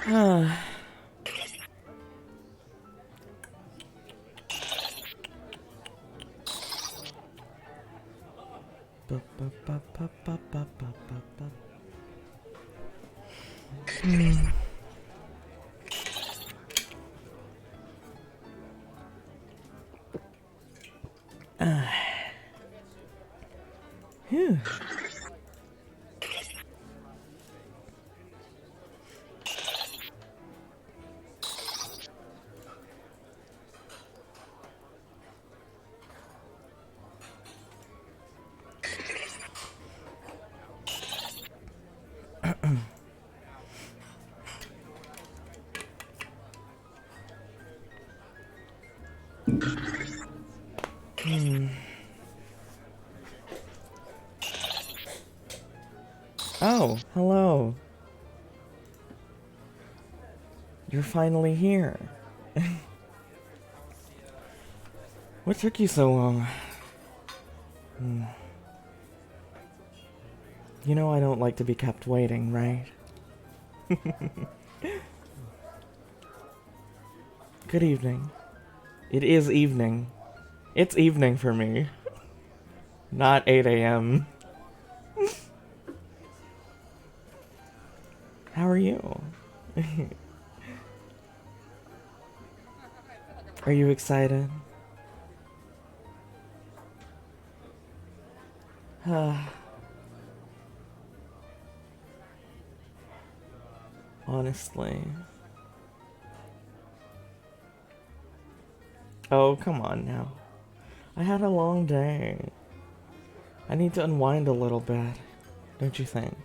Phew. Oh, hello. You're finally here. What took you so long? You know I don't like to be kept waiting, right? Good evening. It is evening. It's evening for me. Not 8 a.m. How are you? Are you excited? Honestly. Oh, come on now. I had a long day. I need to unwind a little bit, don't you think?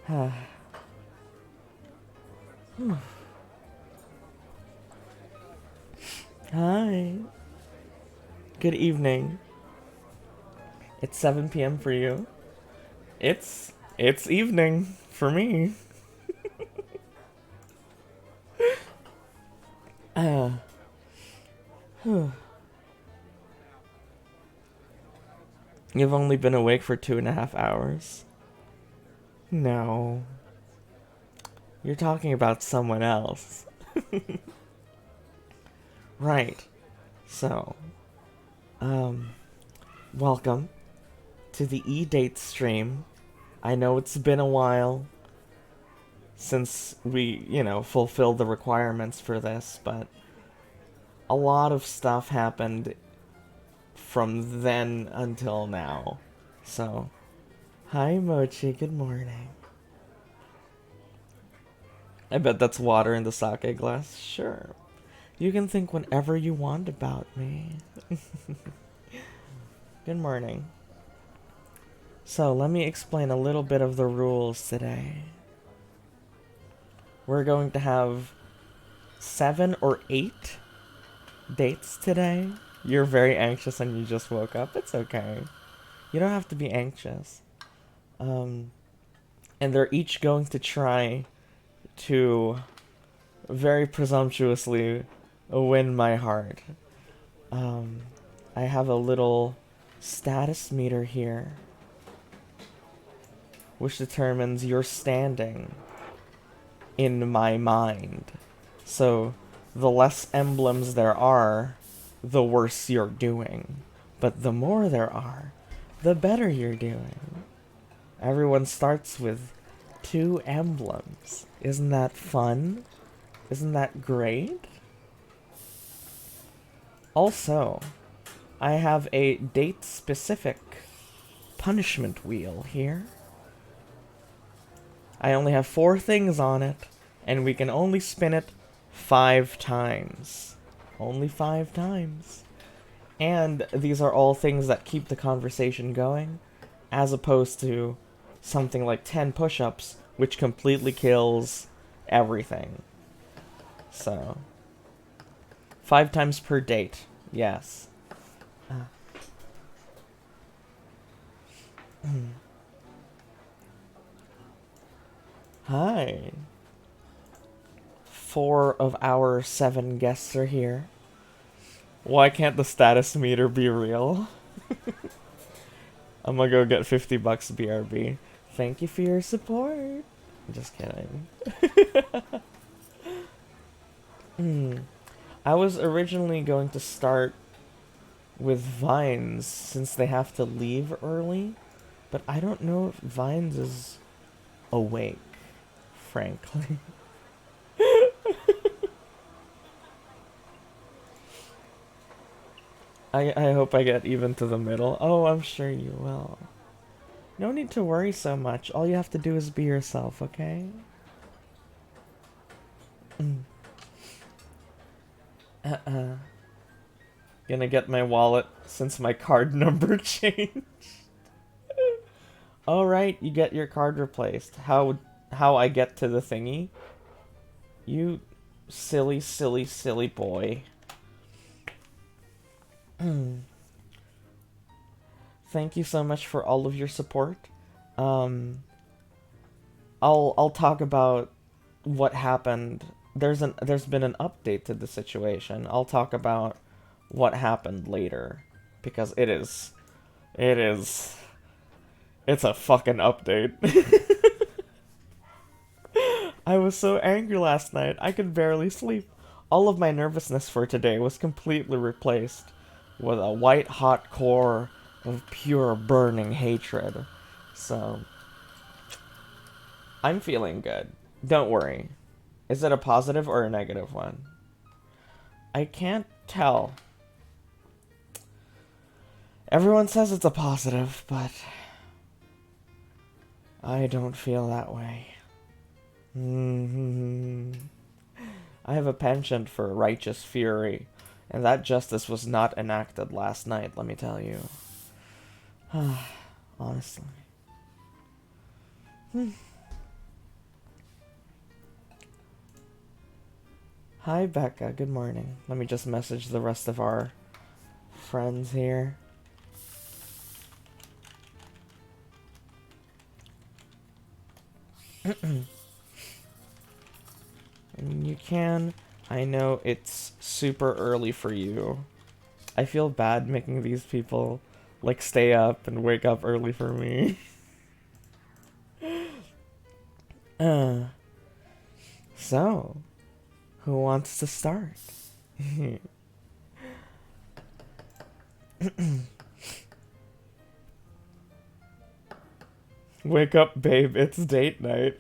Hi. Good evening. It's 7 p.m. for you. It's evening for me. You've only been awake for 2.5 hours. No. You're talking about someone else. Right. So, welcome to the E-Date stream. I know it's been a while since we, fulfilled the requirements for this, but a lot of stuff happened from then until now. So, hi Mochi, good morning. I bet that's water in the sake glass. Sure. You can think whatever you want about me. Good morning. So, let me explain a little bit of the rules today. We're going to have 7 or 8 dates today. You're very anxious and you just woke up. It's okay. You don't have to be anxious. And they're each going to try to very presumptuously win my heart. I have a little status meter here, which determines your standing in my mind. So, the less emblems there are, the worse you're doing. But the more there are, the better you're doing. Everyone starts with 2 emblems. Isn't that fun? Isn't that great? Also, I have a date-specific punishment wheel here. I only have 4 things on it, and we can only spin it 5 times. Only 5 times. And these are all things that keep the conversation going, as opposed to something like 10 push-ups, which completely kills everything. So, 5 times per date, yes. Hi. 4 of our 7 guests are here. Why can't the status meter be real? I'm gonna go get $50 BRB. Thank you for your support. Just kidding. I was originally going to start with Vines since they have to leave early, but I don't know if Vines is awake, frankly. I hope I get even to the middle. Oh, I'm sure you will. No need to worry so much. All you have to do is be yourself, okay? Gonna get my wallet since my card number changed. Alright, you get your card replaced. How I get to the thingy? You silly, silly, silly boy. Thank you so much for all of your support. I'll talk about what happened. There's been an update to the situation. I'll talk about what happened later because it's a fucking update. I was so angry last night, I could barely sleep. All of my nervousness for today was completely replaced with a white hot core of pure burning hatred. So, I'm feeling good. Don't worry. Is it a positive or a negative one? I can't tell. Everyone says it's a positive, but I don't feel that way. I have a penchant for righteous fury, and that justice was not enacted last night, let me tell you. Honestly. Hi, Becca. Good morning. Let me just message the rest of our friends here. And you can. I know it's super early for you. I feel bad making these people, like, stay up and wake up early for me. So, who wants to start? Wake up, babe. It's date night.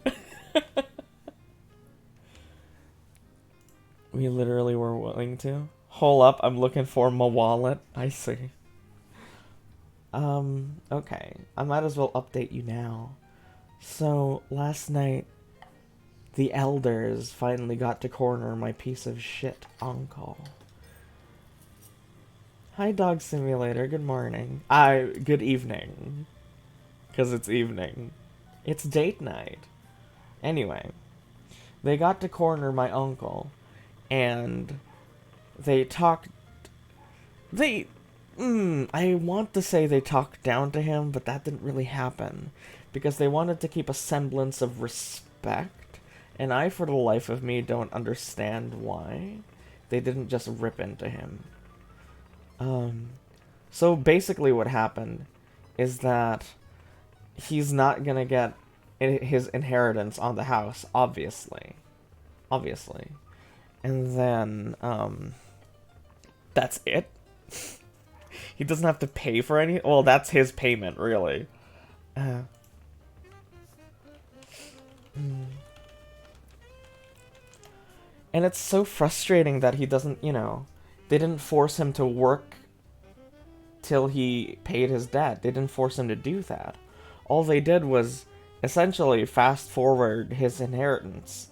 We literally were willing to. Hold up, I'm looking for my wallet. I see. Okay. I might as well update you now. So, last night, the elders finally got to corner my piece of shit uncle. Hi, Dog Simulator. Good morning. Good evening. Because it's evening. It's date night. Anyway, they got to corner my uncle, and they talked... I want to say they talked down to him, but that didn't really happen. Because they wanted to keep a semblance of respect, and I, for the life of me, don't understand why they didn't just rip into him. So basically what happened is that he's not gonna get his inheritance on the house, obviously. And then, that's it. He doesn't have to pay for any... Well, that's his payment, really. And it's so frustrating that he doesn't, they didn't force him to work till he paid his debt. They didn't force him to do that. All they did was essentially fast forward his inheritance.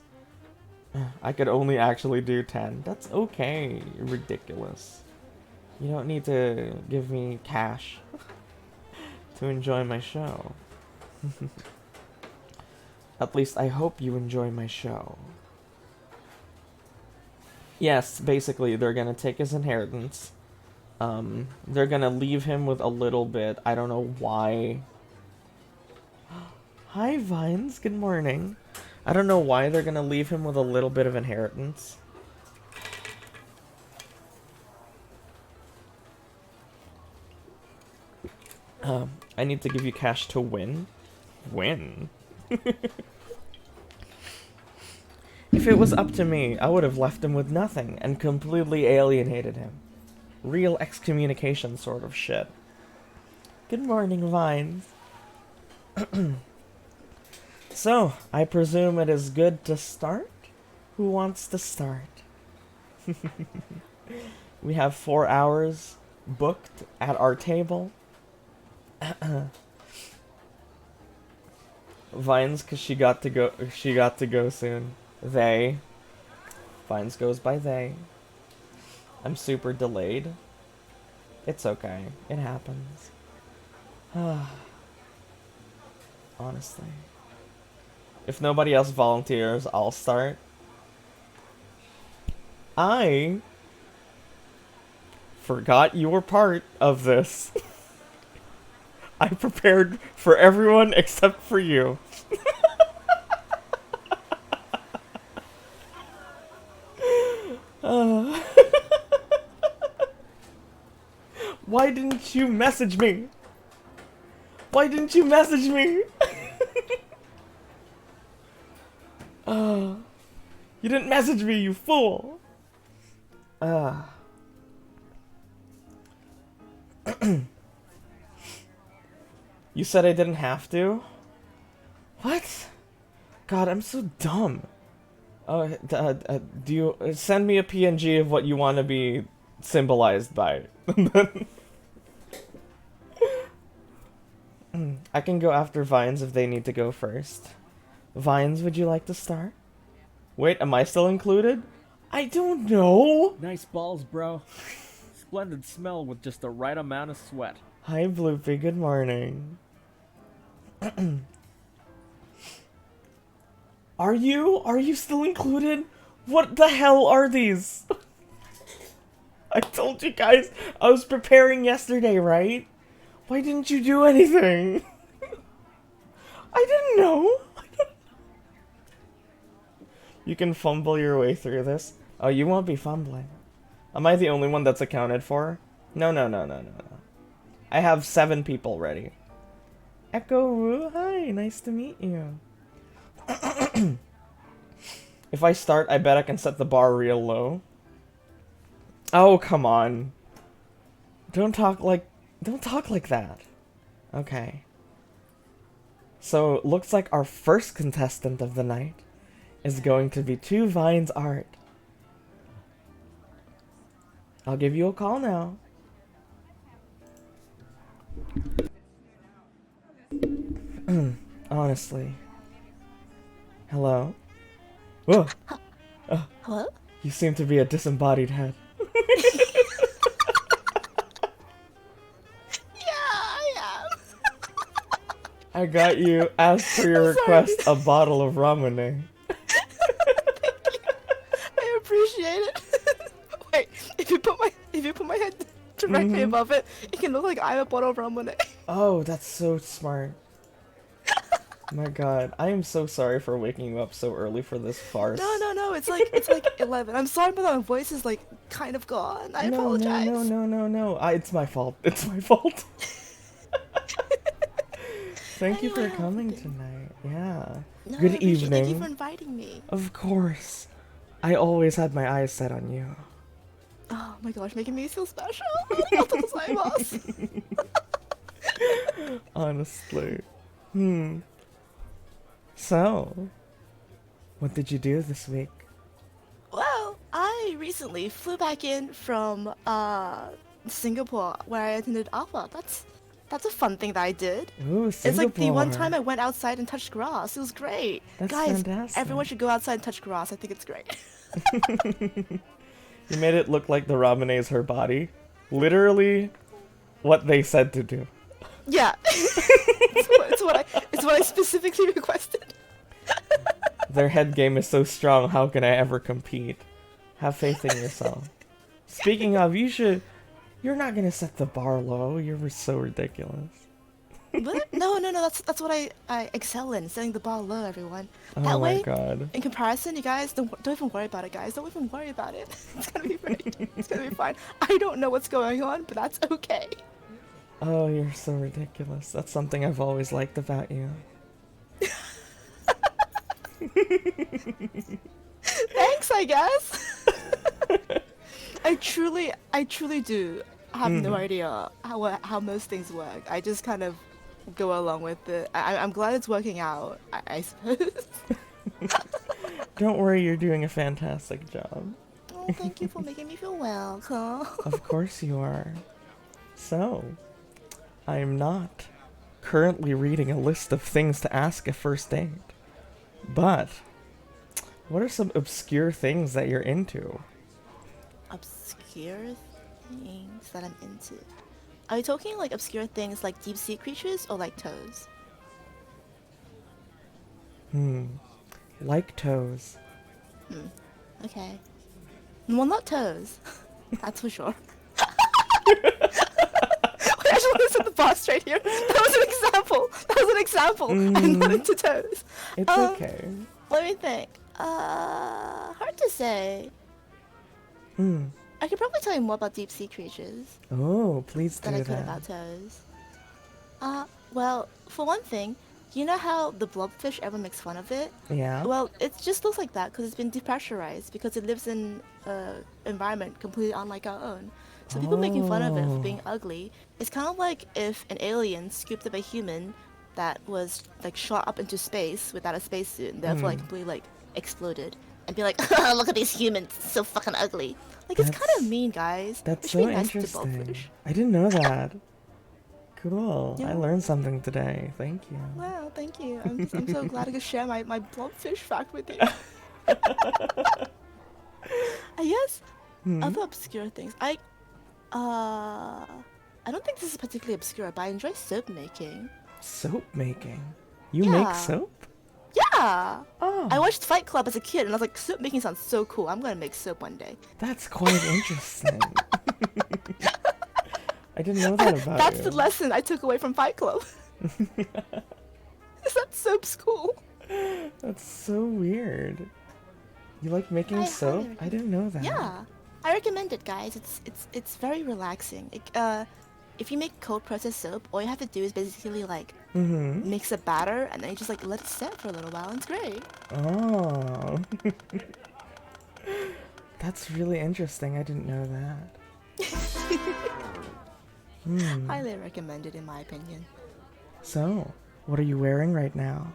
I could only actually do 10. That's okay. Ridiculous. You don't need to give me cash to enjoy my show. At least I hope you enjoy my show. Yes, basically, they're gonna take his inheritance. They're gonna leave him with a little bit. I don't know why. Hi, Vines. Good morning. I don't know why they're gonna leave him with a little bit of inheritance. I need to give you cash to win. Win? If it was up to me, I would have left him with nothing and completely alienated him. Real excommunication sort of shit. Good morning, Vines. So, I presume it is good to start? Who wants to start? We have 4 hours booked at our table. Vines, cause she got to go soon. They. Vines goes by they. I'm super delayed. It's okay. It happens. Honestly. If nobody else volunteers, I'll start. I forgot you were part of this. I prepared for everyone except for you. Why didn't you message me? Why didn't you message me? You didn't message me, you fool. You said I didn't have to? What? God, I'm so dumb. Do you send me a PNG of what you want to be symbolized by? I can go after Vines if they need to go first. Vines, would you like to start? Wait, am I still included? I don't know. Nice balls, bro. Splendid smell with just the right amount of sweat. Hi, Bloopy. Good morning. Are you still included? What the hell are these? I told you guys I was preparing yesterday, right? Why didn't you do anything? I didn't know. You can fumble your way through this. Oh, you won't be fumbling. Am I the only one that's accounted for? No. I have 7 people ready. Echo Wu, hi, nice to meet you. If I start, I bet I can set the bar real low. Oh, come on. Don't talk like that. Okay. So, looks like our first contestant of the night is going to be TwoVinesArt. I'll give you a call now. Honestly. Hello? Whoa. Hello? You seem to be a disembodied head. I got you, as per your request, a bottle of Ramune. I appreciate it. Wait, if you put my head directly above it, it can look like I have a bottle of Ramune. Oh, that's so smart. My god, I am so sorry for waking you up so early for this farce. No, it's like 11. I'm sorry, but my voice is like kind of gone. I apologize. No. It's my fault. It's my fault. Thank you for coming tonight. Yeah. No, Good evening. Thank you for inviting me. Of course. I always had my eyes set on you. Oh my gosh, making me feel special. Honestly. So, what did you do this week? Well, I recently flew back in from Singapore, where I attended Alpha. That's a fun thing that I did. Ooh, Singapore. It's like the one time I went outside and touched grass. It was great. That's Guys, fantastic. everyone should go outside and touch grass. I think it's great. You made it look like the Ramune is her body. Literally, what they said to do. Yeah. it's what I specifically requested. Their head game is so strong, how can I ever compete? Have faith in yourself. Speaking of, you're not gonna set the bar low, you're so ridiculous. What? No, that's what I excel in, setting the bar low, everyone. That Oh my way, god. in comparison, you guys, don't even worry about it, guys. Don't even worry about it. It's gonna be great. It's gonna be fine. I don't know what's going on, but that's okay. Oh, you're so ridiculous. That's something I've always liked about you. I guess. I truly do have no idea how most things work. I just kind of go along with it. I'm glad it's working out, I suppose. Don't worry, you're doing a fantastic job. Oh, thank you for making me feel welcome. Of course you are. So, I am not currently reading a list of things to ask a first date. But, what are some obscure things that you're into? Obscure things that I'm into. Are you talking like obscure things like deep sea creatures or like toes? Like toes. Okay. Well, not toes. That's for sure. I just want to set the bar straight here. That was an example. I'm not into toes. It's okay. Let me think. Hard to say. I could probably tell you more about deep sea creatures Oh, please do than I could that. about toes. Well, for one thing, you know how the blobfish everyone makes fun of it? Yeah? Well, it just looks like that because it's been depressurized because it lives in an environment completely unlike our own. So people making fun of it for being ugly, it's kind of like if an alien scooped up a human that was like shot up into space without a spacesuit and therefore like completely like exploded and be like, look at these humans, so fucking ugly. Like it's kind of mean, guys. That's We should so be nice to interesting. blobfish. I didn't know that. Cool. I Yeah. learned something today. Thank you. Wow, thank you. I'm so glad I could share my blobfish fact with you. I guess other obscure things. I don't think this is particularly obscure, but I enjoy soap making. Soap making? You make Yeah. soap? Yeah! Oh, I watched Fight Club as a kid and I was like, soap making sounds so cool. I'm gonna make soap one day. that's quite interesting. I didn't know that about That's you. the lesson I took away from Fight Club. Is that soap's cool? That's so weird. You like making I soap? highly I didn't know that. Yeah. I recommend it, guys. It's very relaxing. If you make cold process soap, all you have to do is basically like mix a batter and then you just like let it set for a little while and it's great. Oh. That's really interesting. I didn't know that. Highly recommended in my opinion. So, what are you wearing right now?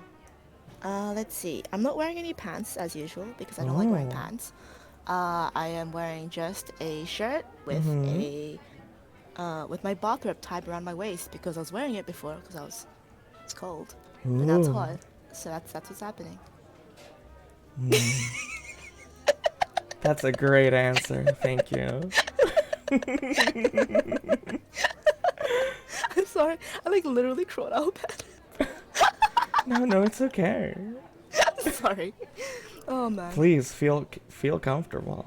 Let's see. I'm not wearing any pants as usual because I don't like wearing Oh. pants. I am wearing just a shirt with with my bathrobe tied around my waist because I was wearing it before because it's cold. But now it's Ooh. hot. So that's what's happening. That's a great answer. Thank you. I'm sorry. I like literally crawled out of bed. No, it's okay. Sorry. Oh man. Please feel comfortable.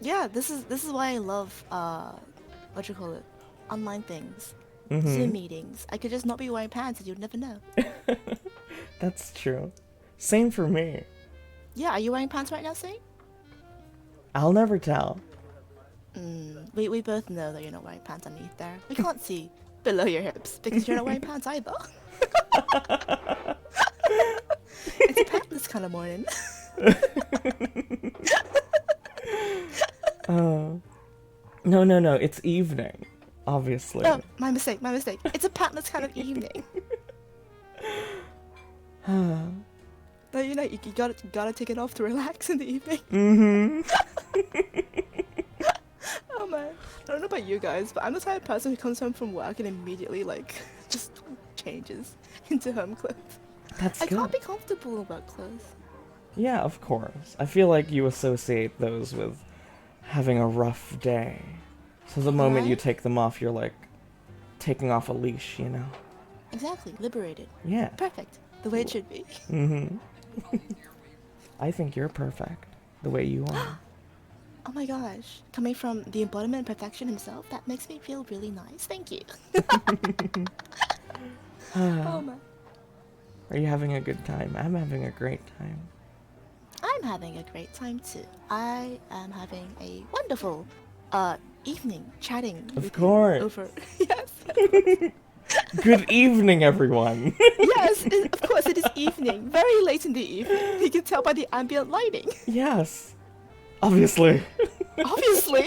Yeah, this is why I love what you call it? Online things. Mm-hmm. Zoom meetings. I could just not be wearing pants and you'd never know. That's true. Same for me. Yeah, are you wearing pants right now, Saint? I'll never tell. We both know that you're not wearing pants underneath there. We can't see below your hips because you're not wearing pants either. It's a pantless kind of morning. No. It's evening. Obviously. Oh, my mistake. It's a pantless kind of evening. No, you gotta take it off to relax in the evening. Oh man, I don't know about you guys, but I'm the type of person who comes home from work and immediately like just changes into home clothes. That's I good. can't be comfortable in work clothes. Yeah, of course. I feel like you associate those with having a rough day. So the moment you Right? take them off, you're like taking off a leash, you know? Exactly, liberated. Yeah. Perfect, the way it should be. I think you're perfect the way you are. Oh my gosh, coming from the embodiment of perfection himself, that makes me feel really nice. Thank you. Oh man. Are you having a good time? I'm having a great time. I'm having a great time too. I am having a wonderful evening chatting Of with course. you over yes. Good evening, everyone. Yes, of course it is evening. Very late in the evening. You can tell by the ambient lighting. Yes. Obviously. Obviously.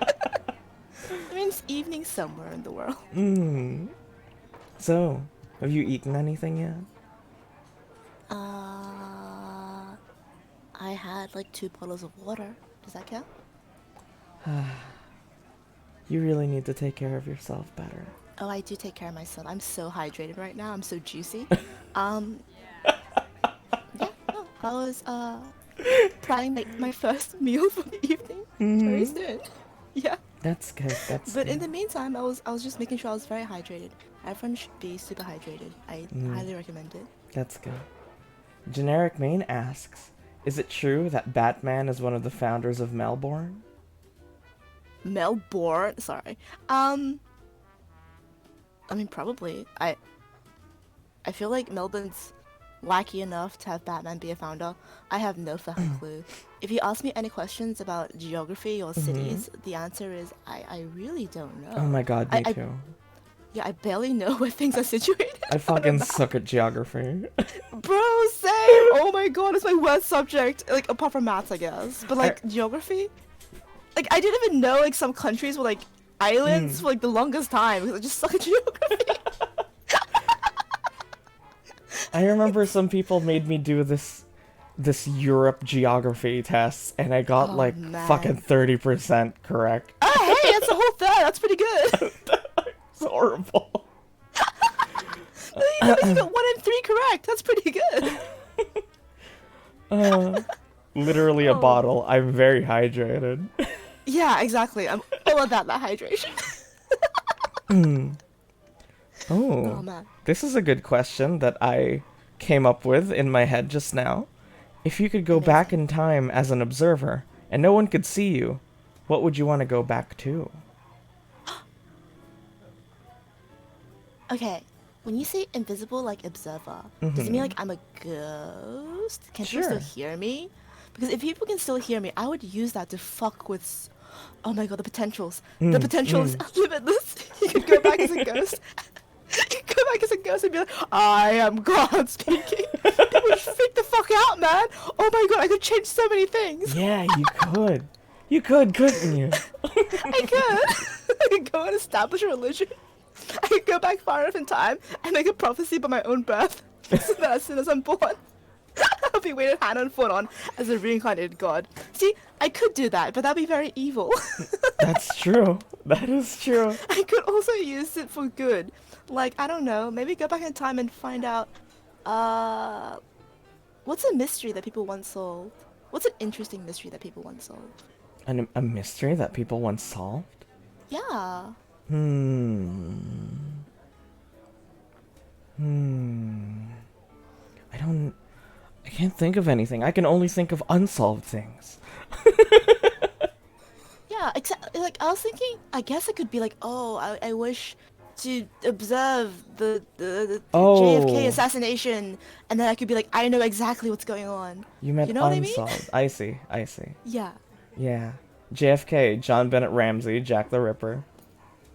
I mean, it's evening somewhere in the world. So, have you eaten anything yet? I had like 2 bottles of water. Does that count? You really need to take care of yourself better. Oh, I do take care of myself. I'm so hydrated right now. I'm so juicy. Yeah, no, I was planning my first meal for the evening very soon. Yeah. That's good. That's But good. in the meantime, I was just making sure I was very hydrated. Everyone should be super hydrated. I highly recommend it. That's good. Generic Main asks, is it true that Batman is one of the founders of Melbourne? Melbourne, sorry. I mean, probably. I feel like Melbourne's wacky enough to have Batman be a founder. I have no fucking clue. If you ask me any questions about geography or cities, the answer is I really don't know. Oh my god, me too. Yeah, I barely know where things are situated. I fucking suck at geography. Bro, same! Oh my god, it's my worst subject. Like, apart from maths, I guess. But, like, geography? Like, I didn't even know, like, some countries were, like, islands for, like, the longest time. Because I just suck at geography. I remember some people made me do this Europe geography test, and I got, like, fucking 30% correct. Oh, hey, that's a whole thing. That's pretty good. It's horrible. You got 1 in 3 correct. That's pretty good. Literally a bottle. I'm very hydrated. Yeah, exactly. I'm all about that hydration. Oh, man. This is a good question that I came up with in my head just now. If you could go back in time as an observer, and no one could see you, what would you want to go back to? Okay, when you say invisible, like observer, does it mean like I'm a ghost? Can people still hear me? Because if people can still hear me, I would use that to fuck with. Oh my god, the potentials. The potential is limitless. You could go back as a ghost. You could go back as a ghost and be like, I am God speaking. People would freak the fuck out, man. Oh my god, I could change so many things. Yeah, you could. You could, couldn't you? I could. I could go and establish a religion. I could go back far enough in time and make a prophecy about my own birth. So that as soon as I'm born, I'll be waited hand and foot on as a reincarnated god. See, I could do that, but that'd be very evil. That's true. That is true. I could also use it for good. Like, I don't know, maybe go back in time and find out, what's a mystery that people once solved? What's an interesting mystery that people once solved? A mystery that people once solved? Yeah. I can't think of anything. I can only think of unsolved things. Yeah, except, like, I was thinking, I guess it could be like, oh, I wish to observe the JFK assassination, and then I could be like, I know exactly what's going on. You meant know unsolved. What I mean? I see. Yeah. Yeah. JFK, John Bennett Ramsey, Jack the Ripper,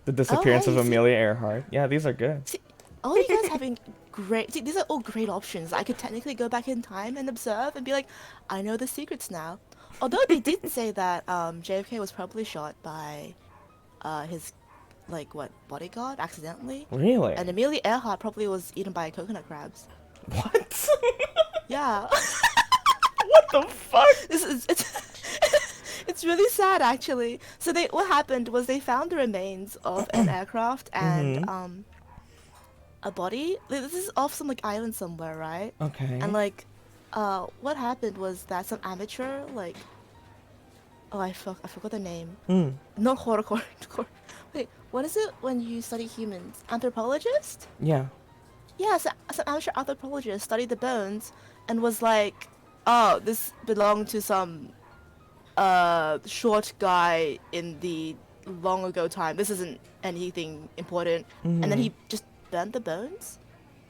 the disappearance of Amelia Earhart. Yeah, these are good. See, all you guys having great. See, these are all great options. I could technically go back in time and observe and be like, I know the secrets now. Although they did say that JFK was probably shot by his bodyguard accidentally. Really? And Amelia Earhart probably was eaten by coconut crabs. What? Yeah. What the fuck? It's really sad actually. So what happened was they found the remains of an aircraft and a body. This is off some like island somewhere, right? Okay. And like what happened was that some amateur I forgot the name. Not horticulture. Wait, what is it when you study humans? Anthropologist? Yeah. Yeah, so some amateur anthropologist studied the bones and was like, oh, this belonged to some short guy in the long ago time. This isn't anything important. And then he just burnt the bones.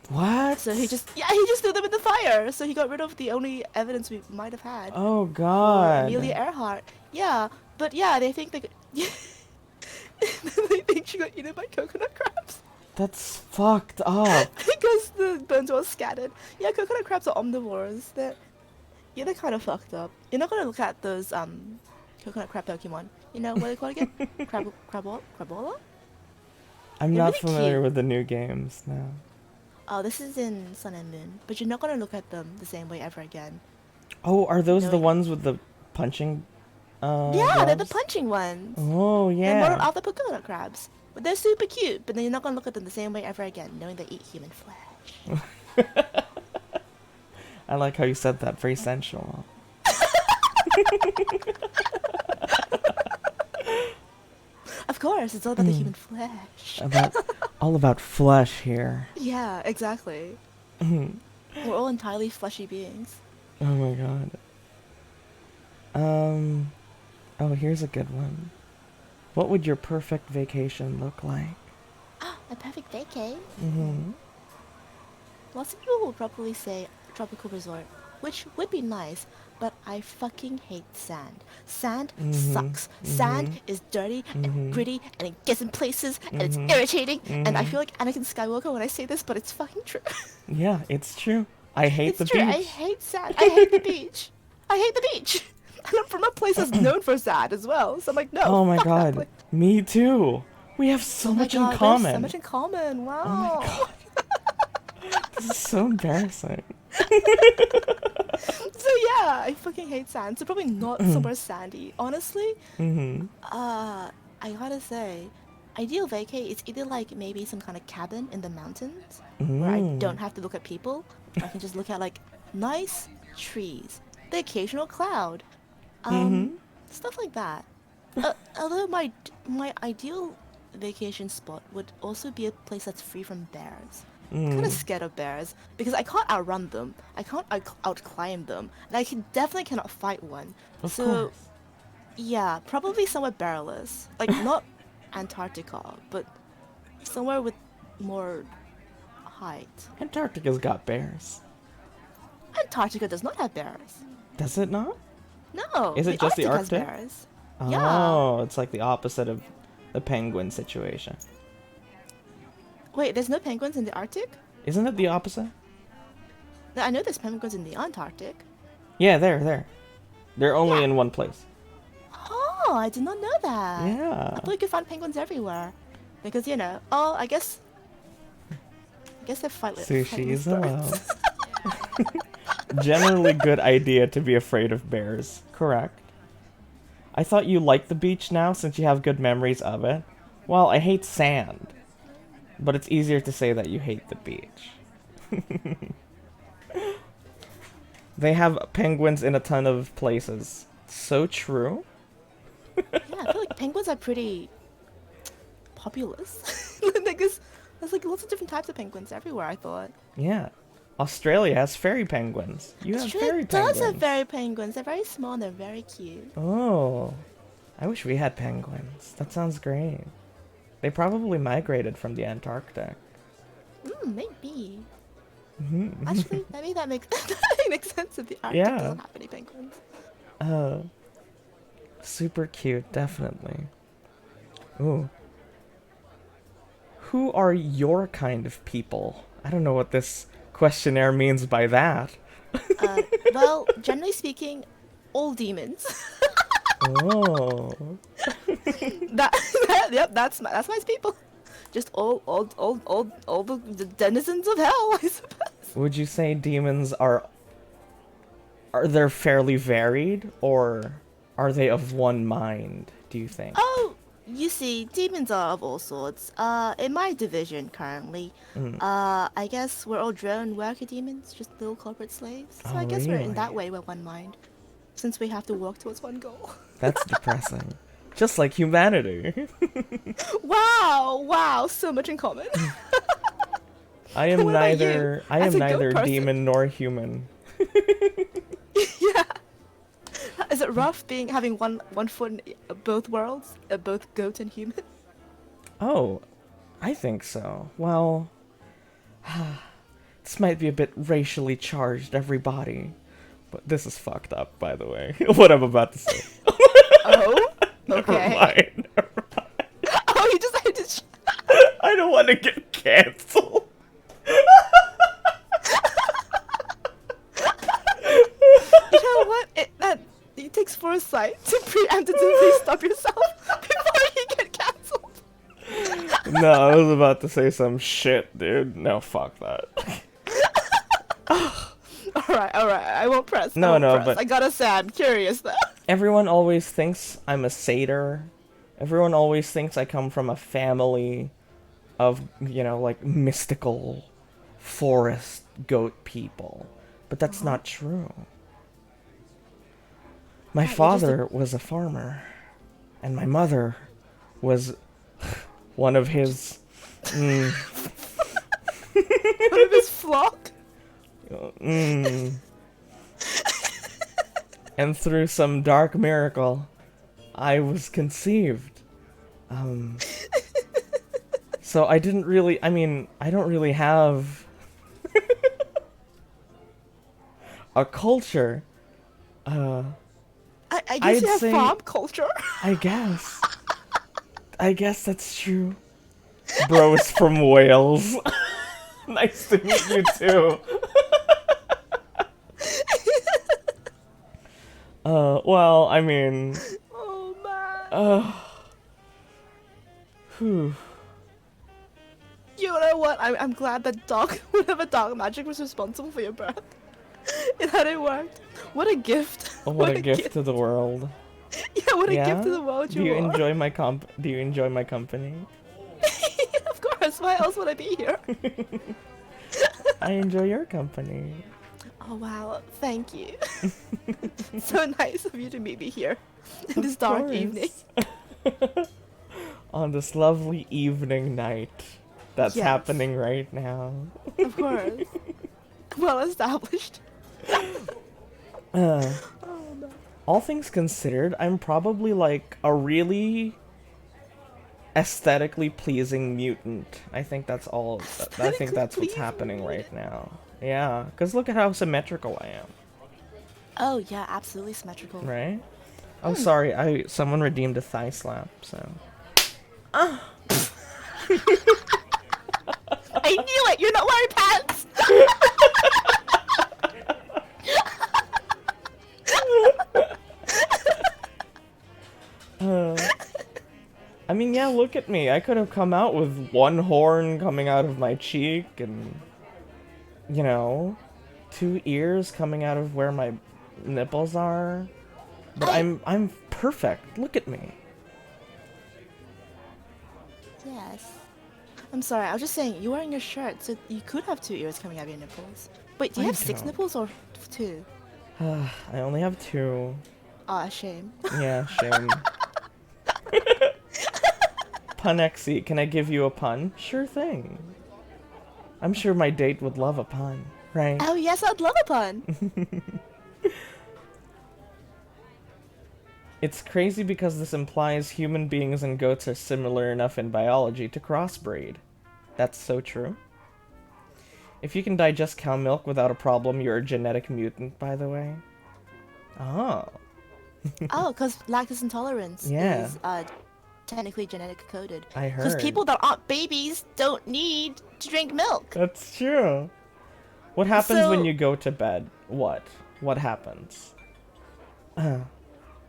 What? So he just threw them in the fire. So he got rid of the only evidence we might have had. Oh god. Amelia Earhart. Yeah, but yeah, they think they think she got eaten by coconut crabs. That's fucked up. Because the bones were scattered. Yeah, coconut crabs are omnivores. They're kind of fucked up. You're not gonna look at those coconut crab Pokemon. You know what are they called again? Crabola? I'm They're not really familiar cute. with the new games now. Oh, this is in Sun and Moon, but you're not gonna look at them the same way ever again. Oh, are those the Knowing- ones with the punching Yeah, they're the gloves? punching ones. Oh, They're modeled yeah. after coconut crabs. But they're super cute, but then you're not gonna look at them the same way ever again, knowing they eat human flesh. I like how you said that. Very sensual. Of course, it's all about the human flesh. All about flesh here. Yeah, exactly. Oh We're all entirely fleshy beings. my god. Oh, here's a good one. What would your perfect vacation look like? A perfect vacay? Mm-hmm. Lots of people will probably say tropical resort, which would be nice, but I fucking hate sand. Sand sucks. Sand is dirty and gritty, and it gets in places, and it's irritating, and I feel like Anakin Skywalker when I say this, but it's fucking true. Yeah, it's true. I hate It's the true. I beach. hate sand. I hate the beach. I hate the beach. And I'm from a place that's known for sand as well, so I'm like, no. Oh my fuck that god. place. Me too. We have so Oh my much God, in we have common. So much in common. Oh Wow. my god. This is so embarrassing. So yeah, I fucking hate sand. So probably not somewhere sandy. Honestly, Mm-hmm. I gotta say, ideal vacay is either like maybe some kind of cabin in the mountains where I don't have to look at people. I can just look at like nice trees, the occasional cloud, stuff like that. Although my ideal vacation spot would also be a place that's free from bears. I'm kind of scared of bears because I can't outrun them. I can't outclimb them, and I definitely cannot fight one. Of So course. yeah, probably somewhere bearless, like not Antarctica, but somewhere with more height. Antarctica's got bears. Antarctica does not have bears. Does it not? No. Is it just the Arctic has Arctic? bears. Oh, Yeah. it's like the opposite of the penguin situation. Wait, there's no penguins in the Arctic? Isn't it the opposite? No, I know there's penguins in the Antarctic. Yeah, there. They're only Yeah. in one place. Oh, I did not know that. Yeah. I thought you could find penguins everywhere. Because, you know, I guess they're Sushi is birds. allowed. Generally good idea to be afraid of bears. Correct. I thought you liked the beach now since you have good memories of it. Well, I hate sand. But it's easier to say that you hate the beach. They have penguins in a ton of places. So true. Yeah, I feel like penguins are pretty populous. Because there's like lots of different types of penguins everywhere, I thought. Yeah. Australia has fairy penguins. You have Australia fairy does penguins. have fairy penguins. They're very small and they're very cute. Oh. I wish we had penguins. That sounds great. They probably migrated from the Antarctic. Maybe. Actually, maybe that makes that makes sense if the Arctic Yeah. doesn't have any penguins. Super cute, definitely. Ooh. Who are your kind of people? I don't know what this questionnaire means by that. Well, generally speaking, all demons. Oh. Yep, that's my people. Just all the denizens of hell, I suppose. Would you say demons are they fairly varied, or are they of one mind, do you think? Oh, you see, demons are of all sorts. In my division currently, I guess we're all drone worker demons, just little corporate slaves. So Oh, I guess we're really? in that way we're one mind, since we have to work towards one goal. That's depressing. Just like humanity. Wow, so much in common. I am What about you? neither As a goat neither person? demon nor human. Yeah. Is it rough having one foot in both worlds, both goat and human? Oh, I think so. Well, this might be a bit racially charged, everybody. But this is fucked up, by the way. What I'm about to say. Oh, Never okay. mind. Oh, you just I don't want to get cancelled. You know what? It takes foresight to preemptively stop yourself before you get cancelled. No, I was about to say some shit, dude. No, fuck that. Alright, I won't press. No, but I gotta say, I'm curious though. everyone always thinks I'm a satyr. Everyone always thinks I come from a family of, you know, like, mystical forest goat people. But that's not true. My Yeah, you're just father was a farmer, and my mother was one of his... One of his flock? And through some dark miracle, I was conceived. So I didn't really... I mean, I don't really have... a culture. I guess I'd you have say- farm culture. I guess. I guess that's true. Bro is from Wales. Nice to meet you too. Well, I mean, Oh man. whew. You know what? I'm glad that whatever dog magic was responsible for your birth. And that it worked. What a gift. Oh, what a gift to the world. Yeah, what a Yeah? gift to the world Do you are. enjoy my Do you enjoy my company? Of course, why else would I be here? I enjoy your company. Oh wow, thank you. So nice of you to meet me here in this Of dark course. evening. On this lovely evening night that's Yes. happening right now. Of course. Well established. Uh, all things considered, I'm probably like a really aesthetically pleasing mutant. I think that's all. I think that's what's Aesthetically happening pleasing right now. Yeah, because look at how symmetrical I am, Oh yeah, absolutely symmetrical. right? Oh, sorry, someone redeemed a thigh slap, so. I knew it! You're not wearing pants! I mean, yeah, look at me. I could have come out with one horn coming out of my cheek and, you know, 2 ears coming out of where my nipples are. But I'm perfect. Look at me. Yes. I'm sorry, I was just saying, you're wearing a shirt, so you could have 2 ears coming out of your nipples. Wait, do you I have 6 don't. nipples or 2? I only have 2. Ah, shame. Yeah, shame. Punexy, can I give you a pun? Sure thing. I'm sure my date would love a pun, right? Oh yes, I'd love a pun! It's crazy because this implies human beings and goats are similar enough in biology to crossbreed. That's so true. If you can digest cow milk without a problem, you're a genetic mutant, by the way. Oh. Oh, because lactose intolerance Yeah. is technically genetic coded. I Because heard. people that aren't babies don't need to drink milk. That's true. What happens when So- you go to bed? What? What happens?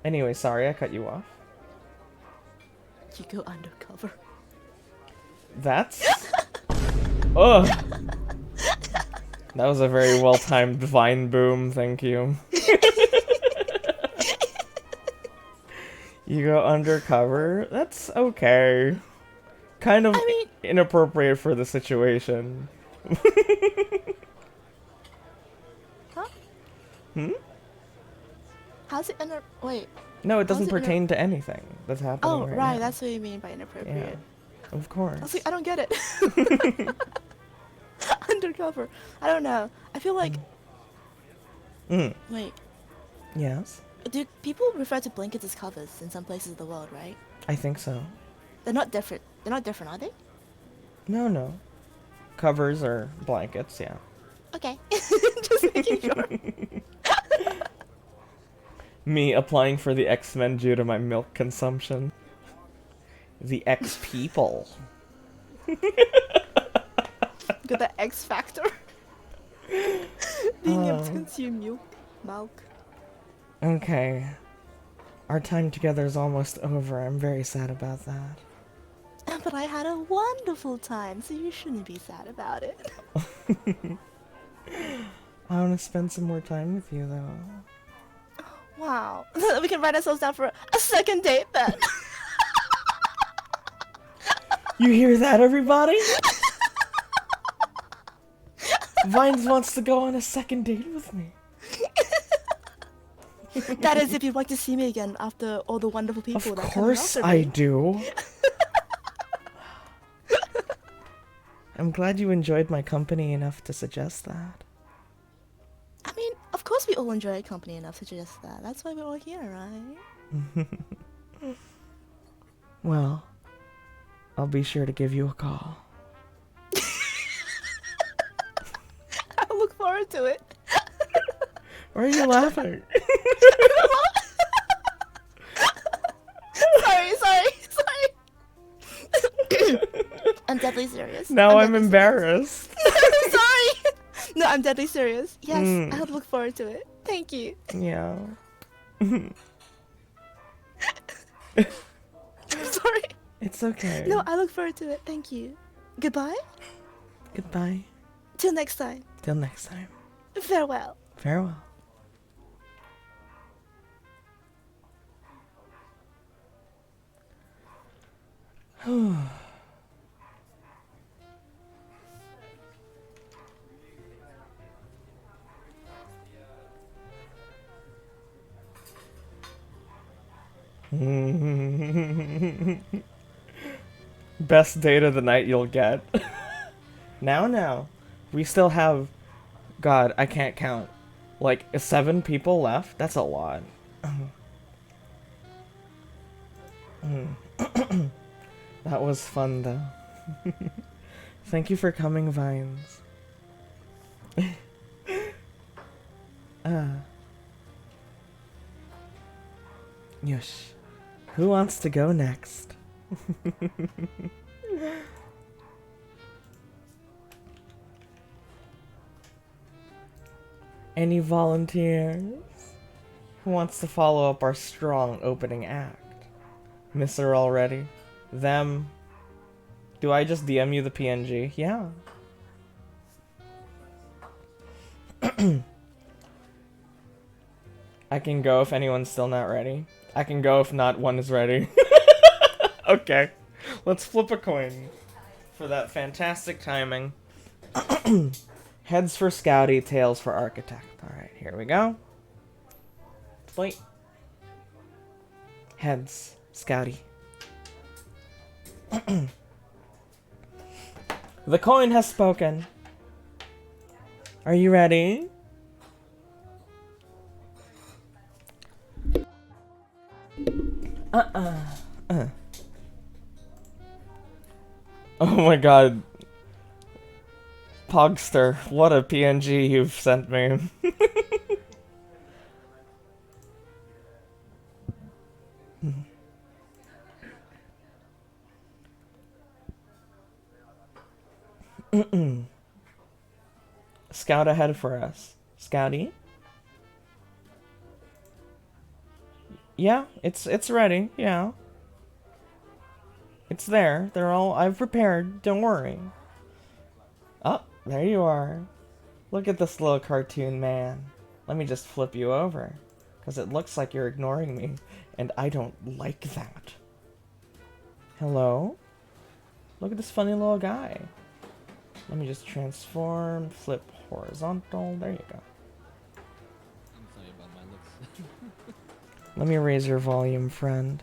Anyway, sorry I cut you off. You go undercover. That's... Ugh. That was a very well-timed vine boom, thank you. You go undercover? That's okay. Kind of I mean- inappropriate for the situation. Huh? Hmm? How's it under? Wait. No, it doesn't How's it pertain to anything that's happening Oh, right right. now. That's what you mean by Yeah, inappropriate. of course. I was like, I don't get it. Undercover. I don't know. I feel like. Mm. Wait. Yes, Do people refer to blankets as covers in some places of the world, right? I think so. They're not different. They're not different, are they? No. Covers or blankets, yeah. Okay. Just making sure. Me applying for the X-Men due to my milk consumption. The X-People. Got the X factor. Being able to consume milk. Okay. Our time together is almost over. I'm very sad about that. But I had a wonderful time, so you shouldn't be sad about it. I want to spend some more time with you, though. Wow. We can write ourselves down for a second date then. You hear that, everybody? Vines wants to go on a second date with me. That is if you'd like to see me again after all the wonderful people Of that course come after I me. do. I'm glad you enjoyed my company enough to suggest that. I mean, of course we all enjoy company enough to suggest that. That's why we're all here, right? Well, I'll be sure to give you a call. I look forward to it. Why are you laughing? sorry. I'm deadly serious. Now I'm deadly embarrassed. serious. I'm sorry. No, I'm deadly serious. Yes, I look forward to it. Thank you. Yeah. I'm sorry. It's okay. No, I look forward to it. Thank you. Goodbye. Goodbye. Till next time. Till next time. Farewell. Farewell. Best date of the night you'll get. Now. We still have... God, I can't count. Like, 7 people left? That's a lot. That was fun, though. Thank you for coming, Vines. Yosh. Who wants to go next? Any volunteers? Who wants to follow up our strong opening act? Miss her already? Them? Do I just DM you the PNG? Yeah. I can go if anyone's still not ready. I can go if not one is ready. Okay. Let's flip a coin for that fantastic timing. Heads for Scouty, tails for Architect. Alright, here we go. Wait. Heads. Scouty. The coin has spoken. Are you ready? Oh my god. Pogster, what a PNG you've sent me. Scout ahead for us. Scouty? Yeah, it's ready, yeah. It's there. They're all... I've prepared. Don't worry. Oh, there you are. Look at this little cartoon man. Let me just flip you over. Because it looks like you're ignoring me. And I don't like that. Hello? Look at this funny little guy. Let me just transform, flip horizontal. There you go. I'm sorry about my looks. Let me raise your volume, friend.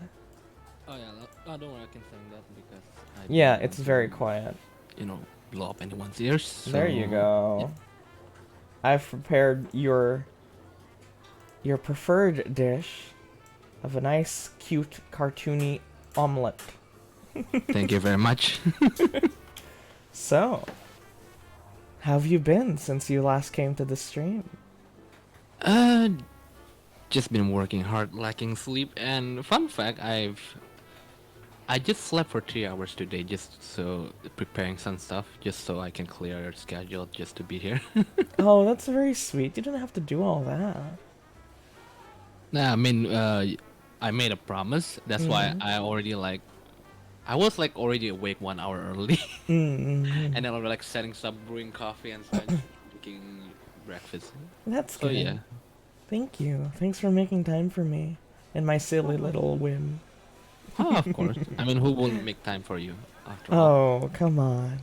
Oh yeah, don't worry, I can sing that because I Yeah, don't it's want very to, quiet. you know, blow up anyone's ears. So, There you go. yeah. I've prepared your preferred dish of a nice, cute, cartoony omelet. Thank you very much. So, how have you been since you last came to the stream? Just been working hard, lacking sleep, and fun fact, I just slept for 3 hours today, just so preparing some stuff, just so I can clear the schedule, just to be here. Oh, that's very sweet. You didn't have to do all that. Nah, I mean, I made a promise. That's why Mm. I already like, I was like already awake 1 hour early, Mm. and then I was like setting some brewing coffee and such, making breakfast. That's So good. yeah. Thank you. Thanks for making time for me and my silly little whim. Oh, of course. I mean, who won't make time for you after all? Oh, come on.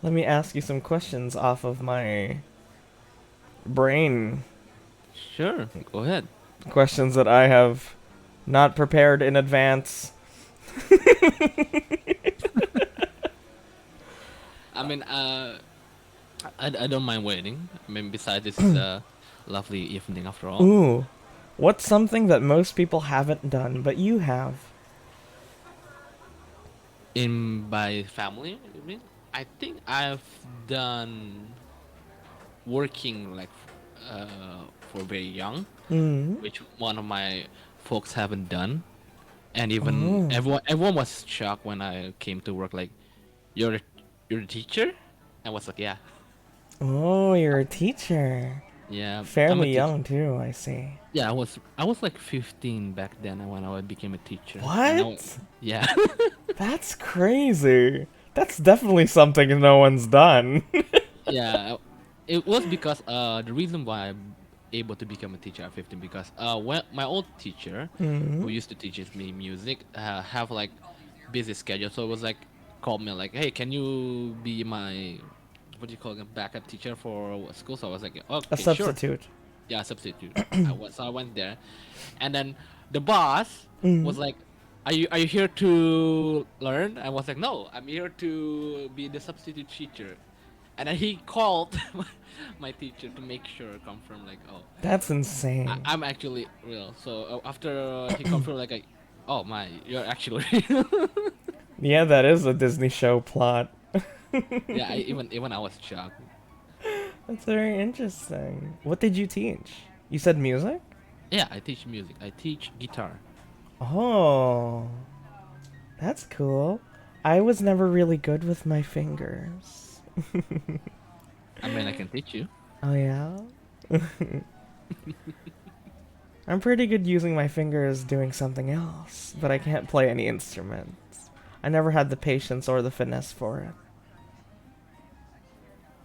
Let me ask you some questions off of my brain. Sure, go ahead. Questions that I have not prepared in advance. I mean, I don't mind waiting. I mean, besides, this is a lovely evening after all. Ooh. What's something that most people haven't done, but you have? In by family, you mean? I think I've done working like for very young, Mm. which one of my folks haven't done, and even Oh. everyone was shocked when I came to work. Like, you're a, you're a teacher, and was like, yeah, Oh, you're a teacher. yeah, I'm a Fairly teacher. young, too, I see. Yeah, I was like 15 back then when I became a teacher, and What? yeah. That's crazy. That's definitely something no one's done. Yeah, it was because the reason why I'm able to become a teacher at 15, because when my old teacher who Mm. used to teach me music have like busy schedule, so it was like called me like, hey, can you be my, what do you call it, backup teacher for school? So I was like, A okay, sure. substitute. Yeah, substitute. I went there, and then the boss was Mm. like, are you here to learn? I was like, no, I'm here to be the substitute teacher. And then he called my teacher to make sure, confirm like, oh, That's insane. I'm actually real. So after he confirmed like, oh my, you're actually real. Yeah, that is a Disney show plot. Yeah, even I was shocked. That's very interesting. What did you teach? You said music? Yeah, I teach music. I teach guitar. Oh, that's cool. I was never really good with my fingers. I mean, I can teach you. Oh, yeah? I'm pretty good using my fingers doing something else, but I can't play any instruments. I never had the patience or the finesse for it.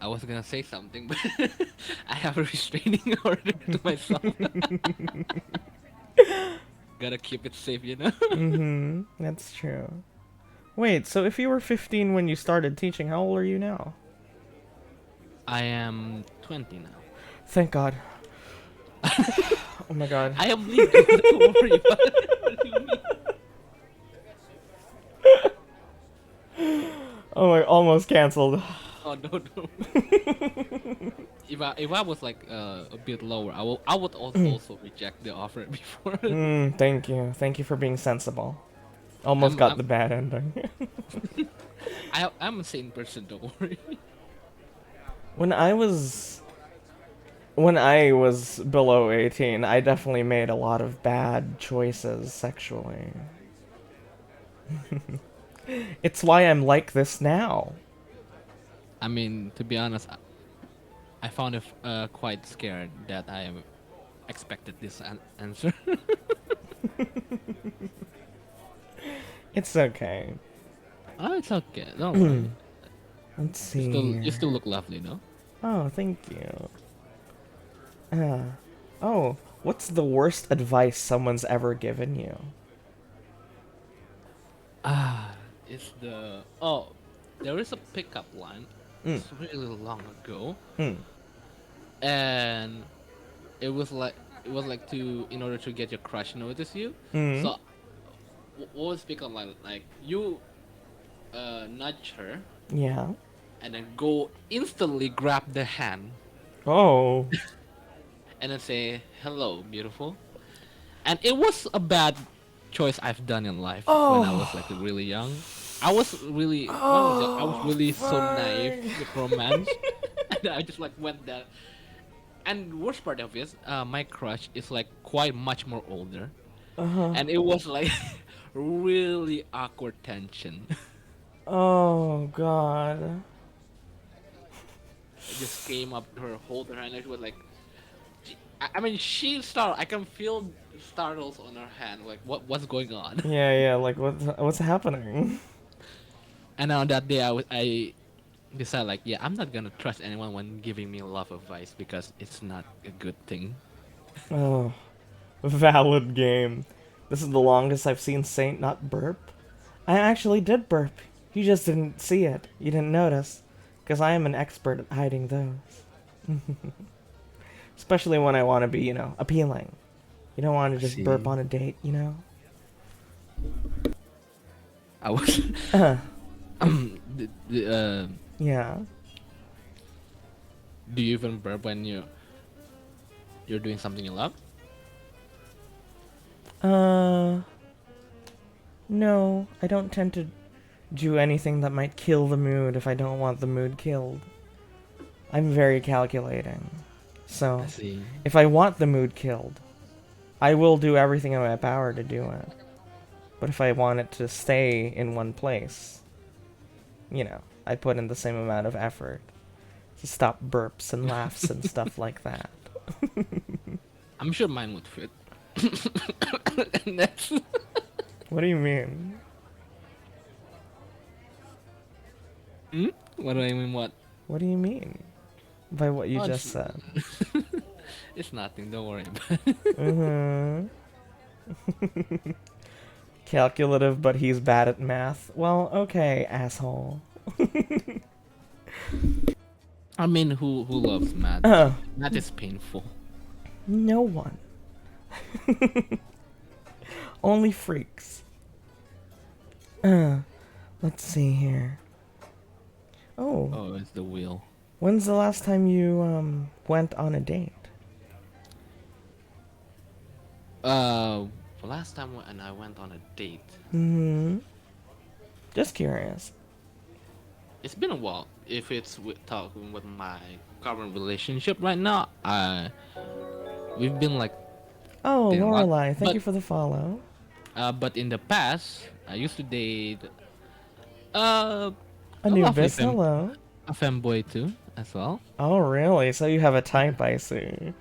I was gonna say something, but I have a restraining order to myself. Gotta keep it safe, you know. Mm-hmm. That's true. Wait, so if you were 15 when you started teaching, how old are you now? I am 20 now. Thank God. Oh my God. I am legal. Don't worry about it. What do you mean? Oh my, almost canceled. Oh no, no. If I was like a bit lower, I would also reject the offer before. Thank you. Thank you for being sensible. Almost I'm got I'm the bad ending. I'm a sane person. Don't worry. when I was when I was below 18, I definitely made a lot of bad choices sexually. It's why I'm like this now. I mean, to be honest, I found it quite scared that I expected this answer. It's okay. Oh, it's okay. Don't worry. Let's You see still here. you still look lovely, no? Oh, thank you. Oh, what's the worst advice someone's ever given you? Ah, it's the there is a pickup line. Mm. It's really long ago, Mm. and it was like to, in order to get your crush notice you. Mm. So what was pickup line, like you nudge her Yeah. and then go instantly grab the hand Oh. and then say hello, beautiful. And it was a bad choice I've done in life when I was like Oh. really young. I was really when I was young, I was Oh. really so naive Fuck. with romance, and I just like went there. And the worst part of it is, my crush is like quite much more older, Uh huh. and it was like really awkward tension. Oh God. I just came up to her, hold her hand, and she was like, I mean, she startled. I can feel startles on her hand. Like, what's going on? Yeah. Like what's happening? And on that day, I decided like, yeah, I'm not gonna trust anyone when giving me love advice because it's not a good thing. Oh, valid game. This is the longest I've seen Saint not burp. I actually did burp. You just didn't see it. You didn't notice. Because I am an expert at hiding those. Especially when I want to be, appealing. You don't want to just burp see. on a date, you know? I was, Uh, the, yeah. do you even burp when you're doing something you love? No, I don't tend to do anything that might kill the mood if I don't want the mood killed. I'm very calculating. So, I see. if I want the mood killed, I will do everything in my power to do it. But if I want it to stay in one place, I put in the same amount of effort to stop burps and laughs and stuff like that. I'm sure mine would fit. And that's What do you mean? what do I mean? What? What do you mean? By what you Oh, just said? It's nothing. Don't worry about it. Mm-hmm. Calculative, but he's bad at math. Well, okay, asshole. I mean, who loves math? Uh, Math is painful. no one. Only freaks. Let's see here. Oh, Oh, it's the wheel. when's the last time you went on a date? The last time when I went on a date, Hmm. Just curious. it's been a while. If it's with talking with my current relationship right now, we've been like Oh, dating a lot, Lorelai, thank but you for the follow. but in the past, I used to date a lovely Anubis, hello. a femboy too as well. Oh, really? So you have a type, I see.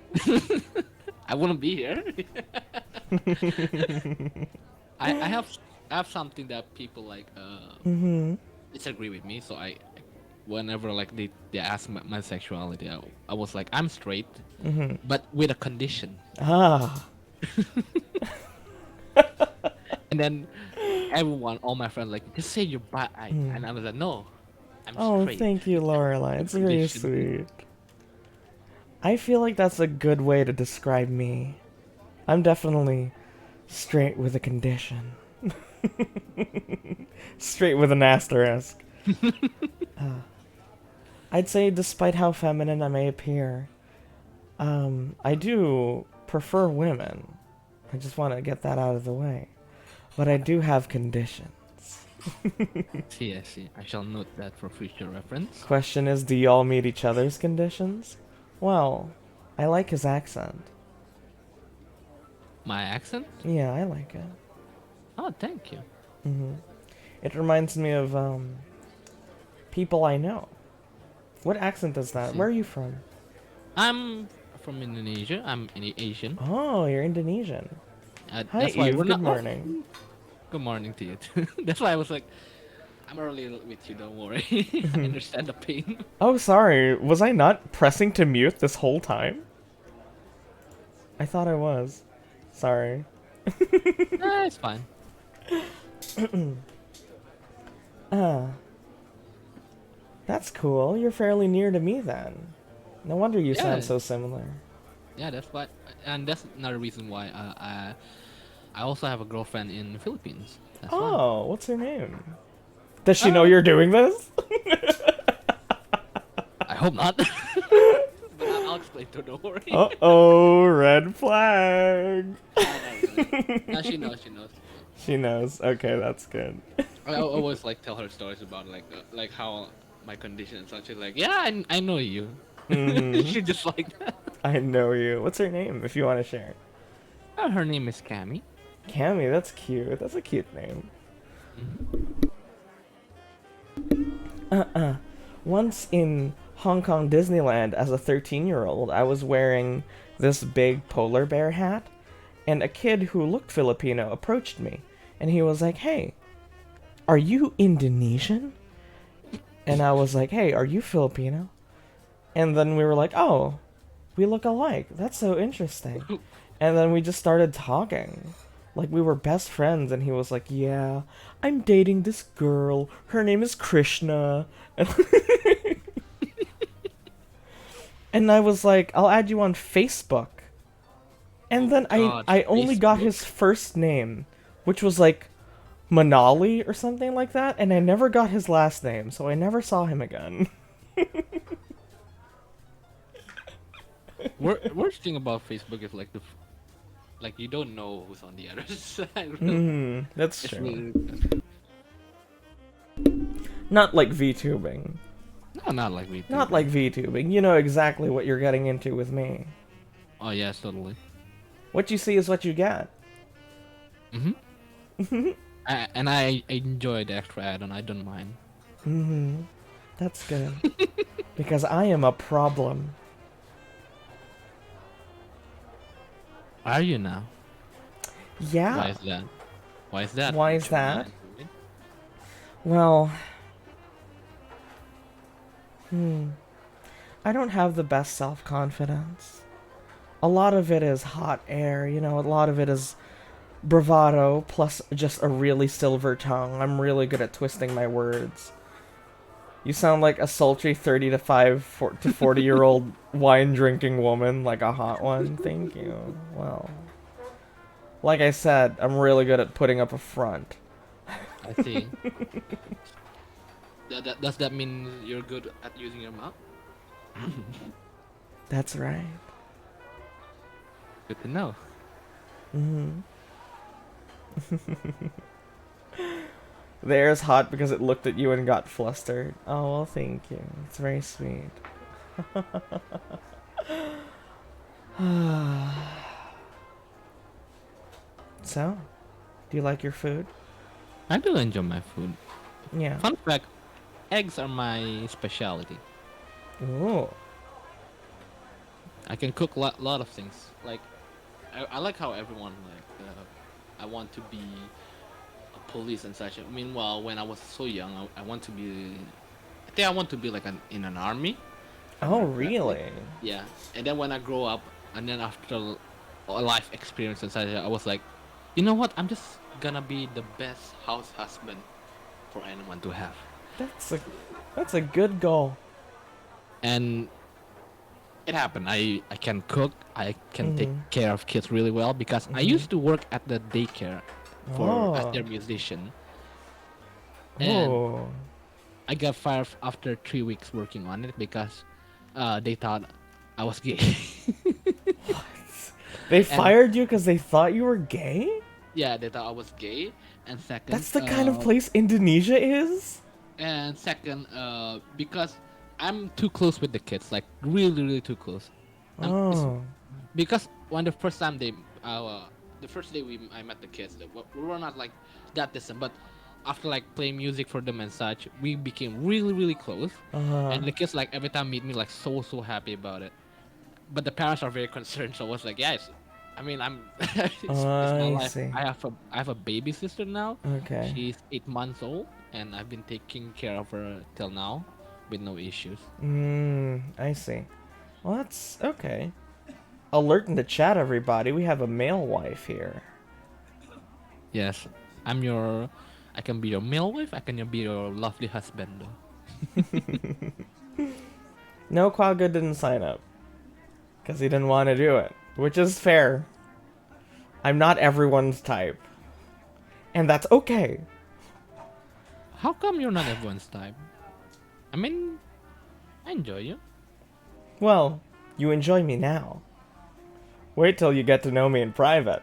I wouldn't be here. I have something that people like Mm-hmm. disagree with me. So whenever like they ask my sexuality, I was like, I'm straight, Mm-hmm. but with a condition. Ah. And then everyone, all my friends, like, just say you're bi. And I was like, no, I'm Oh, straight. thank you, Lorelai. It's very Condition. sweet. I feel like that's a good way to describe me. I'm definitely straight with a condition. Straight with an asterisk. I'd say despite how feminine I may appear, I do prefer women. I just want to get that out of the way. But I do have conditions. See, I see. I shall note that for future reference. Question is, do y'all meet each other's conditions? Well, I like his accent. My accent? Yeah, I like it. Oh, thank you. It reminds me of people I know. What accent is that? See. Where are you from? I'm from Indonesia. I'm Asian. Oh, you're Indonesian. Hi, That's why Eve. we're Good not. morning. Good morning to you too. That's why I was like, I'm early with you. Don't worry. I understand the pain. Oh, sorry. Was I not pressing to mute this whole time? I thought I was. Sorry. It's fine. That's cool. You're fairly near to me then. No wonder you Yeah. sound so similar. Yeah, that's why, and that's another reason why I also have a girlfriend in the Philippines. That's why. Oh, what's her name? Does she know you're doing this? I hope not. But I'll explain to her. Don't worry. Uh-oh, red flag. No, she knows. She knows. She knows. Okay, that's good. I always like tell her stories about like how my condition and such. She's like, yeah, I know you. She just like that. I know you. What's her name, if you want to share? Her name is Cammy. Cammy, that's cute. That's a cute name. Once in Hong Kong Disneyland as a 13-year-old, I was wearing this big polar bear hat, and a kid who looked Filipino approached me, and he was like, "Hey, are you Indonesian?" And I was like, "Hey, are you Filipino?" And then we were like, "Oh, we look alike. That's so interesting." And then we just started talking. Like, we were best friends, and he was like, "Yeah, I'm dating this girl. Her name is Krishna." And I was like, "I'll add you on Facebook." And then God, I only got Facebook? his first name, which was like Manali or something like that, and I never got his last name, so I never saw him again. Worst thing about Facebook is like like you don't know who's on the other side. Really. That's It's true. really Not like VTubing. no, not like we. Not like VTubing. You know exactly what you're getting into with me. Oh yes, totally. What you see is what you get. And I enjoy the extra add-on. I don't mind. That's good. Because I am a problem. Are you now? Yeah. Why is that? Why is that? Why is Should we that? answer it? Well, I don't have the best self-confidence. A lot of it is hot air, you know, a lot of it is bravado plus just a really silver tongue. I'm really good at twisting my words. You sound like a sultry 30 to 40-year-old wine-drinking woman, like a hot one. Thank you. Well, like I said, I'm really good at putting up a front. I see. Does that mean you're good at using your mouth? That's right. Good to know. The air's hot because it looked at you and got flustered. Oh, well, thank you. It's very sweet. So, do you like your food? I do enjoy my food. Yeah. Fun fact: eggs are my specialty. Ooh. I can cook lot of things. Like, I like how everyone like. I want to be a police and such. Meanwhile, when I was so young, I want to be. I think I want to be like in an army. Oh, really? Yeah. And then when I grow up, and then after a life experience and such, I was like, you know what? I'm just gonna be the best house husband for anyone to have. That's a good goal. And it happened. I can cook. I can take care of kids really well because I used to work at the daycare as their musician. And Oh. I got fired after 3 weeks working on it because they thought I was gay. They fired you because they thought you were gay? Yeah, they thought I was gay. And second, That's the kind of place Indonesia is? And second, because I'm too close with the kids, like really too close. Oh. Because when the first time the first day I met the kids, we were not like that distant, but after like playing music for them and such, we became really close. And the kids like every time meet me like so happy about it. But the parents are very concerned, so I was like, yes. I mean, it's my I life. see. I have a baby sister now. Okay. She's 8 months old, and I've been taking care of her till now, with no issues. I see. Well, that's okay. Alert in the chat, everybody. We have a male wife here. Yes, I can be your male wife. I can be your lovely husband, though. No, Quagga didn't sign up. Because he didn't want to do it. Which is fair. I'm not everyone's type. And that's okay. How come you're not everyone's type? I mean, I enjoy you. Well, you enjoy me now. Wait till you get to know me in private.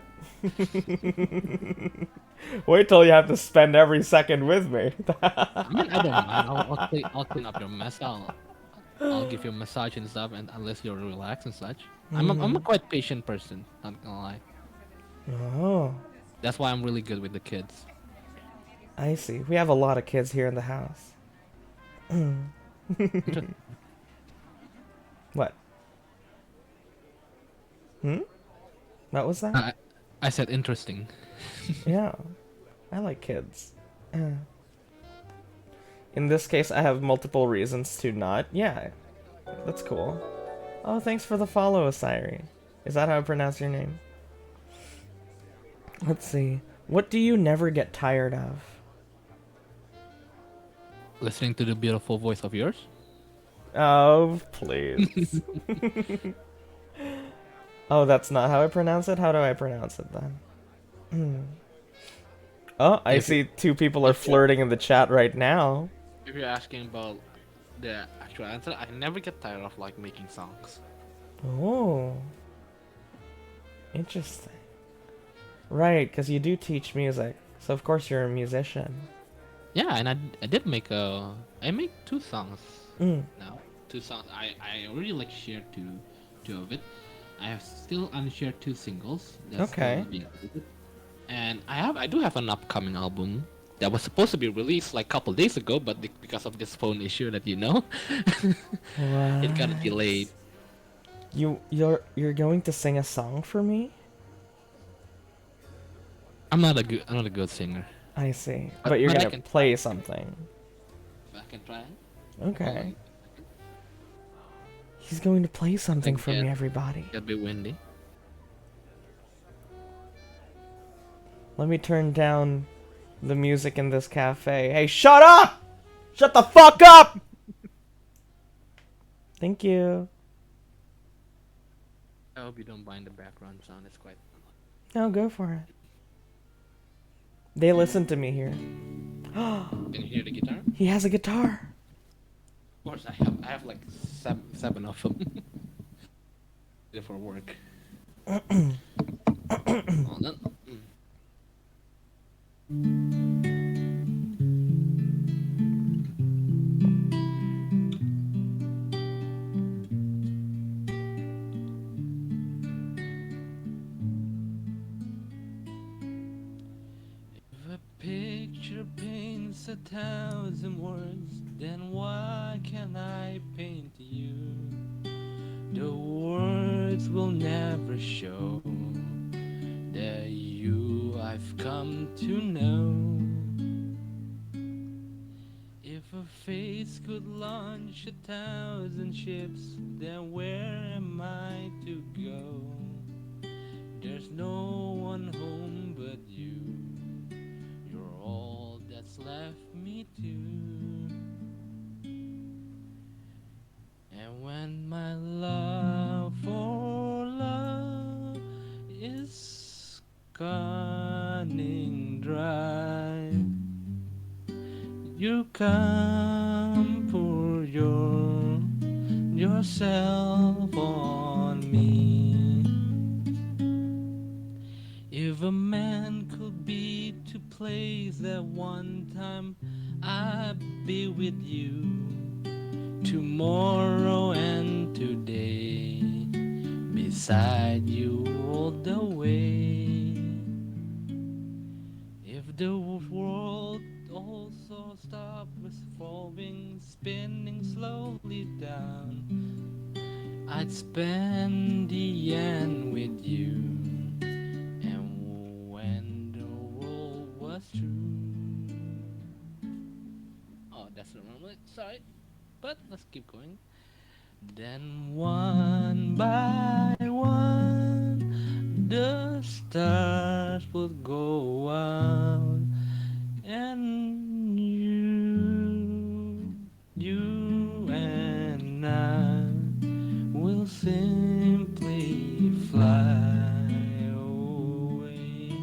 Wait till you have to spend every second with me. I mean, I don't mind. I'll clean up your mess. I'll give you a massage and stuff, and unless you're relaxed and such. I'm a quite patient person. Not gonna lie. Oh. That's why I'm really good with the kids. I see. We have a lot of kids here in the house. What? Hmm? What was that? I said interesting. Yeah. I like kids. In this case, I have multiple reasons to not. Yeah. That's cool. Oh, thanks for the follow, Asiri. Is that how I pronounce your name? Let's see. What do you never get tired of? Listening to the beautiful voice of yours. Oh, please. Oh, that's not how I pronounce it? How do I pronounce it then? Oh, I If see two people are if you're, flirting in the chat right now. if you're asking about the actual answer, I never get tired of like making songs. Oh, interesting. Right, because you do teach music. So of course you're a musician. Yeah, and I did make I make 2 songs Mm. now. 2 songs. I already like shared two of it. I have still unshared 2 singles. That's Okay. still being edited. And I do have an upcoming album that was supposed to be released like a couple days ago, but because of this phone issue that you know, it got What? delayed. You're going to sing a song for me? I'm not a good singer. I see. But you're But I gonna can play try. something. I can try. Hold Okay. on. He's going to play something Like for me, everybody. get a bit windy. Let me turn down the music in this cafe. Hey, shut up! Shut the fuck up! Thank you. I hope you don't mind the background sound. It's quite. No, go for it. They listen to me here. Can you hear the guitar? He has a guitar. Of course, I have like seven of them. They're for work. Hold on. If a picture paints 1,000 words, then why can't I paint you? The words will never show the you I've come to know. If a face could launch 1,000 ships, then where am I to go? There's no one home but you. You're all that's left me to. And when my love for love is running dry, you come pour yourself on me. If a man could be 2 places at one time, I'd be with you tomorrow and today, beside you all the way. If the world also stopped revolving, spinning slowly down, I'd spend the end with you. And when the world was true. Oh, that's the wrong one. Sorry. But let's keep going. Then one by one, the stars would go out, and you and I will simply fly away.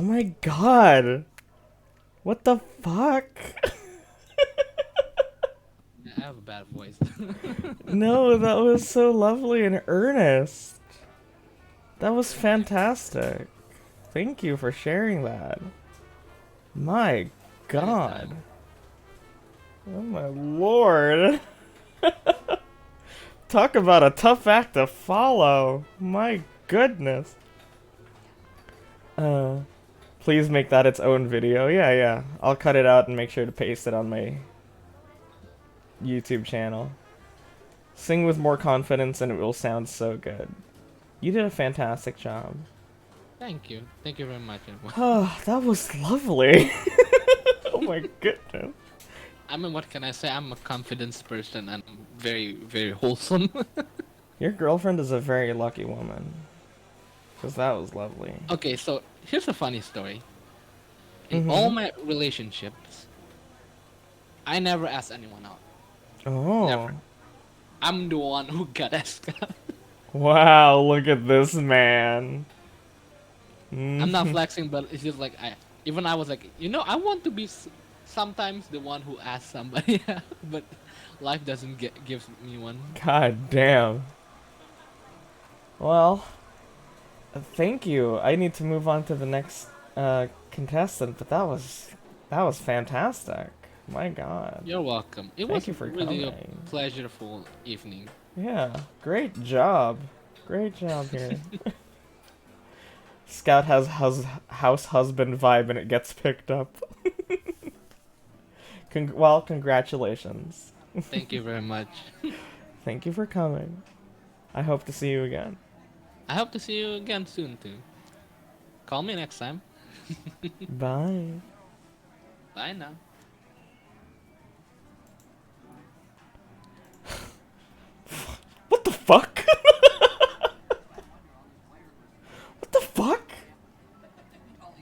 Oh my god. What the fuck? I have a bad voice. No, that was so lovely and earnest. That was fantastic. Thank you for sharing that. My god. Anytime. Oh my lord. Talk about a tough act to follow. My goodness. Please make that its own video. Yeah, yeah. I'll cut it out and make sure to paste it on my YouTube channel. Sing with more confidence and it will sound so good. You did a fantastic job. Thank you. Thank you very much. Oh, that was lovely. Oh my goodness. I mean, what can I say? I'm a confidence person and I'm very, very wholesome. Your girlfriend is a very lucky woman. Because that was lovely. Okay, so here's a funny story. In all my relationships, I never asked anyone out. Oh. Never. I'm the one who got asked out. Wow, look at this man. I'm not flexing, but it's just like I was like, I want to be sometimes the one who asks somebody out, but life doesn't give me one. God damn. Well, thank you. I need to move on to the next contestant, but that was fantastic. My god. You're welcome. It Thank was you for really coming. a pleasureful evening. Yeah, great job. Great job here. Scout has house husband vibe and it gets picked up. Well, congratulations. Thank you very much. Thank you for coming. I hope to see you again. I hope to see you again soon too. Call me next time. Bye. Bye now. What the fuck? What the fuck?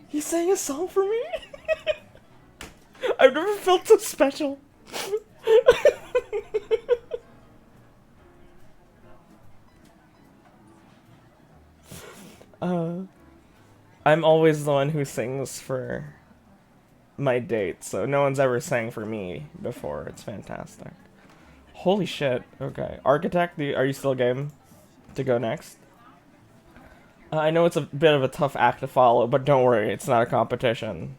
He sang a song for me? I've never felt so special. I'm always the one who sings for my date, so no one's ever sang for me before. It's fantastic. Holy shit. Okay. Architect, are you still game to go next? I know it's a bit of a tough act to follow, but don't worry, it's not a competition.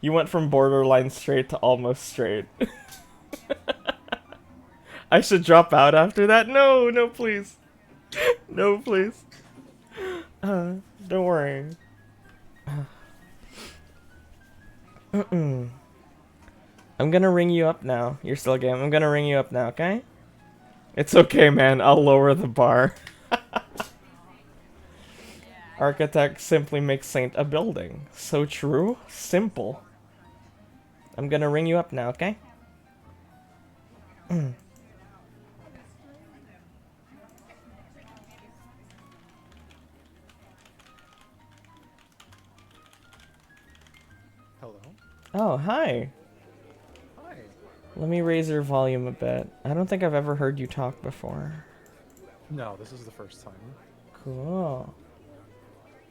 You went from borderline straight to almost straight. I should drop out after that? No, no, please. No, please. Don't worry. I'm gonna ring you up now. You're still game. I'm gonna ring you up now, okay? It's okay, man. I'll lower the bar. Architect simply makes Saint a building. So true. Simple. I'm gonna ring you up now, okay? Hello? Oh, hi. Hi. Let me raise your volume a bit. I don't think I've ever heard you talk before. No, this is the first time. Cool.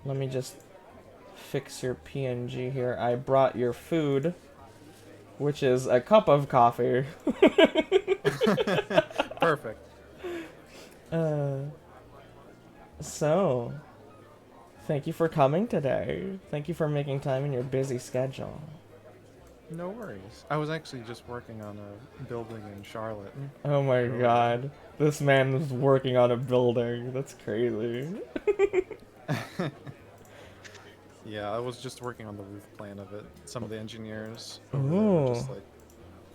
Let me just fix your PNG here. I brought your food, which is a cup of coffee. Perfect. So, thank you for coming today. Thank you for making time in your busy schedule. No worries. I was actually just working on a building in Charlotte. Oh my god. This man is working on a building. That's crazy. Yeah, I was just working on the roof plan of it. Some of the engineers over there were just Ooh. like,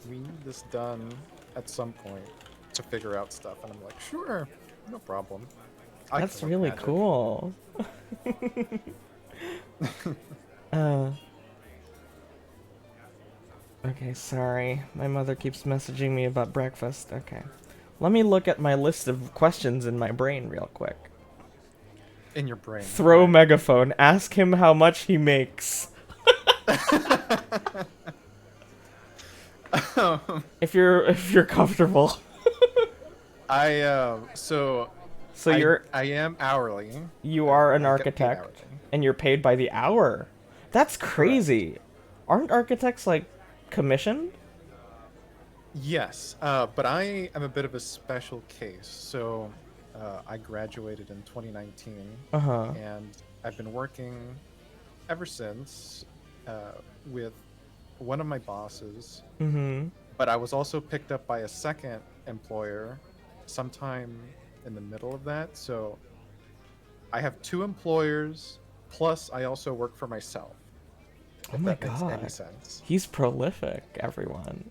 we need this done at some point to figure out stuff. And I'm like, sure, no problem. I That's can work really magic." cool. Okay, sorry. My mother keeps messaging me about breakfast. Okay. Let me look at my list of questions in my brain real quick. In your brain. Throw right? megaphone. Ask him how much he makes. if you're comfortable. So So I am hourly. you are an I get paid architect, hourly. and you're paid by the hour. That's crazy. Aren't architects like commissioned? Yes, but I am a bit of a special case. So I graduated in 2019, Uh huh. and I've been working ever since with one of my bosses. Mm-hmm. But I was also picked up by a second employer sometime in the middle of that. So I have two employers, plus I also work for myself, Oh if my that makes any god. sense. He's prolific, everyone.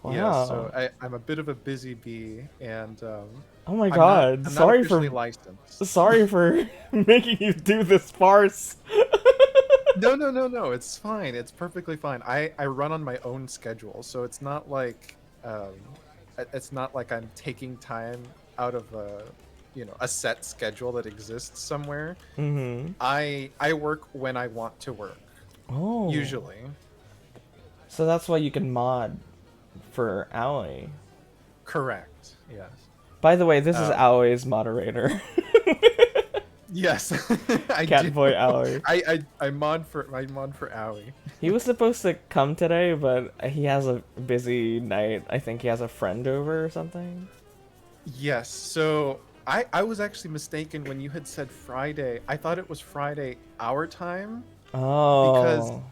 Yeah, so Wow. I'm a bit of a busy bee, and Oh my I'm not god. I'm not officially licensed. Sorry for making you do this farce. No. It's fine. It's perfectly fine. I run on my own schedule, so it's not like it's not like I'm taking time out of a set schedule that exists somewhere. Mm-hmm. I work when I want to work, Oh. usually. So that's why you can mod for Aoi. Correct. Yes. By the way, this is Um, Aoi's moderator. Yes. I do. Catboy Aoi. I mod for Aoi. He was supposed to come today, but he has a busy night. I think he has a friend over or something. Yes. So I was actually mistaken when you had said Friday. I thought it was Friday our time, because Oh.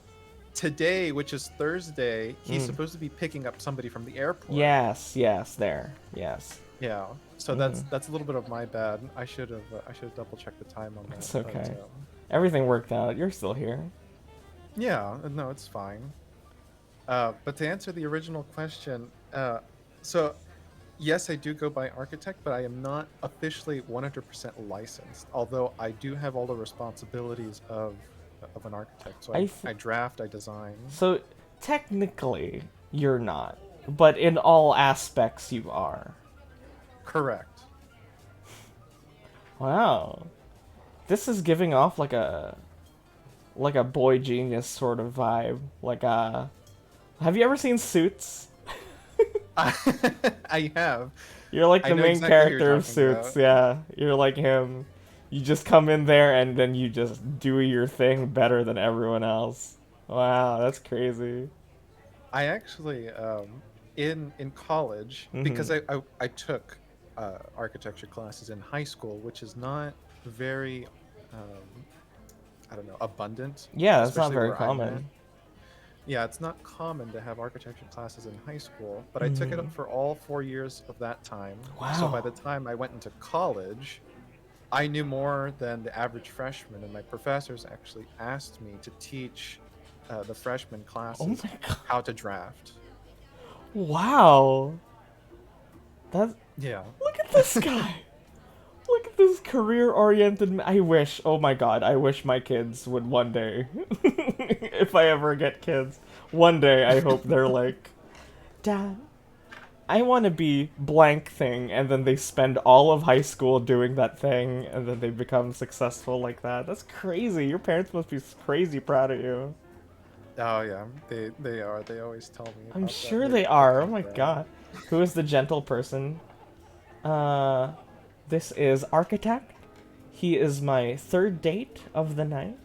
today, which is Thursday, he's supposed to be picking up somebody from the airport. Yes, there. Yes. Yeah. So that's a little bit of my bad. I should have double checked the time on that. It's okay. But, Everything worked out. You're still here. yeah. No, it's fine. But to answer the original question, so yes, I do go by architect, but I am not officially 100% licensed. Although I do have all the responsibilities of an architect. So I draft, I design. So technically, you're not, but in all aspects, you are. Correct. Wow, this is giving off like a boy genius sort of vibe. Have you ever seen Suits? I have. You're like I the know main exactly who character you're of talking Suits. about. Yeah, you're like him. You just come in there and then you just do your thing better than everyone else. Wow, that's crazy. I actually, in college, because I took architecture classes in high school, which is not very, I don't know, abundant. Yeah, that's not especially very where I'm at. common. Yeah, it's not common to have architecture classes in high school, but I took it up for all 4 years of that time. So by Wow. the time I went into college, I knew more than the average freshman, and my professors actually asked me to teach the freshman classes my God. how to draft. Wow. That Yeah. Look at this guy. Look at this career-oriented. I wish. Oh my god. I wish my kids would one day. If I ever get kids, one day I hope they're like, Dad, I want to be blank thing, and then they spend all of high school doing that thing, and then they become successful like that. That's crazy. Your parents must be crazy proud of you. Oh yeah, they are. They always tell me. I'm about that. sure They're they are. Oh freaking my proud. god. Who is the gentle person? This is Architect. He is my third date of the night.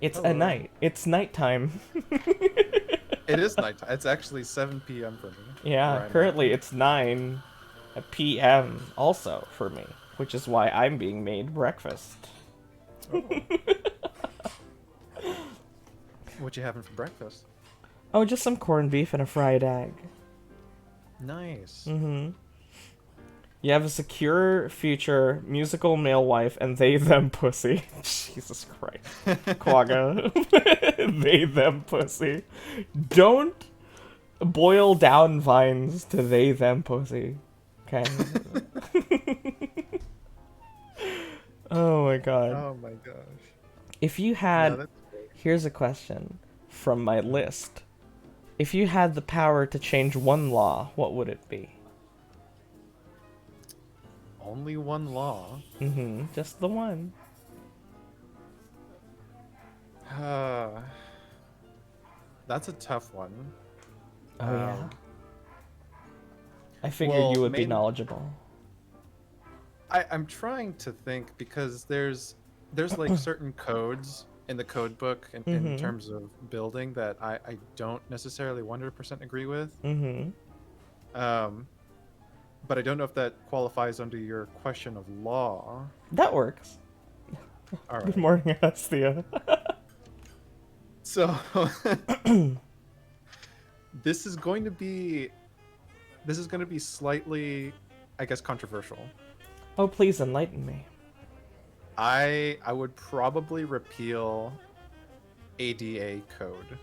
It's a Hello. night. It's nighttime. It is nighttime. It's actually 7 p.m. for me. where Yeah, I'm at. currently it's 9 p.m. also for me, which is why I'm being made breakfast. What you having for breakfast? Oh, just some corned beef and a fried egg. Nice. Mm-hmm. You have a secure future, musical male wife, and they them pussy. Jesus Christ. Quagga. They them pussy. Don't boil down vines to they them pussy. Okay. Oh my god. Oh my gosh. If you Yeah, had that's great. Here's a question from my list. If you had the power to change one law, what would it be? Only one law. Mm-hmm. Just the one. That's a tough one. Oh yeah. I figured Well, you would be maybe- knowledgeable. I'm trying to think because there's like certain codes in the code book in terms of building that I don't necessarily 100% agree with. Mm-hmm. But I don't know if that qualifies under your question of law. That works. All Good right. morning, Astia. So this is going to be slightly, I guess, controversial. Oh, please enlighten me. I would probably repeal ADA code.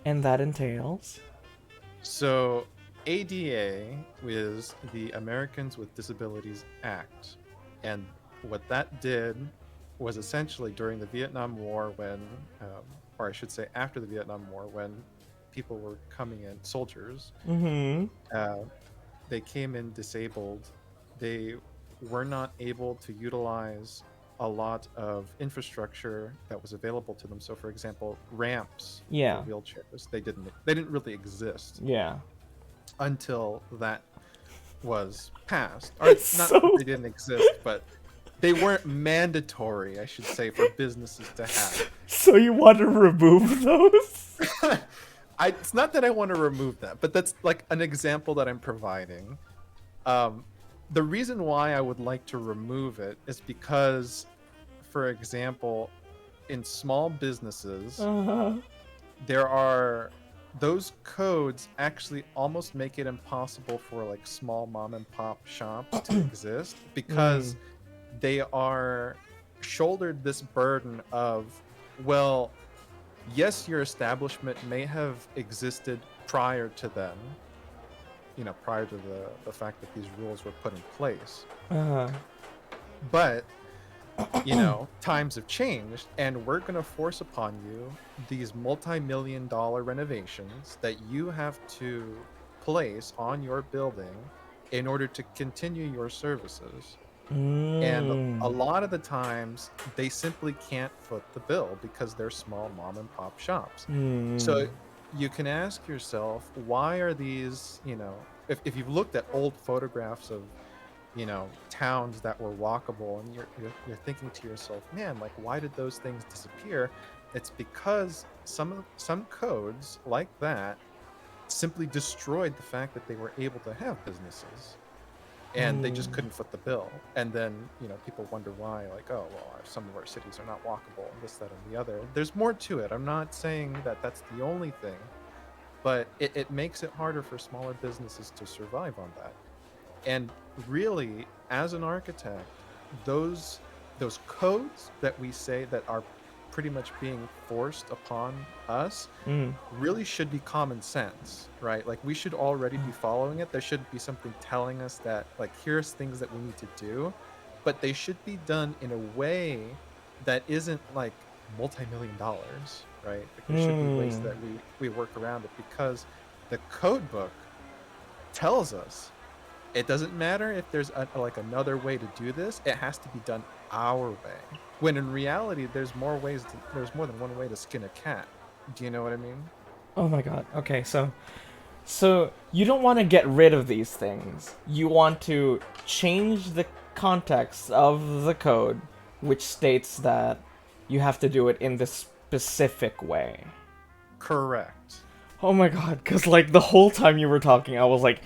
And that entails? So ADA is the Americans with Disabilities Act, and what that did was essentially during the Vietnam War when, or I should say after the Vietnam War, when people were coming in, soldiers, Mm-hmm. they came in disabled. They were not able to utilize a lot of infrastructure that was available to them. So, for example, ramps Yeah. for wheelchairs, they didn't really exist Yeah. until that was passed. Or not So- that they didn't exist, but they weren't mandatory, I should say, for businesses to have. So you want to remove those? It's not that I want to remove that, but that's like an example that I'm providing. The reason why I would like to remove it is because, for example, in small businesses, Uh-huh. there are those codes actually almost make it impossible for like small mom and pop shops to exist because they are shouldered this burden of, well, yes, your establishment may have existed prior to them, prior to the fact that these rules were put in place, Uh-huh. but times have changed, and we're going to force upon you these multi-million-dollar renovations that you have to place on your building in order to continue your services. And a lot of the times they simply can't foot the bill because they're small mom and pop shops. So you can ask yourself, why are these, if you've looked at old photographs of towns that were walkable, and you're thinking to yourself, man, like, why did those things disappear? It's because some codes like that simply destroyed the fact that they were able to have businesses, and they just couldn't foot the bill. And then people wonder why, like, oh well, some of our cities are not walkable, and this, that, and the other. There's more to it. I'm not saying that that's the only thing, but it makes it harder for smaller businesses to survive on that. And really, as an architect, those codes that we say that are pretty much being forced upon us really should be common sense, right? Like, we should already be following it. There shouldn't be something telling us that, like, here's things that we need to do, but they should be done in a way that isn't like multi-million dollars, right? Like, there should be ways that we work around it, because the code book tells us it doesn't matter if there's another way to do this. It has to be done our way. When in reality, there's more than one way to skin a cat. Do you know what I mean? Oh my god. Okay, so you don't want to get rid of these things. You want to change the context of the code, which states that you have to do it in this specific way. Correct. Oh my god, because like the whole time you were talking, I was like,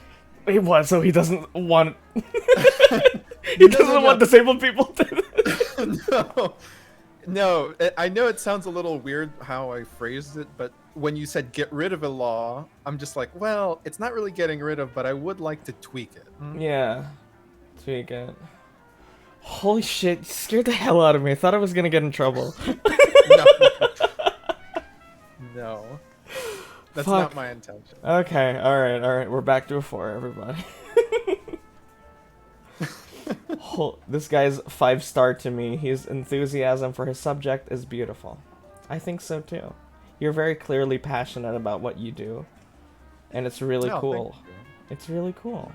wait, what? So he doesn't want... he doesn't want disabled people to... No, I know it sounds a little weird how I phrased it, but when you said get rid of a law, I'm just like, well, it's not really getting rid of, but I would like to tweak it. Yeah, tweak it. Holy shit, you scared the hell out of me. I thought I was gonna get in trouble. No. That's Fuck. not my intention. Okay, alright. We're back to a 4, everybody. This guy's 5-star to me. His enthusiasm for his subject is beautiful. I think so too. You're very clearly passionate about what you do. And it's really cool. Thank you. It's really cool.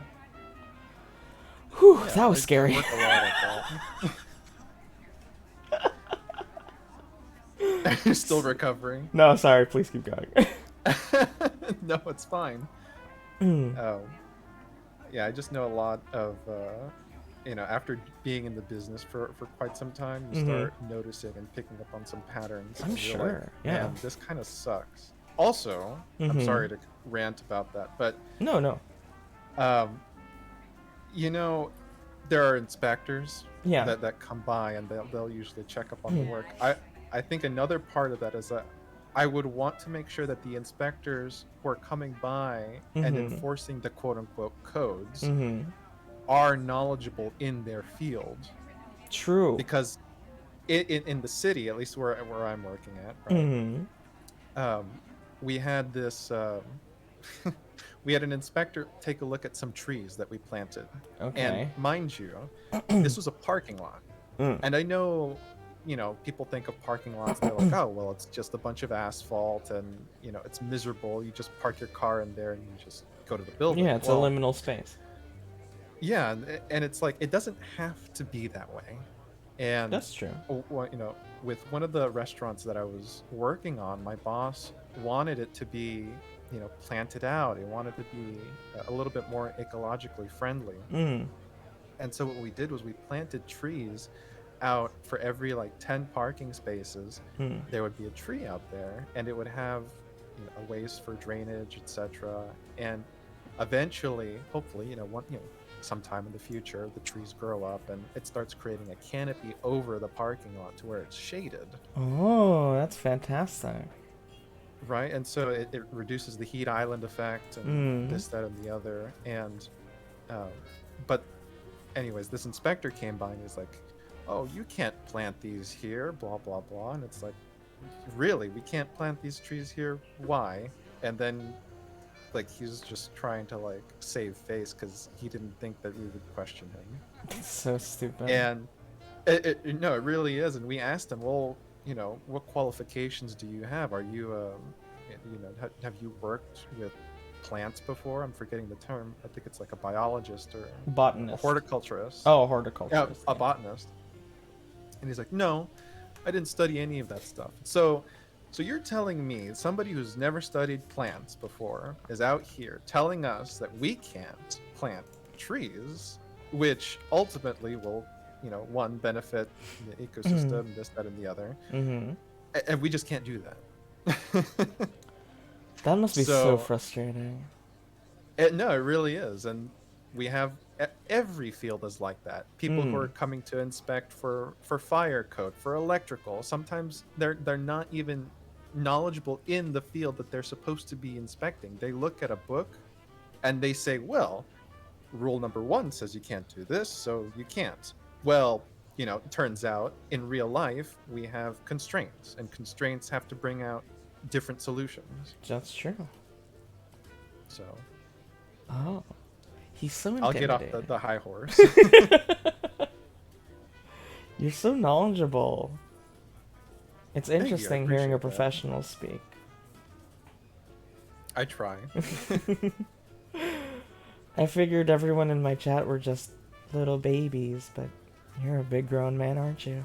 Whew, Yeah, that was I scary. work a lot at that. Are you still recovering? No, sorry, please keep going. No, it's fine. yeah, I just know a lot of, after being in the business for quite some time, you start noticing and picking up on some patterns. I'm and you're like, sure, yeah. Man, this kind of sucks. Also, I'm sorry to rant about that, but No. um, there are inspectors Yeah. that come by and they'll usually check up on the work. I think another part of that is that I would want to make sure that the inspectors who are coming by and enforcing the quote unquote codes are knowledgeable in their field. True. Because in the city, at least where I'm working at, right? We had this we had an inspector take a look at some trees that we planted. Okay. And mind you, this was a parking lot. And I know, people think of parking lots, they're like, oh, well, it's just a bunch of asphalt and, it's miserable. You just park your car in there and you just go to the building. Yeah, it's a liminal space. Yeah, and it's like, it doesn't have to be that way. And that's true. With one of the restaurants that I was working on, my boss wanted it to be, planted out. He wanted to be a little bit more ecologically friendly. And so what we did was we planted trees out for every 10 parking spaces. There would be a tree out there, and it would have a ways for drainage, etc. And eventually, hopefully, sometime in the future, the trees grow up and it starts creating a canopy over the parking lot to where it's shaded. Oh, that's fantastic. Right, and so it reduces the heat island effect and this, that, and the other. And but anyways, this inspector came by and he's like, oh, you can't plant these here, blah blah blah. And it's like, really, we can't plant these trees here? Why? And then he's just trying to save face because he didn't think that we would question him. That's so stupid. And it really is. And we asked him, well, what qualifications do you have? Are you have you worked with plants before? I'm forgetting the term. I think it's like a biologist or botanist, a horticulturist. Oh, a horticulturist. Yeah, a botanist. And he's like, no, I didn't study any of that stuff. So you're telling me somebody who's never studied plants before is out here telling us that we can't plant trees, which ultimately will, one, benefit the ecosystem, this, that, and the other. And we just can't do that. That must be so frustrating. No, it really is. And we have every field is like that. People who are coming to inspect for fire code, for electrical, sometimes they're not even knowledgeable in the field that they're supposed to be inspecting. They look at a book and they say, well, rule number 1 says you can't do this, so you can't. Well, it turns out in real life we have constraints, and constraints have to bring out different solutions. That's true. So he's so I'll intimidating. get off the high horse. You're so knowledgeable. It's interesting hearing a that. professional speak. I try. I figured everyone in my chat were just little babies, but you're a big grown man, aren't you?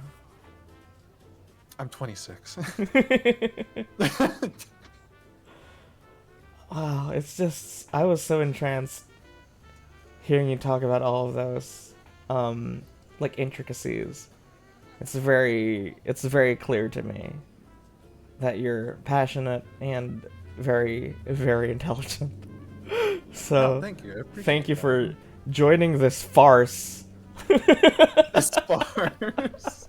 I'm 26. Wow, it's just, I was so entranced hearing you talk about all of those, intricacies. It's very clear to me that you're passionate and very, very intelligent. So, thank you. Thank you for joining this farce. This farce.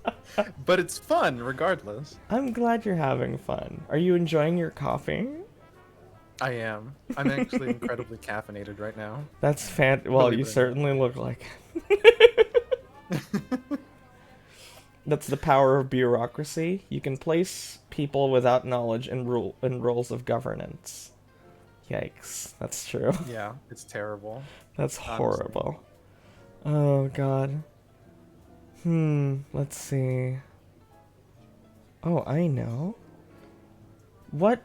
But it's fun, regardless. I'm glad you're having fun. Are you enjoying your coffee? I am. I'm actually incredibly caffeinated right now. That's well, you certainly look like it. That's the power of bureaucracy. You can place people without knowledge in roles of governance. Yikes, that's true. Yeah, it's terrible. That's horrible. Oh god. Let's see. Oh, I know. What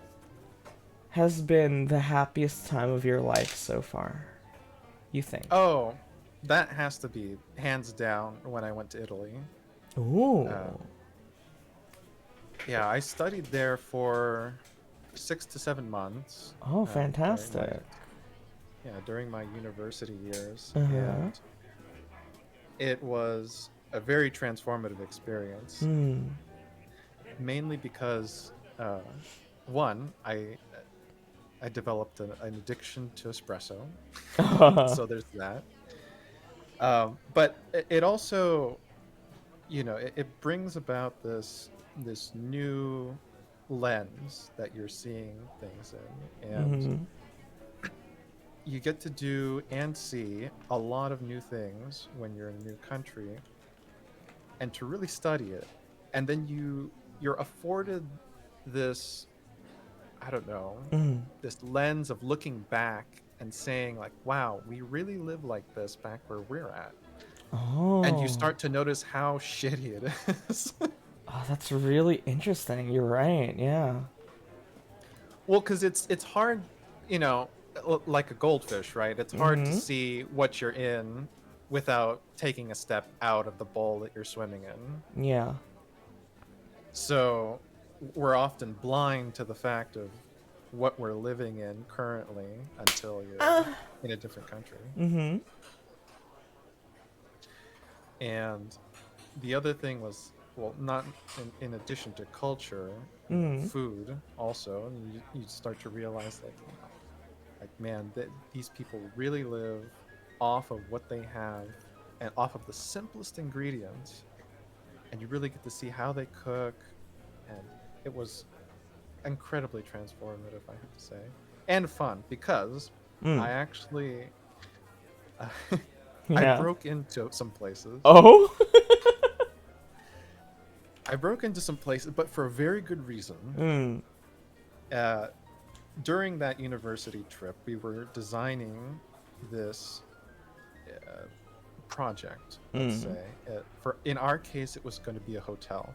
has been the happiest time of your life so far, you think? Oh, that has to be hands down when I went to Italy. Ooh. Yeah, I studied there for 6 to 7 months. Oh, fantastic. during my university years, Uh-huh. and it was a very transformative experience. Mainly because, one, I developed an addiction to espresso, so there's that. But it also, it brings about this new lens that you're seeing things in, and you get to do and see a lot of new things when you're in a new country, and to really study it, and then you're afforded this, I don't know, this lens of looking back and saying like, wow, we really live like this back where we're at. Oh. And you start to notice how shitty it is. Oh, that's really interesting. You're right. Yeah. Well, because it's hard, like a goldfish, right? It's hard to see what you're in without taking a step out of the bowl that you're swimming in. Yeah. So we're often blind to the fact of what we're living in currently until you're in a different country. And the other thing was, well, not in addition to culture, food also. And you start to realize like man, these people really live off of what they have and off of the simplest ingredients. And you really get to see how they cook. And it was incredibly transformative, I have to say. And fun, because I actually... Yeah. I broke into some places. Oh? I broke into some places, but for a very good reason. During that university trip, we were designing this project, let's say. In our case, it was going to be a hotel.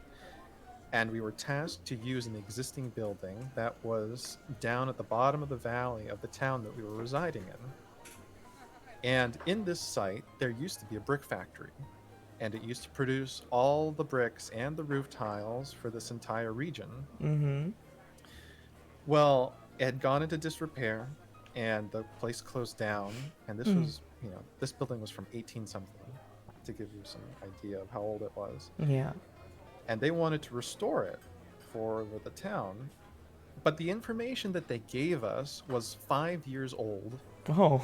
And we were tasked to use an existing building that was down at the bottom of the valley of the town that we were residing in. And in this site, there used to be a brick factory. And it used to produce all the bricks and the roof tiles for this entire region. Well, it had gone into disrepair, and the place closed down. And this was, this building was from 18-something, to give you some idea of how old it was. Yeah. And they wanted to restore it for the town. But the information that they gave us was 5 years old. Oh.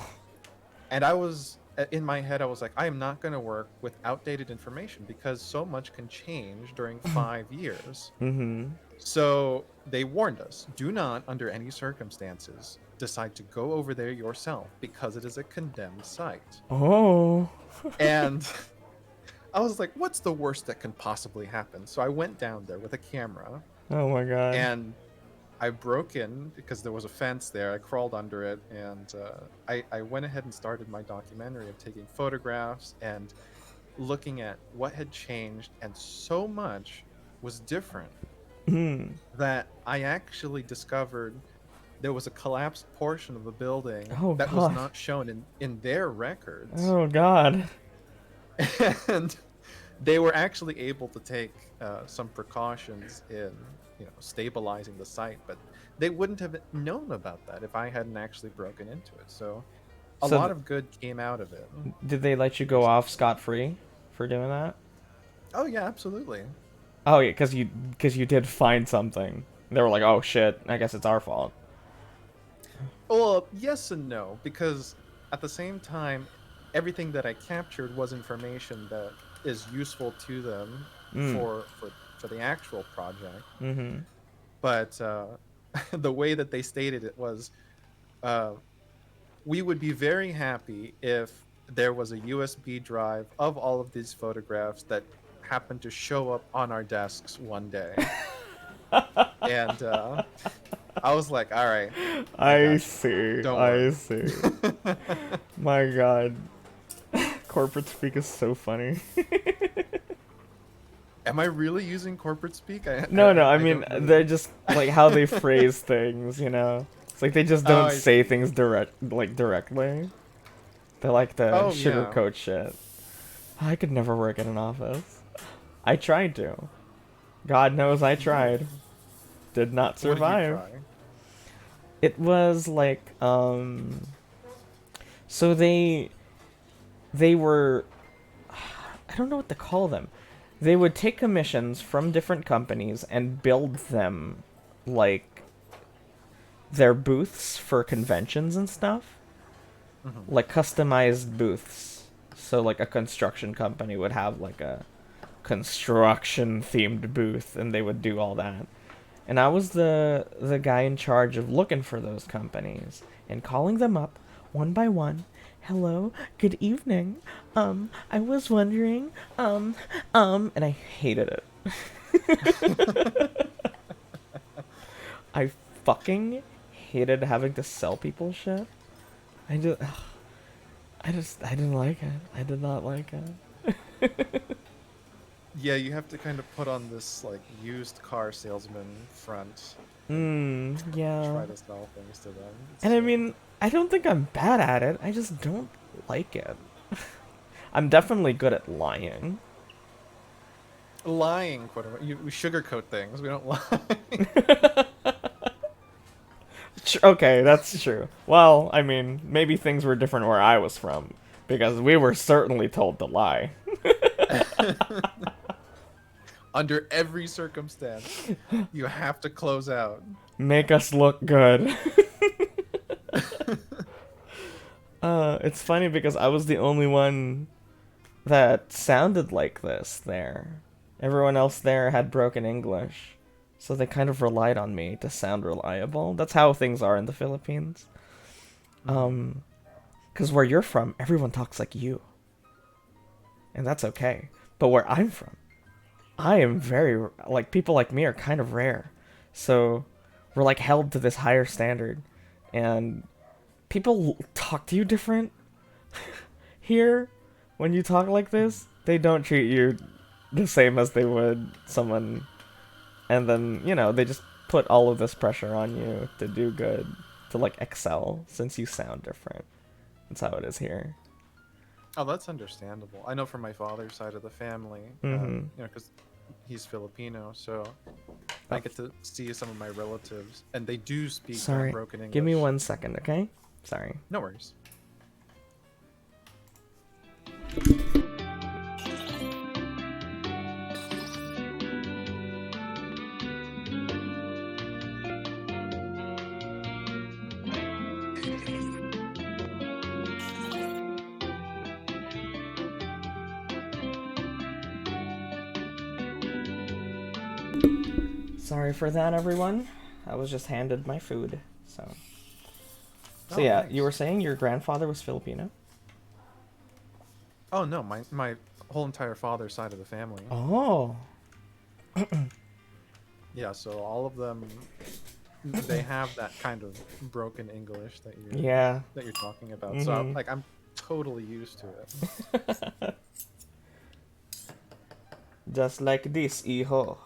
And I was, in my head, I was like, I am not going to work with outdated information because so much can change during 5 years. So they warned us, do not, under any circumstances, decide to go over there yourself because it is a condemned site. Oh. And I was like, what's the worst that can possibly happen? So I went down there with a camera. Oh my god. And I broke in because there was a fence there. I crawled under it, and I went ahead and started my documentary of taking photographs and looking at what had changed, and so much was different that I actually discovered there was a collapsed portion of the building that was not shown in their records. Oh god. And they were actually able to take some precautions in stabilizing the site, but they wouldn't have known about that if I hadn't actually broken into it. So a lot of good came out of it. Did they let you go off scot-free for doing that? Oh yeah, absolutely. Oh yeah, because you did find something. They were like, oh shit, I guess it's our fault. Well, yes and no, because at the same time, everything that I captured was information that is useful to them for the actual project. But the way that they stated it was, we would be very happy if there was a USB drive of all of these photographs that happened to show up on our desks one day. And I was like, all right. I see. Don't worry. I see. My god. Corporate speak is so funny. Am I really using corporate speak? No, I mean, they're just like how they phrase things, It's like they just don't say things directly. They like to sugarcoat shit. I could never work in an office. I tried to. God knows I tried. Did not survive. What did you try? It was like So they were, I don't know what to call them. They would take commissions from different companies and build them like their booths for conventions and stuff. Like customized booths. So like a construction company would have like a construction themed booth and they would do all that. And I was the guy in charge of looking for those companies and calling them up one by one. Hello, good evening. I was wondering, and I hated it. I fucking hated having to sell people shit. I didn't like it. I did not like it. Yeah, you have to kind of put on this like used car salesman front. Yeah. Try to sell things to them. And I mean, I don't think I'm bad at it. I just don't like it. I'm definitely good at lying. Lying, quote unquote. We sugarcoat things. We don't lie. Okay, that's true. Well, I mean, maybe things were different where I was from, because we were certainly told to lie. Under every circumstance, you have to close out. Make us look good. It's funny because I was the only one that sounded like this there. Everyone else there had broken English, so they kind of relied on me to sound reliable. That's how things are in the Philippines. Because where you're from, everyone talks like you. And that's okay. But where I'm from, I am very, like, people like me are kind of rare. So we're, like, held to this higher standard. And people talk to you different here. When you talk like this, they don't treat you the same as they would someone. And then, you know, they just put all of this pressure on you to do good, to, like, excel, since you sound different. That's how it is here. Oh, that's understandable. I know from my father's side of the family, you know, because he's Filipino, so I get to see some of my relatives, and they do speak broken English. Give me 1 second, okay? Sorry. No worries. Sorry for that, everyone. I was just handed my food, so... So Oh, yeah, nice. you were saying your grandfather was Filipino? Oh no, my whole entire father's side of the family. Oh. Yeah, so all of them, they have that kind of broken English that you're that you're talking about. So like I'm totally used to it. Just like this, hijo.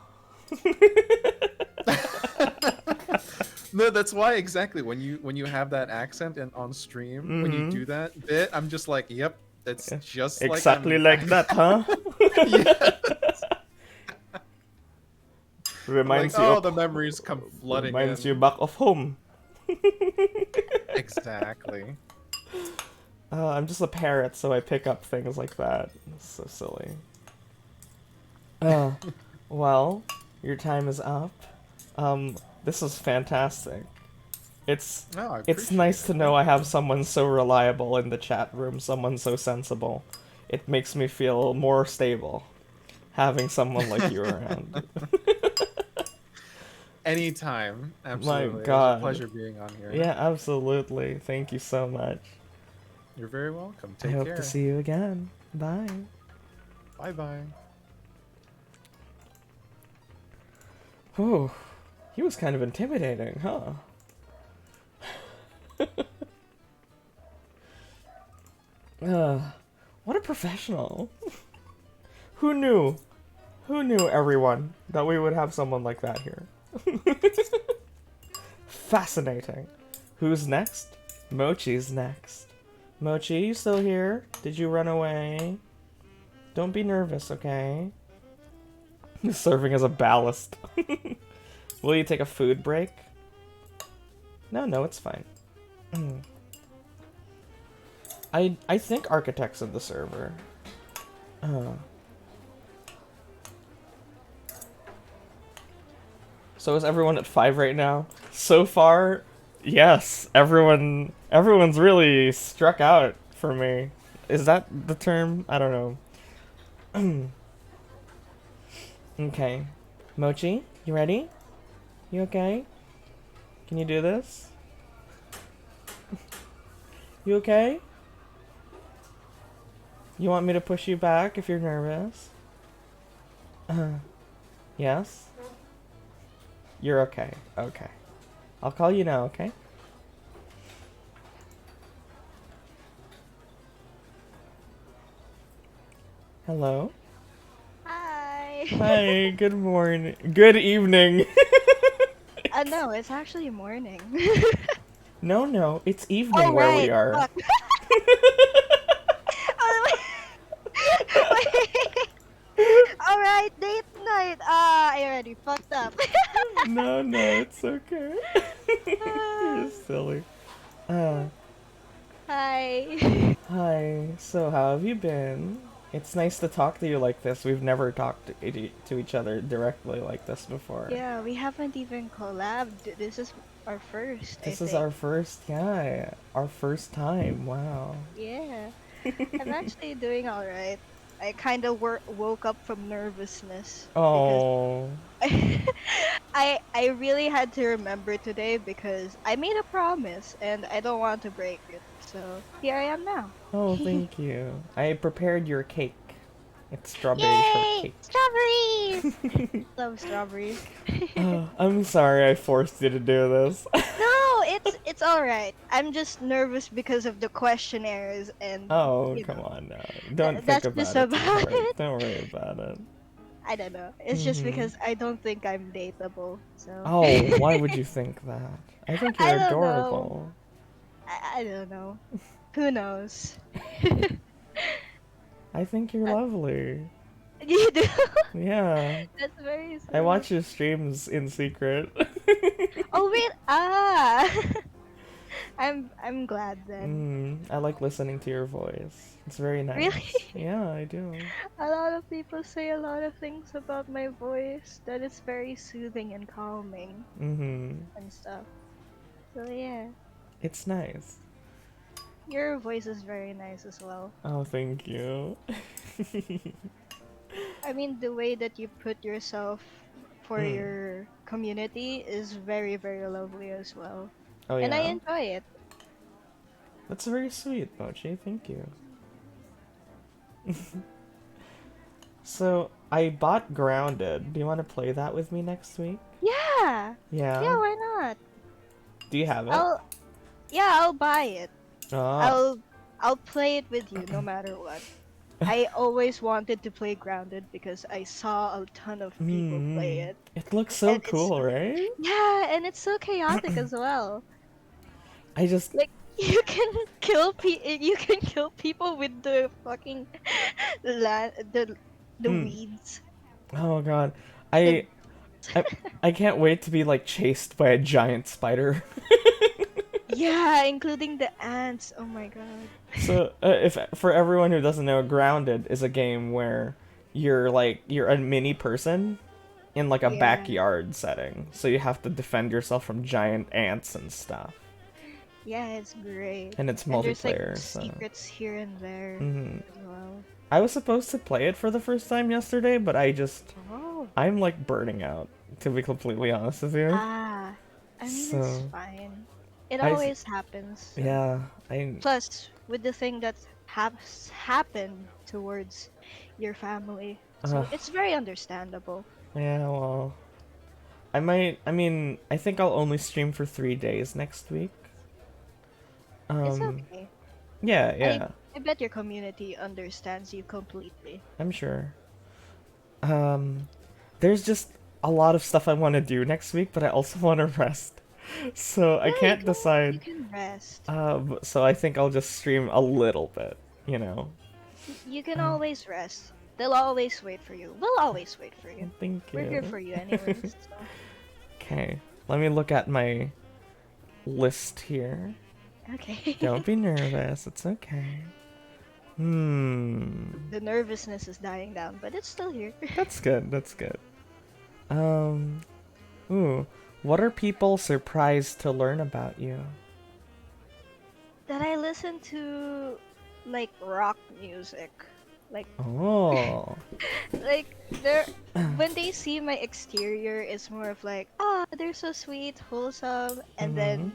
No, that's why exactly when you have that accent and on stream when you do that bit, I'm just like, yep, it's just exactly like that, huh? Yes. Reminds like, you oh, of, the memories come flooding reminds in. you back of home. Exactly. I'm just a parrot, so I pick up things like that. It's so silly. Well, your time is up. This was fantastic. It's nice to know I have someone so reliable in the chat room, someone so sensible. It makes me feel more stable, having someone like you around. Anytime, absolutely. My God. It was a pleasure being on here. Yeah, absolutely. Thank you so much. You're very welcome. I Take hope care. to see you again. Bye. Bye bye. Oh, he was kind of intimidating, huh? What a professional. Who knew? Who knew, everyone, that we would have someone like that here? Fascinating. Who's next? Mochi's next. Mochi, you still here? Did you run away? Don't be nervous, okay? Serving as a ballast. Will you take a food break? No, it's fine. I think Architect's in the server. So is everyone at 5 right now? So far, yes. Everyone's really struck out for me. Is that the term? I don't know. Okay. Mochi, you ready? You okay? Can you do this? You okay? You want me to push you back if you're nervous? Yes? You're okay. Okay. I'll call you now, okay? Hello? Hi. Hi, good morning. Good evening. No, it's actually morning. No, it's evening Oh, where we right. are. Fuck. Oh, wait. All right, date night. I already fucked up. No, it's okay. You're silly. Uh, Hi. Hi. So how have you been? It's nice to talk to you like this. We've never talked to each other directly like this before. Yeah, we haven't even collabed. This is our first, I This is think. our first, yeah, our first time. Wow. Yeah. I'm actually doing all right. I kind of woke up from nervousness because Oh. I really had to remember today because I made a promise and I don't want to break it. So here I am now. Oh, thank you. I prepared your cake. It's strawberry Yay! shortcake. Strawberries! Love strawberries. I'm sorry I forced you to do this. No, it's all right. I'm just nervous because of the questionnaires and Oh, you come know on now. Don't think that's just about it too about hard. it. Don't worry about it. I don't know. It's just Hmm. because I don't think I'm dateable. So Oh, why would you think that? I think I you're don't know. adorable. I don't know. Who knows? I think you're lovely. You do? Yeah. That's very I sweet. watch your streams in secret. Oh wait, I'm glad then. I like listening to your voice. It's very nice. Really? Yeah, I do. A lot of people say a lot of things about my voice that it's very soothing and calming and stuff. So yeah, It's nice. your voice is very nice as well. Oh, thank you. I mean, the way that you put yourself for your community is very, very lovely as well. Oh, And I yeah? enjoy it. That's very sweet, Mochi. Thank you. So, I bought Grounded. Do you want to play that with me next week? Yeah! Yeah? Yeah, why not? Do you have it? I'll buy it. Oh. I'll play it with you no matter what. I always wanted to play Grounded because I saw a ton of people play it. It looks so And it's cool, right? yeah, and it's so chaotic as well. I just... Like you can kill people with the fucking the weeds. Oh god. The- I can't wait to be like chased by a giant spider. Yeah, including the ants. Oh my god. So, if for everyone who doesn't know, Grounded is a game where you're a mini person in like a Yeah. backyard setting. So you have to defend yourself from giant ants and stuff. Yeah, it's great. And it's And there's like multiplayer, so... secrets here and there as well. I was supposed to play it for the first time yesterday, but Oh. I'm like burning out, to be completely honest with you. I mean it's So, fine. It I s- always happens. Yeah, Plus, with the thing that has happened towards your family, so Ugh. it's very understandable. yeah, well, I think I'll only stream for 3 days next week. It's okay. Yeah, I bet your community understands you completely. I'm sure. There's just a lot of stuff I want to do next week, but I also want to rest. So I Yeah, can't decide. You can rest. So I think I'll just stream a little bit, you know. You can always rest. They'll always wait for you. We'll always wait for you. Thank you. We're here for you anyways. So. Okay, let me look at my list here. Okay. Don't be nervous. It's okay. The nervousness is dying down, but it's still here. That's good. That's good. Ooh. What are people surprised to learn about you? That I listen to like rock music. Like Oh. like they're when they see my exterior, it's more of like, ah, they're so sweet, wholesome, and Mm-hmm. then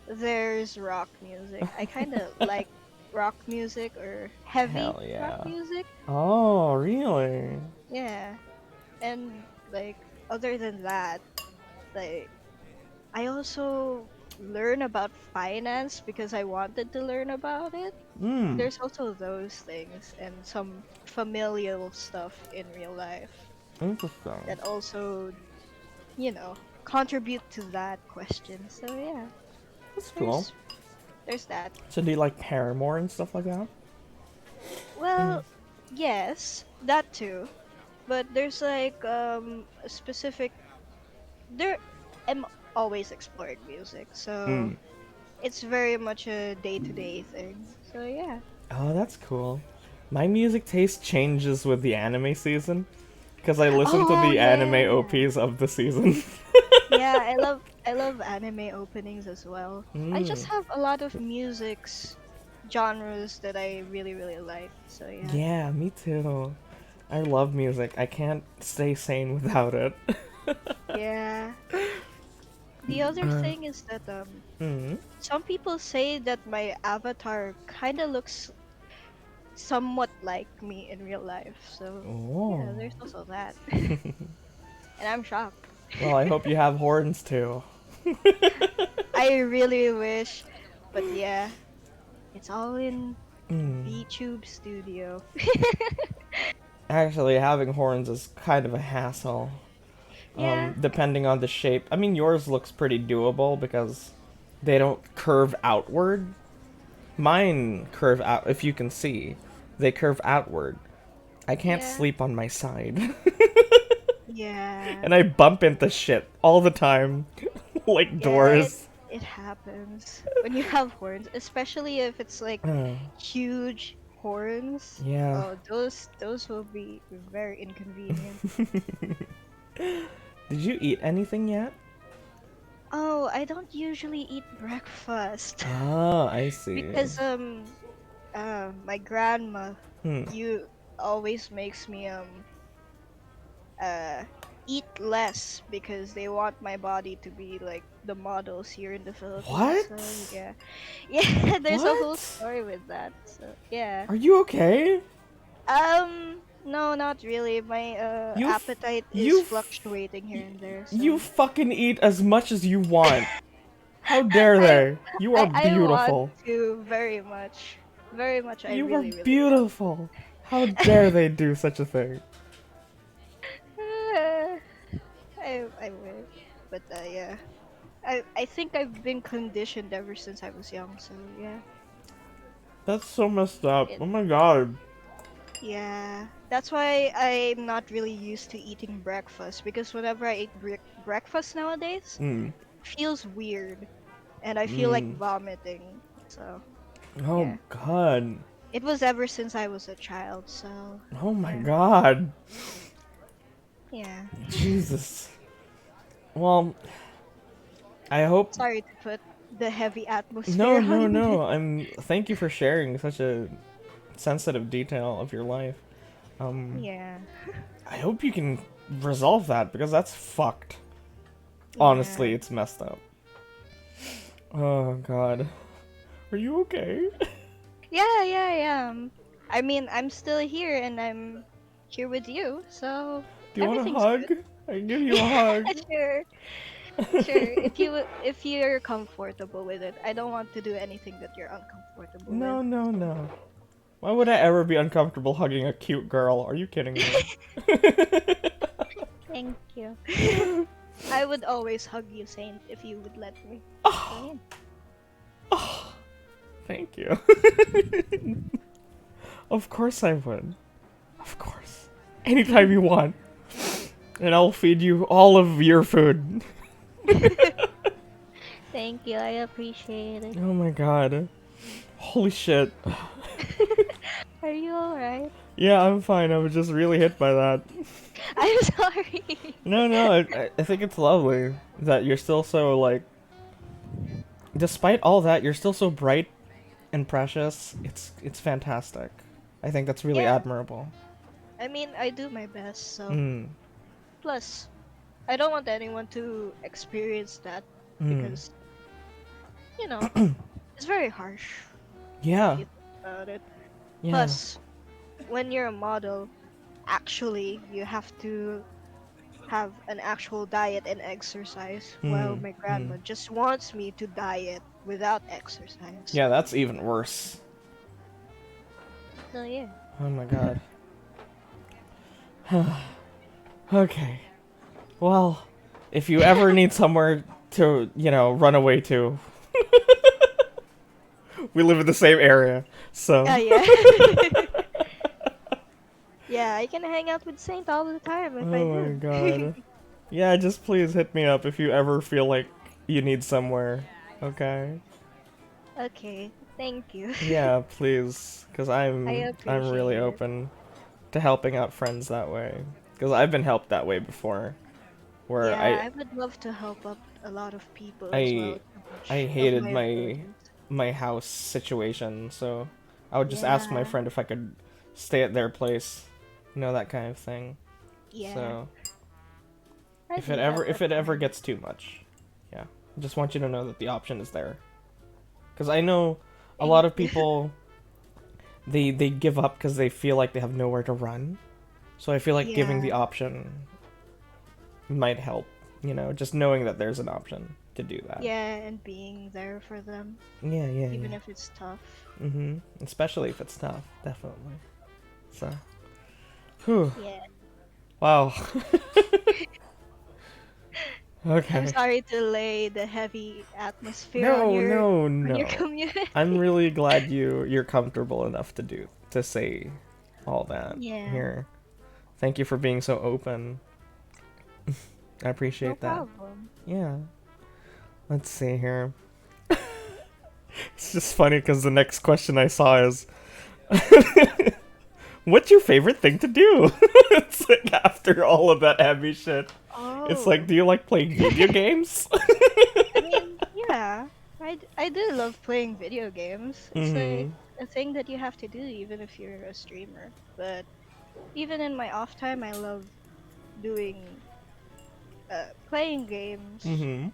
there's rock music. I kind of like rock music or heavy Hell rock yeah. music. Oh, really? Yeah, and like other than that, like I also learn about finance because I wanted to learn about it. Hmm. There's also those things and some familial stuff in real life Interesting. that also, you know, contribute to that question. So yeah, That's cool. there's there's that. So do you like Paramore and stuff like that? Well, yes, that too. But there's like a specific there I'm always exploring music, so Mm. it's very much a day-to-day thing. So yeah. Oh, that's cool. My music taste changes with the anime season because I listen to Oh the anime yeah. OPs of the season. Yeah, I love anime openings as well. I just Mm. have a lot of musics genres that I really like. So yeah. Yeah, me too. I love music. I can't stay sane without it. Yeah. The other Uh, thing is that mm. some people say that my avatar kind of looks somewhat like me in real life. So Oh. yeah, there's also that. And I'm shocked. Well, I hope you have horns too. I really wish, but yeah, it's all in Mm. VTube Studio. Actually, having horns is kind of a hassle. Yeah, Depending on the shape. I mean, yours looks pretty doable because they don't curve outward. Mine curve out, if you can see. They curve outward. I can't yeah, sleep on my side. yeah, And I bump into shit all the time. Like yeah. doors. It happens when you have horns, especially if it's like Uh, huge horns. yeah. Oh, those will be very inconvenient. Did you eat anything yet? Oh, I don't usually eat breakfast Ah, I see. because my grandma Hmm. you always makes me uh eat less because they want my body to be like the models here in the Philippines. What? So yeah. Yeah, there's a whole What? story with that. So yeah. Are you okay? No, not really. My You f- appetite is you f- fluctuating here and there, You so fucking eat as much as you want. How dare I they? You are I want beautiful. to very much. Very much I You are really want. beautiful. How dare they do such a thing? I wish. But yeah. I think I've been conditioned ever since I was young, so yeah. That's so messed up. It, Oh my god. yeah. That's why I'm not really used to eating breakfast because whenever I eat breakfast nowadays, Mm. it feels weird and I feel like Mm. vomiting. So, Oh yeah. god. It was ever since I was a child, so Oh my yeah. god. Yeah. Jesus. Well, I hope. Sorry to put the heavy No, atmosphere no, on no. you. Thank you for sharing such a sensitive detail of your life. Yeah. I hope you can resolve that because that's fucked. Yeah. Honestly, it's messed up. Oh god. Are you okay? Yeah. I mean, I'm still here and I'm here with you, so Do you want a everything's hug? good. I can give you a Yeah, hug. sure. Sure. If you're comfortable with it. I don't want to do anything that you're uncomfortable with. No, no, no. Why would I ever be uncomfortable hugging a cute girl? Are you kidding me? Thank you. I would always hug you, Saint, if you would let me. So, yeah. Oh, thank you. Of course I would. Of course. Anytime you want. And I'll feed you all of your food. Thank you. I appreciate it. Oh my god. Holy shit. Are you alright? Yeah, I'm fine. I was just really hit by that. I'm sorry. No, I think it's lovely that you're still so, like, despite all that, you're still so bright and precious. It's fantastic. I think that's really Yeah. admirable. I mean, I do my best, so. Mm. Plus, I don't want anyone to experience that Mm. because, you know, it's very harsh if Yeah. you think about it. Yeah. Plus, when you're a model, actually, you have to have an actual diet and exercise, while Mm. my grandma just wants me to diet without exercise. Yeah, that's even worse. So, yeah. Oh my god. Okay. Well, if you ever need somewhere to, run away to, we live in the same area, so. Yeah. Yeah, I can hang out with Saint all the time if I Oh my do. god. Yeah, just please hit me up if you ever feel like you need somewhere. Okay? Okay, thank you. Yeah, please, cuz I'm I really appreciate it. open to helping out friends that way. Cuz I've been helped that way before, where Yeah, I would love to help out a lot of people as well, I to I much of hated my abilities. my house situation, so I would just ask my Yeah, friend if I could stay at their place. That kind of thing. yeah, So, I if do that it at ever times. gets too much, yeah. I just want you to know that the option is there. Cuz I know a Thank lot of you. people they give up cuz they feel like they have nowhere to run. So I feel like giving the Yeah, option might help, just knowing that there's an option to do that. yeah, and being there for them, Yeah, yeah, even yeah. if it's tough. Especially if it's tough, definitely. So, whew. Yeah. Wow. I'm Okay. sorry to lay the heavy atmosphere No, no, on your no. I'm community. really glad you're comfortable enough to say all that Yeah, here. Thank you for being so open. I no appreciate that. problem. Yeah. Let's see here. It's just funny because the next question I saw is, "What's your favorite thing to do?" It's like after all of that heavy shit. It's like, Oh. do you like playing video games? I mean, yeah, I do love playing video games. It's like Mhm. a thing that you have to do even if you're a streamer. But even in my off time, I love doing playing games, Mhm.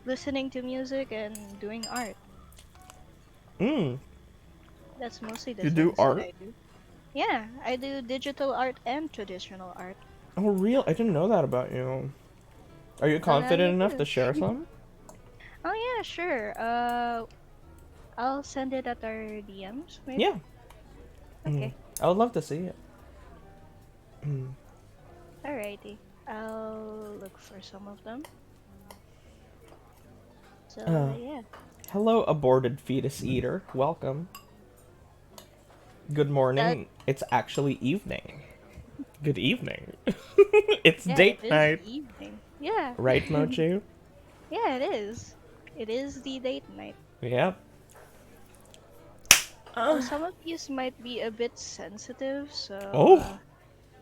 listening to music, and doing art. Mm. That's mostly the You do things that art? I do. Yeah, I do digital art and traditional art. Oh, real? I didn't know that about you. Are you confident You enough do. to share some? Oh yeah, sure. I'll send it at our DMs, maybe. Yeah. Mm. Okay. I would love to see it. Alrighty. I'll look for some of them. So Uh, yeah. Hello, aborted fetus eater. Welcome. Good That morning. It's actually evening. Good evening. It's yeah, it date is night. evening. Yeah. Right, Mochi? Yeah, it is. It is the date night. Yep. Oh, some of these might be a bit sensitive, so Oh,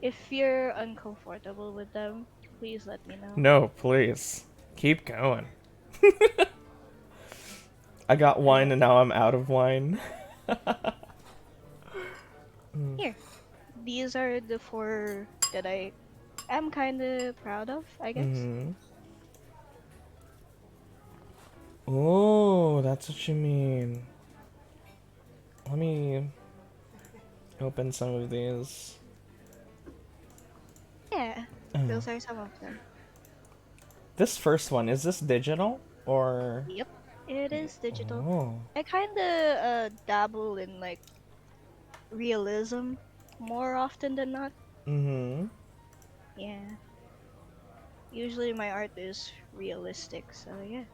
if you're uncomfortable with them, please let me know. no, please. Keep going. I got wine Alright. and now I'm out of wine. Here. These are the four that I am kinda proud of, I guess. Mm-hmm. Oh, that's what you mean. Let me open some of these. Yeah. Oh. Those are some of them. This first one, is this digital? Or... Yep. It is digital. Oh. I kinda dabble in like realism more often than not. Mm-hmm. Yeah. Usually my art is realistic, so yeah.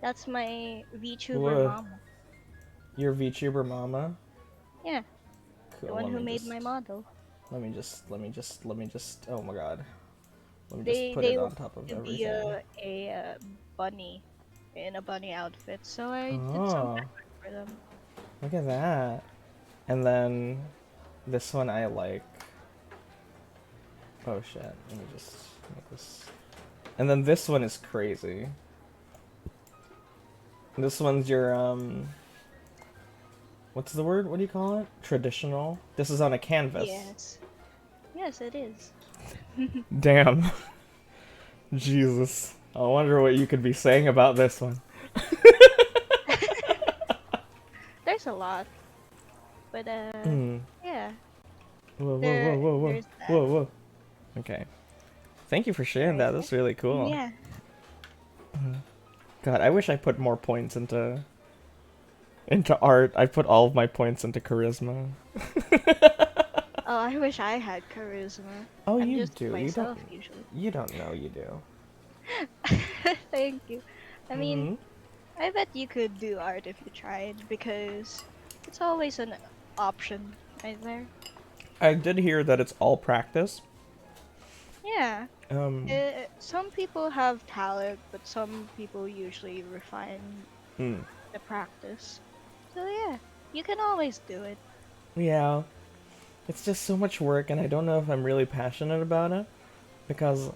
That's my VTuber Whoa. mama. Your VTuber mama? Yeah, the Cool, one who made my model. let me just, oh my god. Let me just put They it on want top of to be everything. a bunny in a bunny outfit, so I did some Oh, background for them. look at that. And then this one I like. Oh shit, let me just make this. And then this one is crazy. This one's your, what's the word? What do you call it? Traditional? This is on a canvas. Yes. Yes, it is. Damn. Jesus. I wonder what you could be saying about this one. There's a lot. But, Hmm. yeah. Whoa, whoa, There, whoa, whoa, whoa. there's that. Whoa, whoa. Okay. Thank you for sharing that. That's really cool. Yeah. God, I wish I put more points into art. I put all of my points into charisma. Oh, I wish I had charisma. Oh, I'm you just do. myself usually. You don't know you do. Thank you. I mean, Mhm. I bet you could do art if you tried, because it's always an option right there. I did hear that it's all practice. Yeah. Um, Some people have talent, but some people usually refine hmm. the practice. So yeah, you can always do it. Yeah. It's just so much work, and I don't know if I'm really passionate about it, because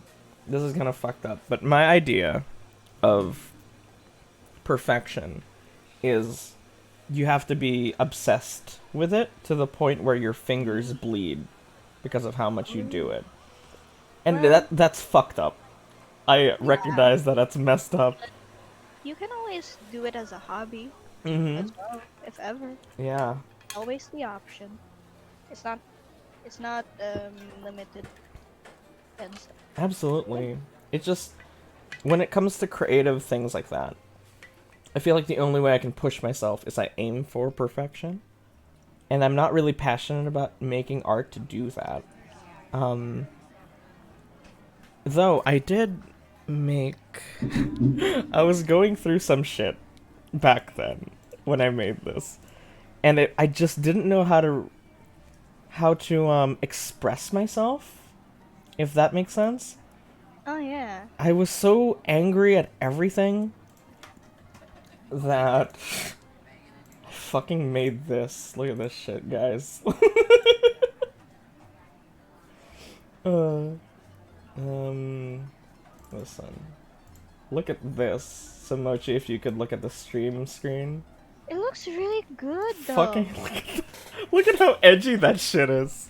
this is kind of fucked up. But my idea of perfection is you have to be obsessed with it to the point where your fingers bleed because of how much you do it. And Well, that's fucked up. I recognize that that's messed up. you can always do it as a hobby Mm-hmm. as well, if ever. Yeah. Always the option. It's not. It's not limited and stuff. Absolutely. It just, when it comes to creative things like that, I feel like the only way I can push myself is I aim for perfection. And I'm not really passionate about making art to do that. Though I did make... I was going through some shit back then when I made this. And I just didn't know how to express myself, if that makes sense. Oh yeah. I was so angry at everything that I fucking made this. Look at this shit, guys. uh, listen. Look at this. Samochi, if you could look at the stream screen. It looks really good though. Fucking look at how edgy that shit is.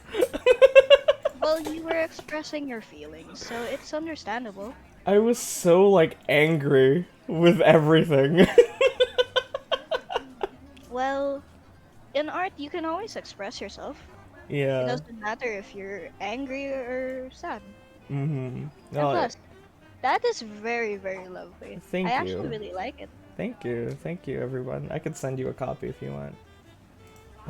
Well, you were expressing your feelings, so it's understandable. I was so, like, angry with everything. Well, in art, you can always express yourself. It Yeah. doesn't matter if you're angry or sad. Mm-hmm. And No, plus, that is very, very lovely. Thank I actually you. really like it. Thank you, everyone. I could send you a copy if you want.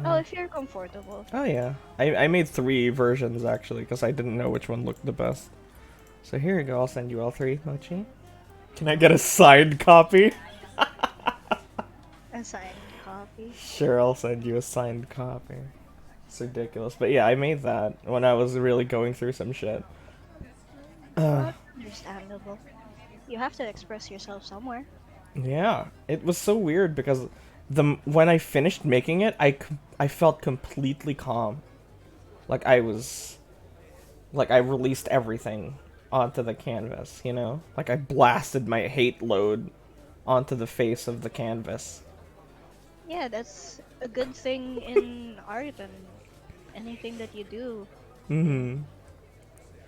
Oh, if you're comfortable. Oh yeah, I made 3 versions actually because I didn't know which one looked the best. So here you go. I'll send you all 3, Mochi. Can I get a signed copy? A signed copy. Sure, I'll send you a signed copy. It's ridiculous, but yeah, I made that when I was really going through some shit. Well, understandable. You have to express yourself somewhere. Yeah, it was so weird because when I finished making it, I felt completely calm. Like I released everything onto the canvas, you know? Like I blasted my hate load onto the face of the canvas. Yeah, that's a good thing in art and anything that you do. Mm-hmm.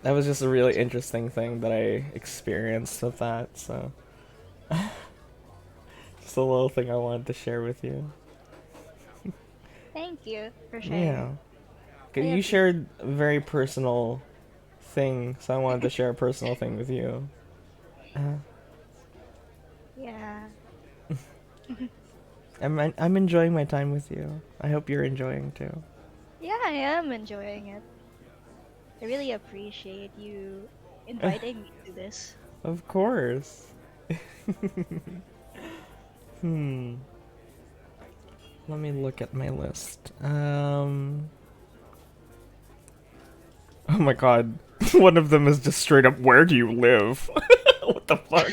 That was just a really interesting thing that I experienced with that, so... Just a little thing I wanted to share with you. Thank you for sharing. Yeah. 'Cause I you shared a very personal thing, so I wanted to share a personal thing with you. Yeah. I'm enjoying my time with you. I hope you're enjoying too. Yeah, I am enjoying it. I really appreciate you inviting me to this. Of course. Hmm. Let me look at my list. Oh my god. One of them is just straight up, where do you live? What the fuck?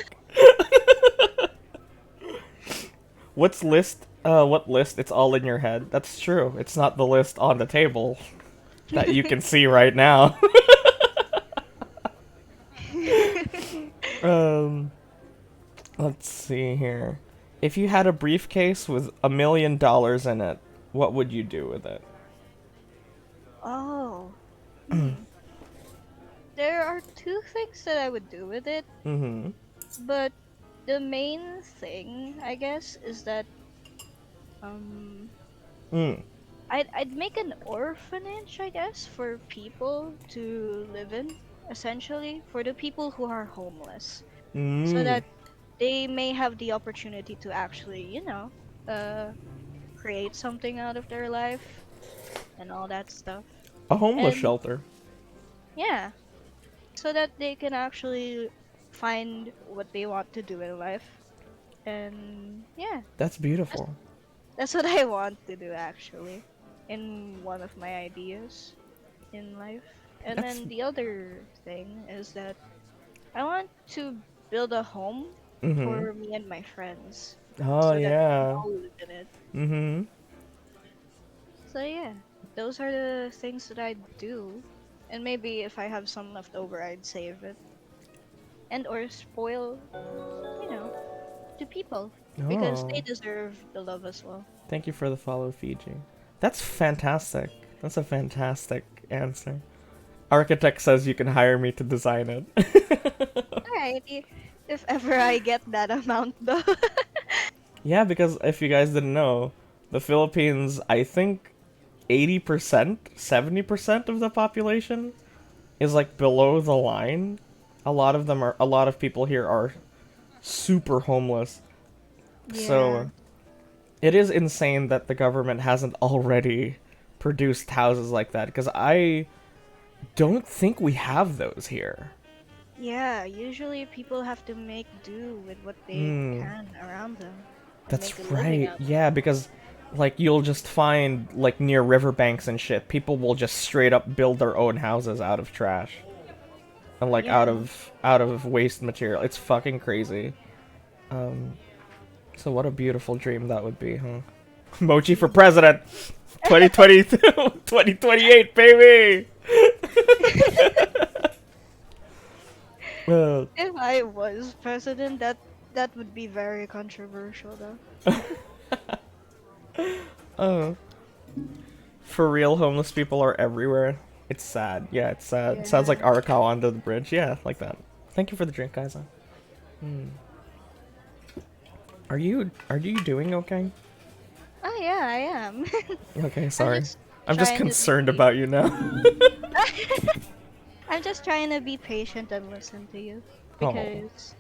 What's list? What list? It's all in your head. That's true. It's not the list on the table that you can see right now. um, let's see here. If you had a briefcase with $1 million in it, what would you do with it? Oh. There are two things that I would do with it, Mm-hmm. but the main thing, I guess, is that um Mm. I'd make an orphanage, I guess, for people to live in, essentially, for the people who are homeless, so Mm. that they may have the opportunity to actually, uh, create something out of their life and all that stuff. A homeless And shelter. yeah, so that they can actually find what they want to do in life. And yeah, That's that's, beautiful. that's what I want to do actually, in one of my ideas in life. And That's. then the other thing is that I want to build a home Mm-hmm. for me and my friends Oh so that we can yeah. all live in it. Mm-hmm. So yeah, those are the things that I do. And maybe if I have some left over, I'd save it and or spoil, you know, to people because they Oh. deserve the love as well. Thank you for the follow, Fiji. That's fantastic. That's a fantastic answer. Architect says you can hire me to design it. Alright, if ever I get that amount though. Yeah, because if you guys didn't know, the Philippines, I think 80%, 70% of the population is like below the line. A lot of people here are super homeless. Yeah. So it is insane that the government hasn't already produced houses like that, because I don't think we have those here. Yeah, usually people have to make do with what they Hmm. can around them and That's make a living right. out of Yeah, because like you'll just find like near riverbanks and shit, people will just straight up build their own houses out of trash and it. like Yeah. out of waste material. It's fucking crazy. Um, so what a beautiful dream that would be, huh? Mochi for president, 2022, 2028, baby. Uh, If I was president, that would be very controversial though. oh, for real, homeless people are everywhere. It's sad. Yeah, it's sad. It sounds like Yeah. Arakawa under the bridge. Yeah, like that. Thank you for the drink, guys. Hmm. Are you doing okay? Oh yeah, I am. Okay, I'm sorry. just I'm just trying to concerned be about you now. I'm just trying to be patient and listen to you Oh, because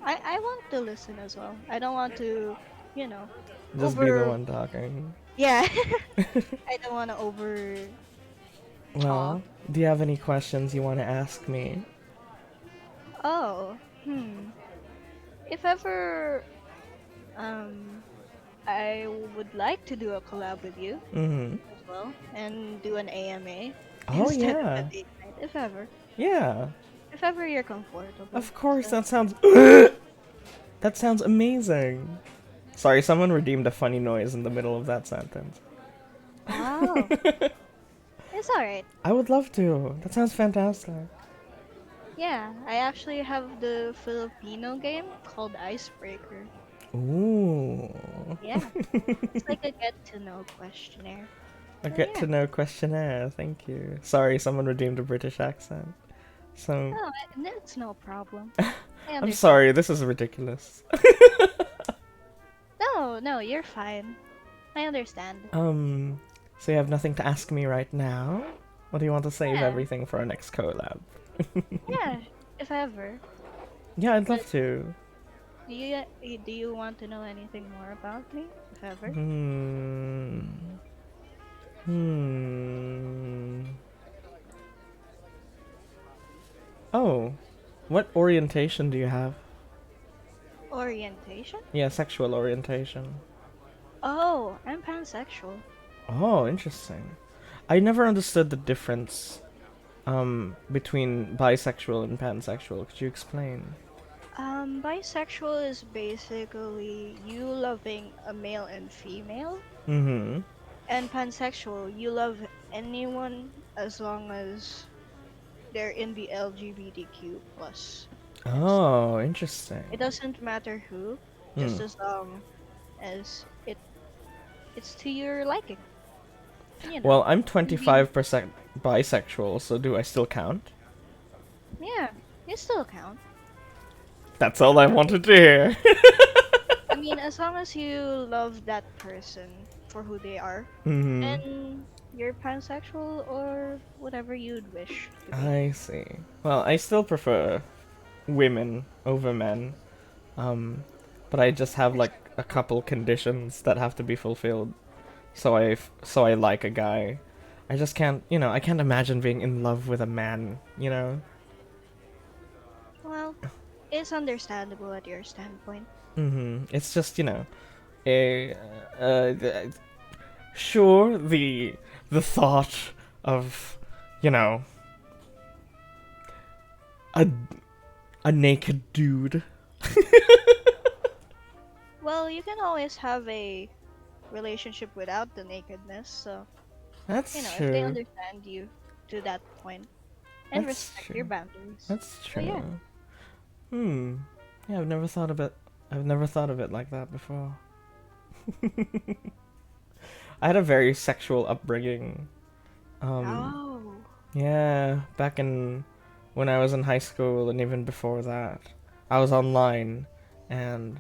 I want to listen as well. I don't want to, you know, just be the over one talking. yeah. I don't want to over talk. Well, do you have any questions you want to ask me? Oh, if ever um I would like to do a collab with you Mm-hmm. as well and do an AMA Oh instead of a yeah. date night if ever. Yeah. If ever you're comfortable. Of course, So, that sounds that sounds amazing. Sorry, someone redeemed a funny noise in the middle of that sentence. oh, it's alright. I would love to. That sounds fantastic. Yeah, I actually have the Filipino game called Icebreaker. Ooh. Yeah, it's like a get to know questionnaire. A So get yeah. to know questionnaire. Thank you. Sorry, someone redeemed a British accent. So, No, it's no problem. I I'm understand. sorry, this is ridiculous. No, you're fine. I understand. So you have nothing to ask me right now? Or do you want to save Yeah, everything for our next collab? yeah, if ever. Yeah, I'd But love to. do you want to know anything more about me, if ever? Hmm. Hmm. Oh, what orientation do you have? Orientation? Yeah, sexual orientation. Oh, I'm pansexual. Oh, interesting. I never understood the difference between bisexual and pansexual. Could you explain? Bisexual is basically you loving a male and female, Mm-hmm. and pansexual you love anyone as long as they're in the LGBTQ plus mindset. Oh, It interesting. doesn't matter who, Hmm. just as long as it's to your liking. And Well, I'm maybe 25% bisexual, so do I still count? yeah, you still count. That's all I wanted to hear. I mean, as long as you love that person for who they are, Hmm. and you're pansexual or whatever you'd wish to be. I see. Well, I still prefer women over men. Um, but I just have like a couple conditions that have to be fulfilled. So I like a guy. I just can't, I can't imagine being in love with a man, you know? Well, it's understandable at your standpoint. It's just, a sure the thought of, you know, a a naked dude. Well, you can always have a relationship without the nakedness, so, That's if they true. understand you to that point and That's respect your true. boundaries. That's So, yeah. true. Hmm. Yeah, I've never thought of it. I've never thought of it like that before. I had a very sexual upbringing. Um, Oh. yeah, back in when I was in high school and even before that, I was online and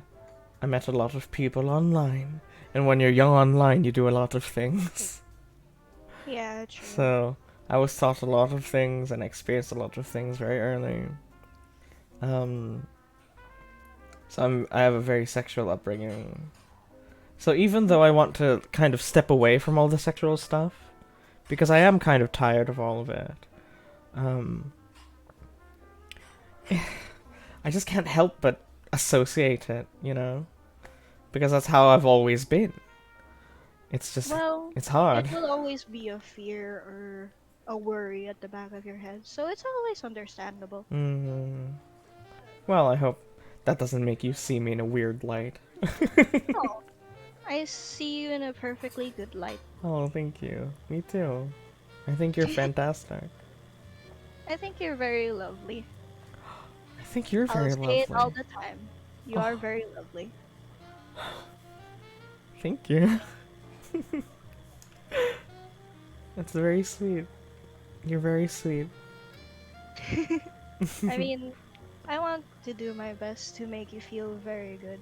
I met a lot of people online. And when you're young online, you do a lot of things. Yeah, true. So I was taught a lot of things and experienced a lot of things very early. Um, I have a very sexual upbringing. So even though I want to kind of step away from all the sexual stuff, because I am kind of tired of all of it, um, I just can't help but associate it, because that's how I've always been. Well, It's hard. it will always be a fear or a worry at the back of your head, so it's always understandable. Well, I hope that doesn't make you see me in a weird light. Oh, I see you in a perfectly good light. Oh, thank you. Me too. I think you're fantastic. I think you're very lovely. I think you're I'll very say it all lovely. the time. You are Oh, very lovely. thank you. That's very sweet. You're very sweet. I mean, I want to do my best to make you feel very good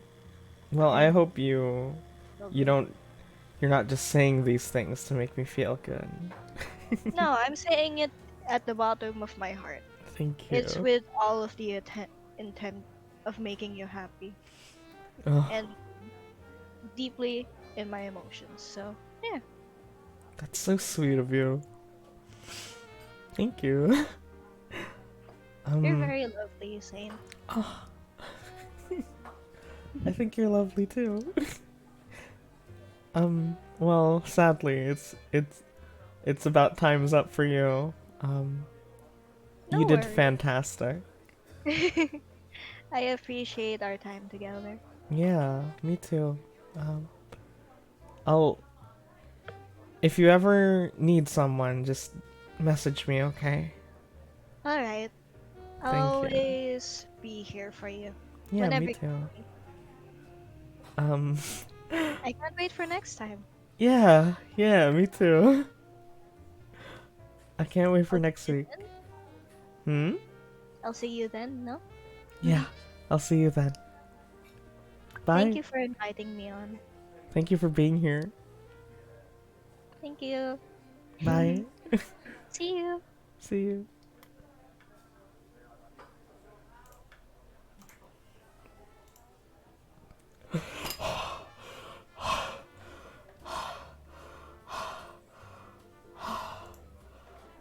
Well, I and hope you lovely. don't you're not just saying these things to make me feel good. No, I'm saying it at the bottom of my heart. Thank It's you. with all of the intent of making you happy Oh, and deeply in my emotions. So, yeah, that's so sweet of you. Thank you. you're Um, very lovely, Saint. oh, I think you're lovely too. Well, sadly, it's about time's up for you. You No did worries. fantastic. I appreciate our time together. Yeah, me too. Um, I'll if you ever need someone, just message me, okay? Alright, I'll Thank you. always be here for you Yeah, me whenever you too. need me. Um, I can't wait for next time. yeah, me too. I can't wait for I'll see next you week. then. Hmm? I'll see you then, no? Yeah, I'll see you then. Thank Bye. you for inviting me on. Thank you for being here. Thank you. Bye. See you. See you.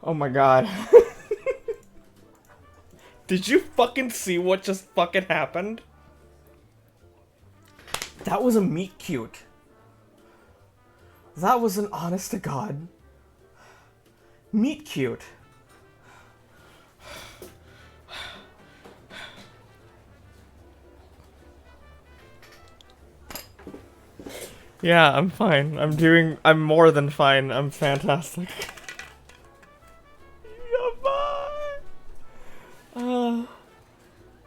Oh my god. Did you fucking see what just fucking happened? That was a meat cute. That was an honest to god meat cute. Yeah, I'm fine. I'm more than fine. I'm fantastic. Yeah, bye.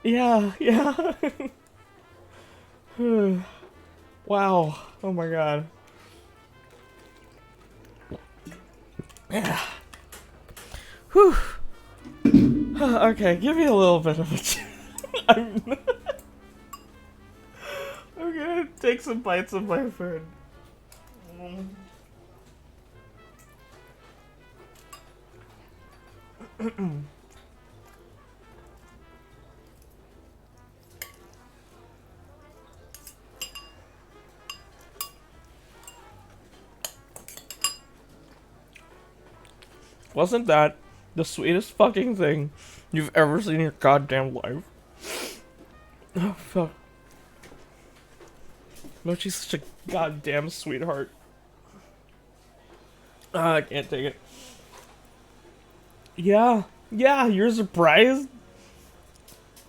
Yeah. Wow. Oh my god. Yeah. Whew. Okay, give me a little bit of a I'm gonna take some bites of my food. Wasn't that the sweetest fucking thing you've ever seen in your goddamn life? Oh, fuck. Mochi's such a goddamn sweetheart. I can't take it. Yeah, you're surprised?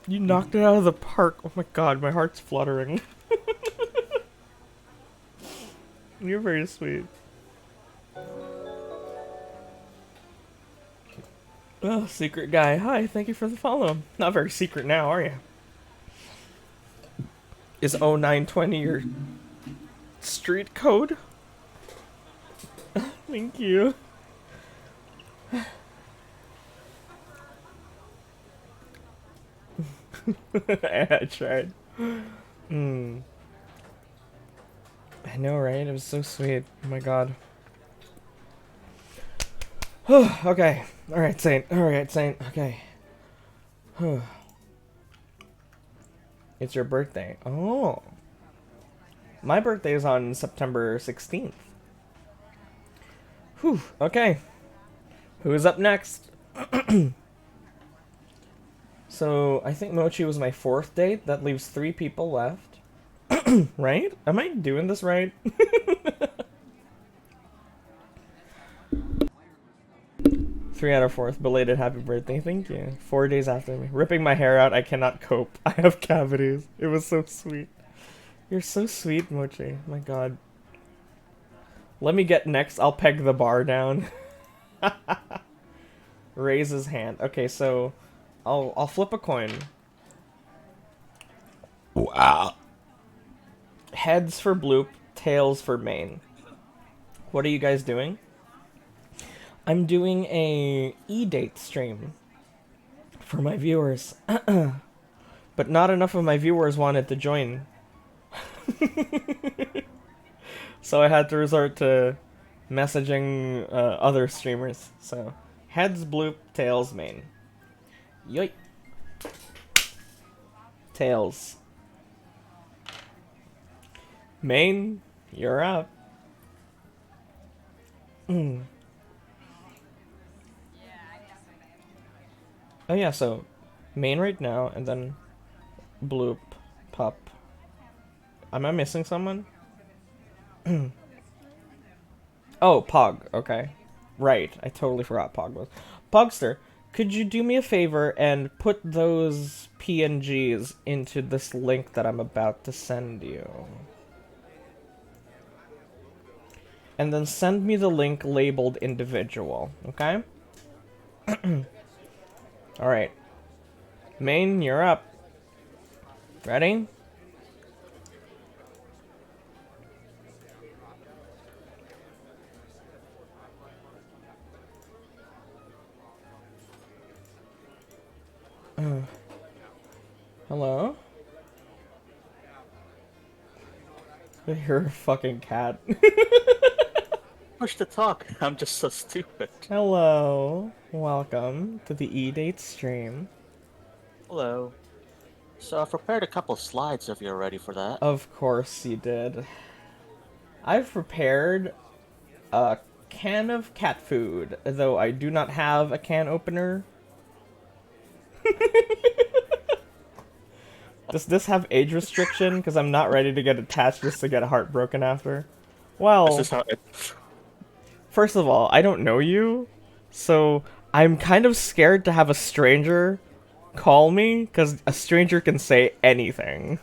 You knocked it out of the park. Oh my god, my heart's fluttering. You're very sweet. Oh, secret guy. Hi, thank you for the follow. Not very secret now, are you? Is 0920 your street code? Thank you. I tried. I know, right? It was so sweet. Oh my god. Okay. Alright, Saint. Okay. It's your birthday. Oh. My birthday is on September 16th. Whew. Okay. Who's up next? So, I think Mochi was my 4th date. That leaves 3 people left. Right? Am I doing this right? 3 out of 4th. Belated happy birthday. Thank you. 4 days after me. Ripping my hair out. I cannot cope. I have cavities. It was so sweet. You're so sweet, Mochi. My god. Let me get next. I'll peg the bar down. Raise his hand. Okay, so I'll flip a coin. Wow. Heads for Bloop, tails for Main. What are you guys doing? I'm doing a e-date stream for my viewers. But not enough of my viewers wanted to join. So I had to resort to messaging other streamers. So, heads Bloop, tails Main. Yoink. Tails. Main, you're up. Oh yeah, so Main right now, and then Bloop, Pup. Am I missing someone? Oh, Pog, okay. Right, I totally forgot Pog was. Pogster, could you do me a favor and put those PNGs into this link that I'm about to send you? And then send me the link labeled individual, okay? Alright. Main, you're up. Ready? Hello? You're a fucking cat. Push to talk. I'm just so stupid. Hello. Welcome to the E-Date stream. Hello. So I've prepared a couple slides if you're ready for that. Of course you did. I've prepared a can of cat food, though I do not have a can opener. Does this have age restriction? Because I'm not ready to get attached just to get heartbroken after. Well, This is how it... first of all, I don't know you, so I'm kind of scared to have a stranger call me, because a stranger can say anything.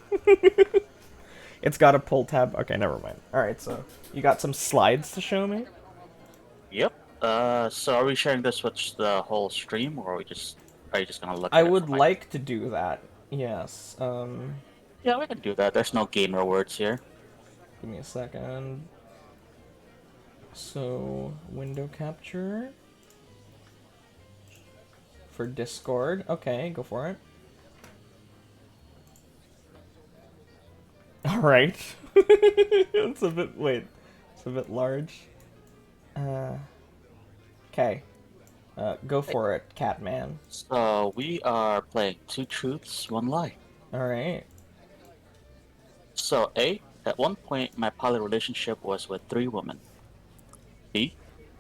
It's got a pull tab. Okay, never mind. Alright, so you got some slides to show me? Yep. So are we sharing this with the whole stream, or are you just gonna look I at it would from like to do that. Yes. Yeah, we can do that. There's no gamer words here. Give me a second. So, window capture for Discord. Okay, go for it. All right. It's a bit. Wait. It's a bit large. Okay. Go for it, Catman. So we are playing Two Truths, One Lie. All right. So A, at one point my poly relationship was with 3 women. B,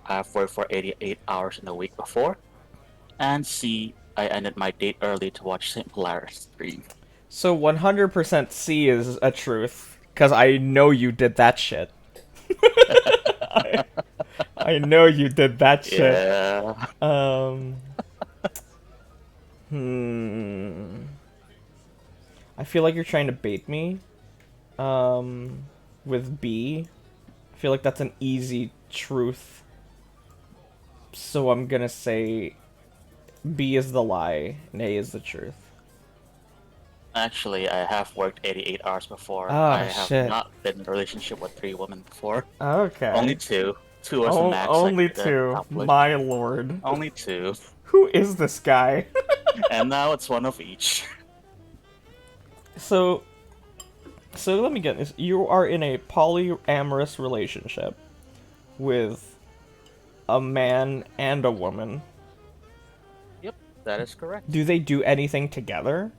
I've worked for 88 hours in the week before. And C, I ended my date early to watch St. Polaris stream. So 100% C is a truth, because I know you did that shit. I know you did that shit. Yeah. I feel like you're trying to bait me. With B. I feel like that's an easy truth. So I'm gonna say B is the lie and A is the truth. Actually, I have worked 88 hours before. Oh, I have shit. not been in a relationship with 3 women before. Okay. Only 2. 2 was the max. Only I could 2. accomplish. My lord. Only 2. Who is this guy? And now it's one of each. So let me get this. You are in a polyamorous relationship with a man and a woman. Yep, that is correct. Do they do anything together?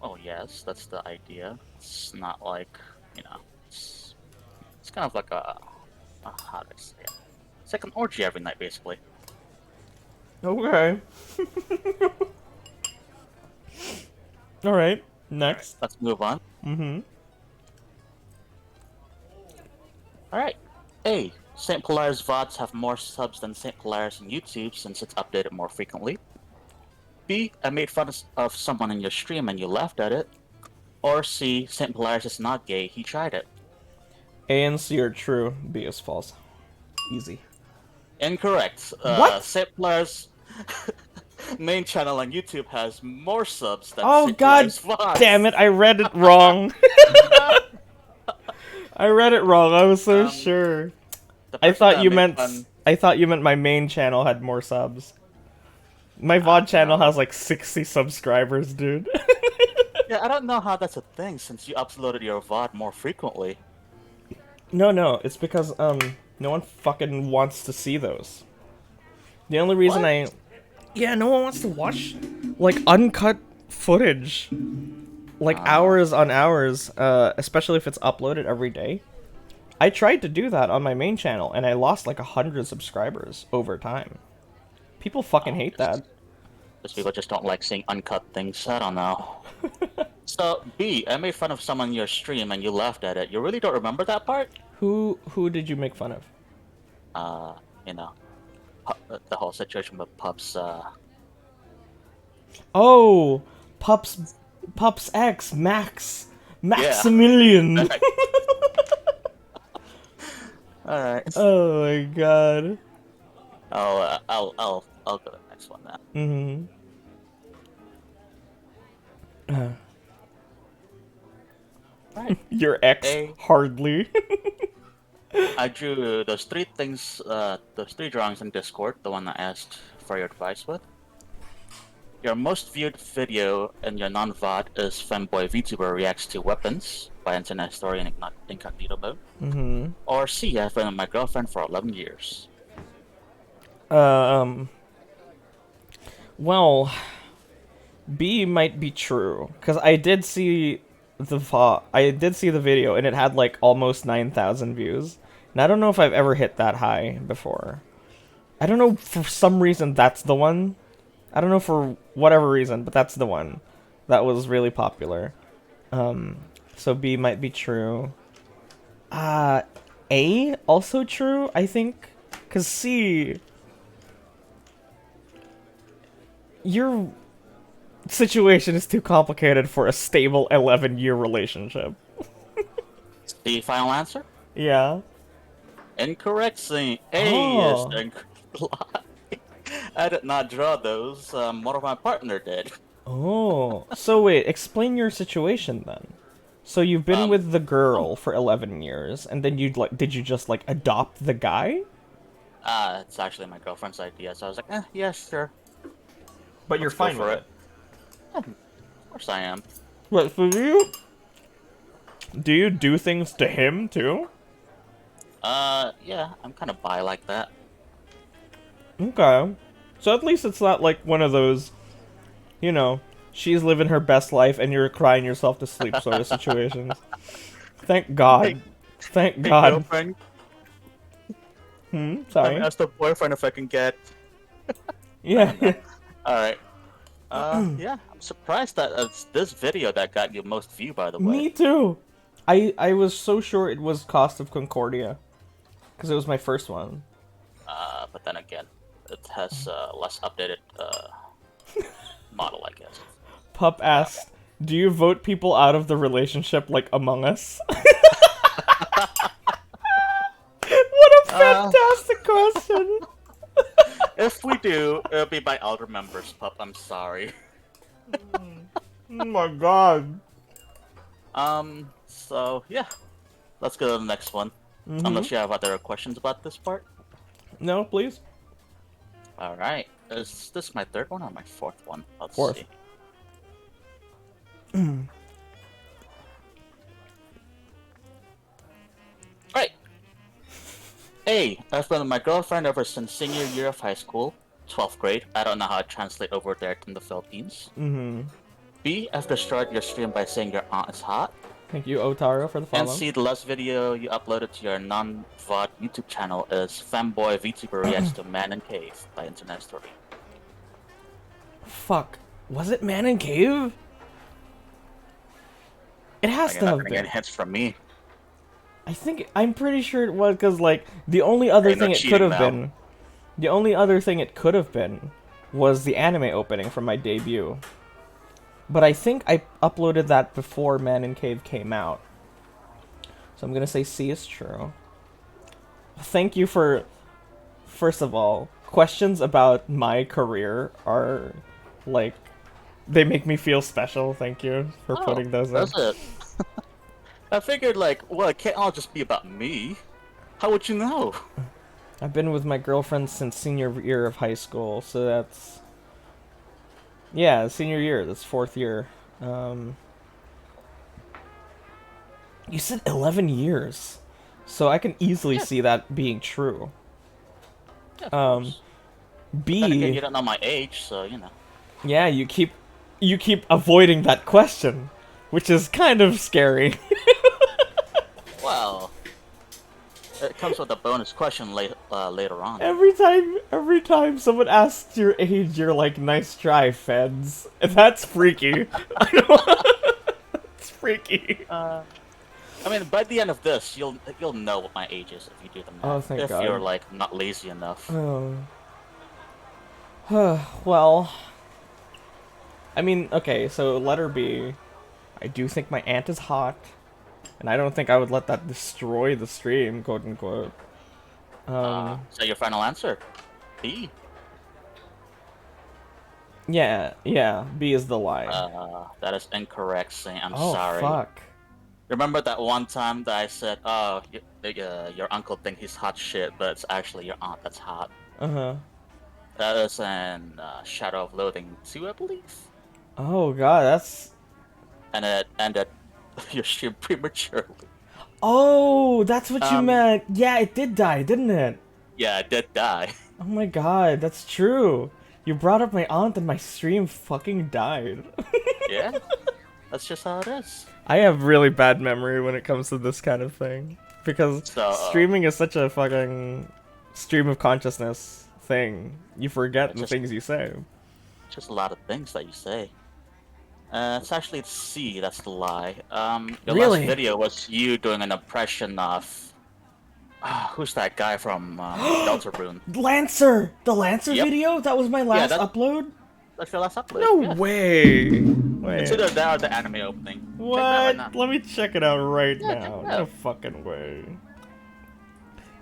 Oh yes, that's the idea. It's not like, it's kind of like how do I say it? It's like an orgy every night, basically. Okay. Alright, next. Let's move on. Mm-hmm. Alright. A. St. Polaris VODs have more subs than St. Polaris on YouTube since it's updated more frequently. B. I made fun of someone in your stream and you laughed at it. Or C. St. Polaris is not gay, he tried it. A and C are true. B is false. Easy. Incorrect. What? St. Polaris main channel on YouTube has more subs than Oh St. god Polaris VODs. damn it, I read it wrong. I read it wrong, I was so sure. I thought you meant my main channel had more subs. My VOD channel has like 60 subscribers, dude. Yeah, I don't know how that's a thing since you uploaded your VOD more frequently. No, it's because no one fucking wants to see those. The only reason no one wants to watch like uncut footage. Like hours on hours, especially if it's uploaded every day. I tried to do that on my main channel and I lost like 100 subscribers over time. People fucking hate that. Because people just don't like seeing uncut things. I don't know. So, B, I made fun of someone in your stream and you laughed at it. You really don't remember that part? Who did you make fun of? The whole situation with Pups, Oh, Pups X, Maximilian. Yeah. Alright. Oh my god. I'll go to the next one now. Right. Your ex, hardly. I drew those 3 things, those 3 drawings in Discord, the one I asked for your advice with. Your most viewed video in your non-VOD is Femboy VTuber reacts to weapons by Internet Story in Incognito mode. Or C, I've been with my girlfriend for 11 years. Well, B might be true, because I did see the video and it had like almost 9,000 views. And I don't know if I've ever hit that high before. I don't know, for some reason that's the one. I don't know for whatever reason, but that's the one that was really popular. So B might be true. A also true, I think, because C, your situation is too complicated for a stable 11-year relationship. The final answer? Yeah. Incorrect, scene. A is Oh. the incorrect lie. I did not draw those. One of my partner did. Oh. So wait, explain your situation then. So you've been with the girl for 11 years, and then did you just like adopt the guy? It's actually my girlfriend's idea, so I was like, yeah, sure. But you're Let's go fine for with it. Of course I am. What, so do you do things to him too? Yeah, I'm kind of bi like that. Okay. So at least it's not like one of those, you know, she's living her best life and you're crying yourself to sleep sort of situations. Thank God. Thank Hey, God. girlfriend, Sorry. ask the boyfriend if I can get. Yeah. Alright. Yeah, I'm surprised that it's this video that got you most view, by the way. Me too. I was so sure it was Cost of Concordia. Because it was my first one. But then again, it has less updated model, I guess. Pup asked, do you vote people out of the relationship like Among Us? What a fantastic question! If we do, it'll be by elder members, Pup. I'm sorry. Oh my god. So, yeah. Let's go to the next one. Unless you have other questions about this part. No, please. Alright. Is this my third one or my fourth one? Let's Fourth. see. Right. A. I've been with my girlfriend ever since senior year of high school, 12th grade. I don't know how to translate over there in the Philippines. B. I've destroyed your stream by saying your aunt is hot. Thank you, Otaro, for the And follow. C. The last video you uploaded to your non-VOD YouTube channel is Fanboy VTuber Reacts to Man in Cave by Internet Story. Fuck. Was it Man in Cave? It has You're to not have gonna get been. hints from me. I'm pretty sure it was, because, like, the only other Ain't no thing it could cheating have now. been... The only other thing it could have been was the anime opening from my debut. But I think I uploaded that before Man in Cave came out. So I'm gonna say C is true. Thank you for... First of all, questions about my career are, like... They make me feel special. Thank you for putting those in. That's it. I figured, like, well, it can't all just be about me. How would you know? I've been with my girlfriend since senior year of high school, so that's... Yeah, senior year, that's 4th year. You said 11 years, so I can easily see that being true. Yeah, of course. B... Then again, you don't know my age, so, you know. Yeah, you keep avoiding that question, which is kind of scary. Well, it comes with a bonus question later on. Every time someone asks your age, you're like, nice try, feds. That's freaky. It's freaky. I mean, by the end of this, you'll know what my age is if you do the math. Oh, thank if God. you're, like, not lazy enough. Oh. Well... I mean, okay, so letter B. I do think my aunt is hot. And I don't think I would let that destroy the stream, quote unquote. So your final answer? B. Yeah, B is the lie. That is incorrect, Saint. I'm Oh, sorry. fuck. Remember that one time that I said, oh, your uncle think he's hot shit, but it's actually your aunt that's hot? Uh-huh. That is in Shadow of Loathing 2, I believe. Oh, God, that's... And it ended your stream prematurely. Oh, that's what you meant. Yeah, it did die, didn't it? Yeah, it did die. Oh my God, that's true. You brought up my aunt and my stream fucking died. Yeah, that's just how it is. I have really bad memory when it comes to this kind of thing. Because So, streaming is such a fucking stream of consciousness thing. You forget the just- things you say. Just a lot of things that you say. It's actually C, that's the lie. Your Really? last video was you doing an impression of... who's that guy from Deltarune? Lancer! The Lancer Yep. video? That was my last that- upload? That's your last upload. No yeah. way! It's Wait. either that or the anime opening. What? now. Let me check it out right Yeah, check now. it No out. fucking way.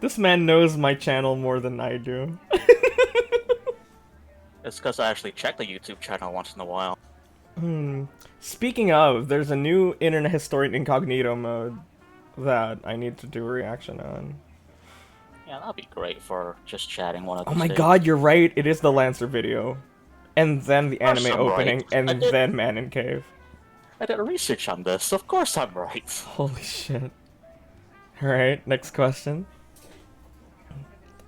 This man knows my channel more than I do. It's because I actually check the YouTube channel once in a while. Speaking of, there's a new Internet Historian Incognito mode that I need to do a reaction on. Yeah, that'd be great for just chatting one of Oh these my days. god, you're right. It is the Lancer video. And then the course anime I'm opening, right. and I did- then Man in Cave. I did research on this. Of course I'm right. Holy shit. Alright, next question.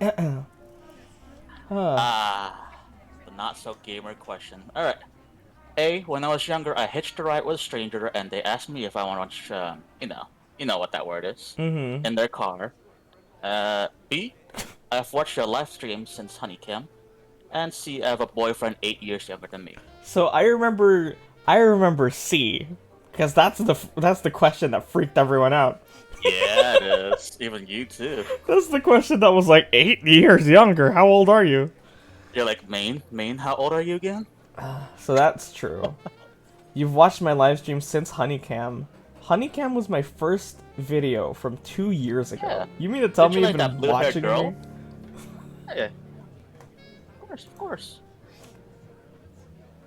The not so gamer question. Alright. A, when I was younger, I hitched a ride with a stranger and they asked me if I want to watch, you know what that word is, in their car. B, I've watched your live stream since Honeycam. And C, I have a boyfriend 8 years younger than me. So I remember C, because that's the question that freaked everyone out. Yeah, it is. Even you too. That's the question that was like 8 years younger. How old are you? You're like, Maine, how old are you again? So that's true. You've watched my live stream since Honeycam. Honeycam was my first video from 2 years ago. Yeah. You mean to tell Did me you you've like been that blue-haired watching girl? me? Yeah. Of course.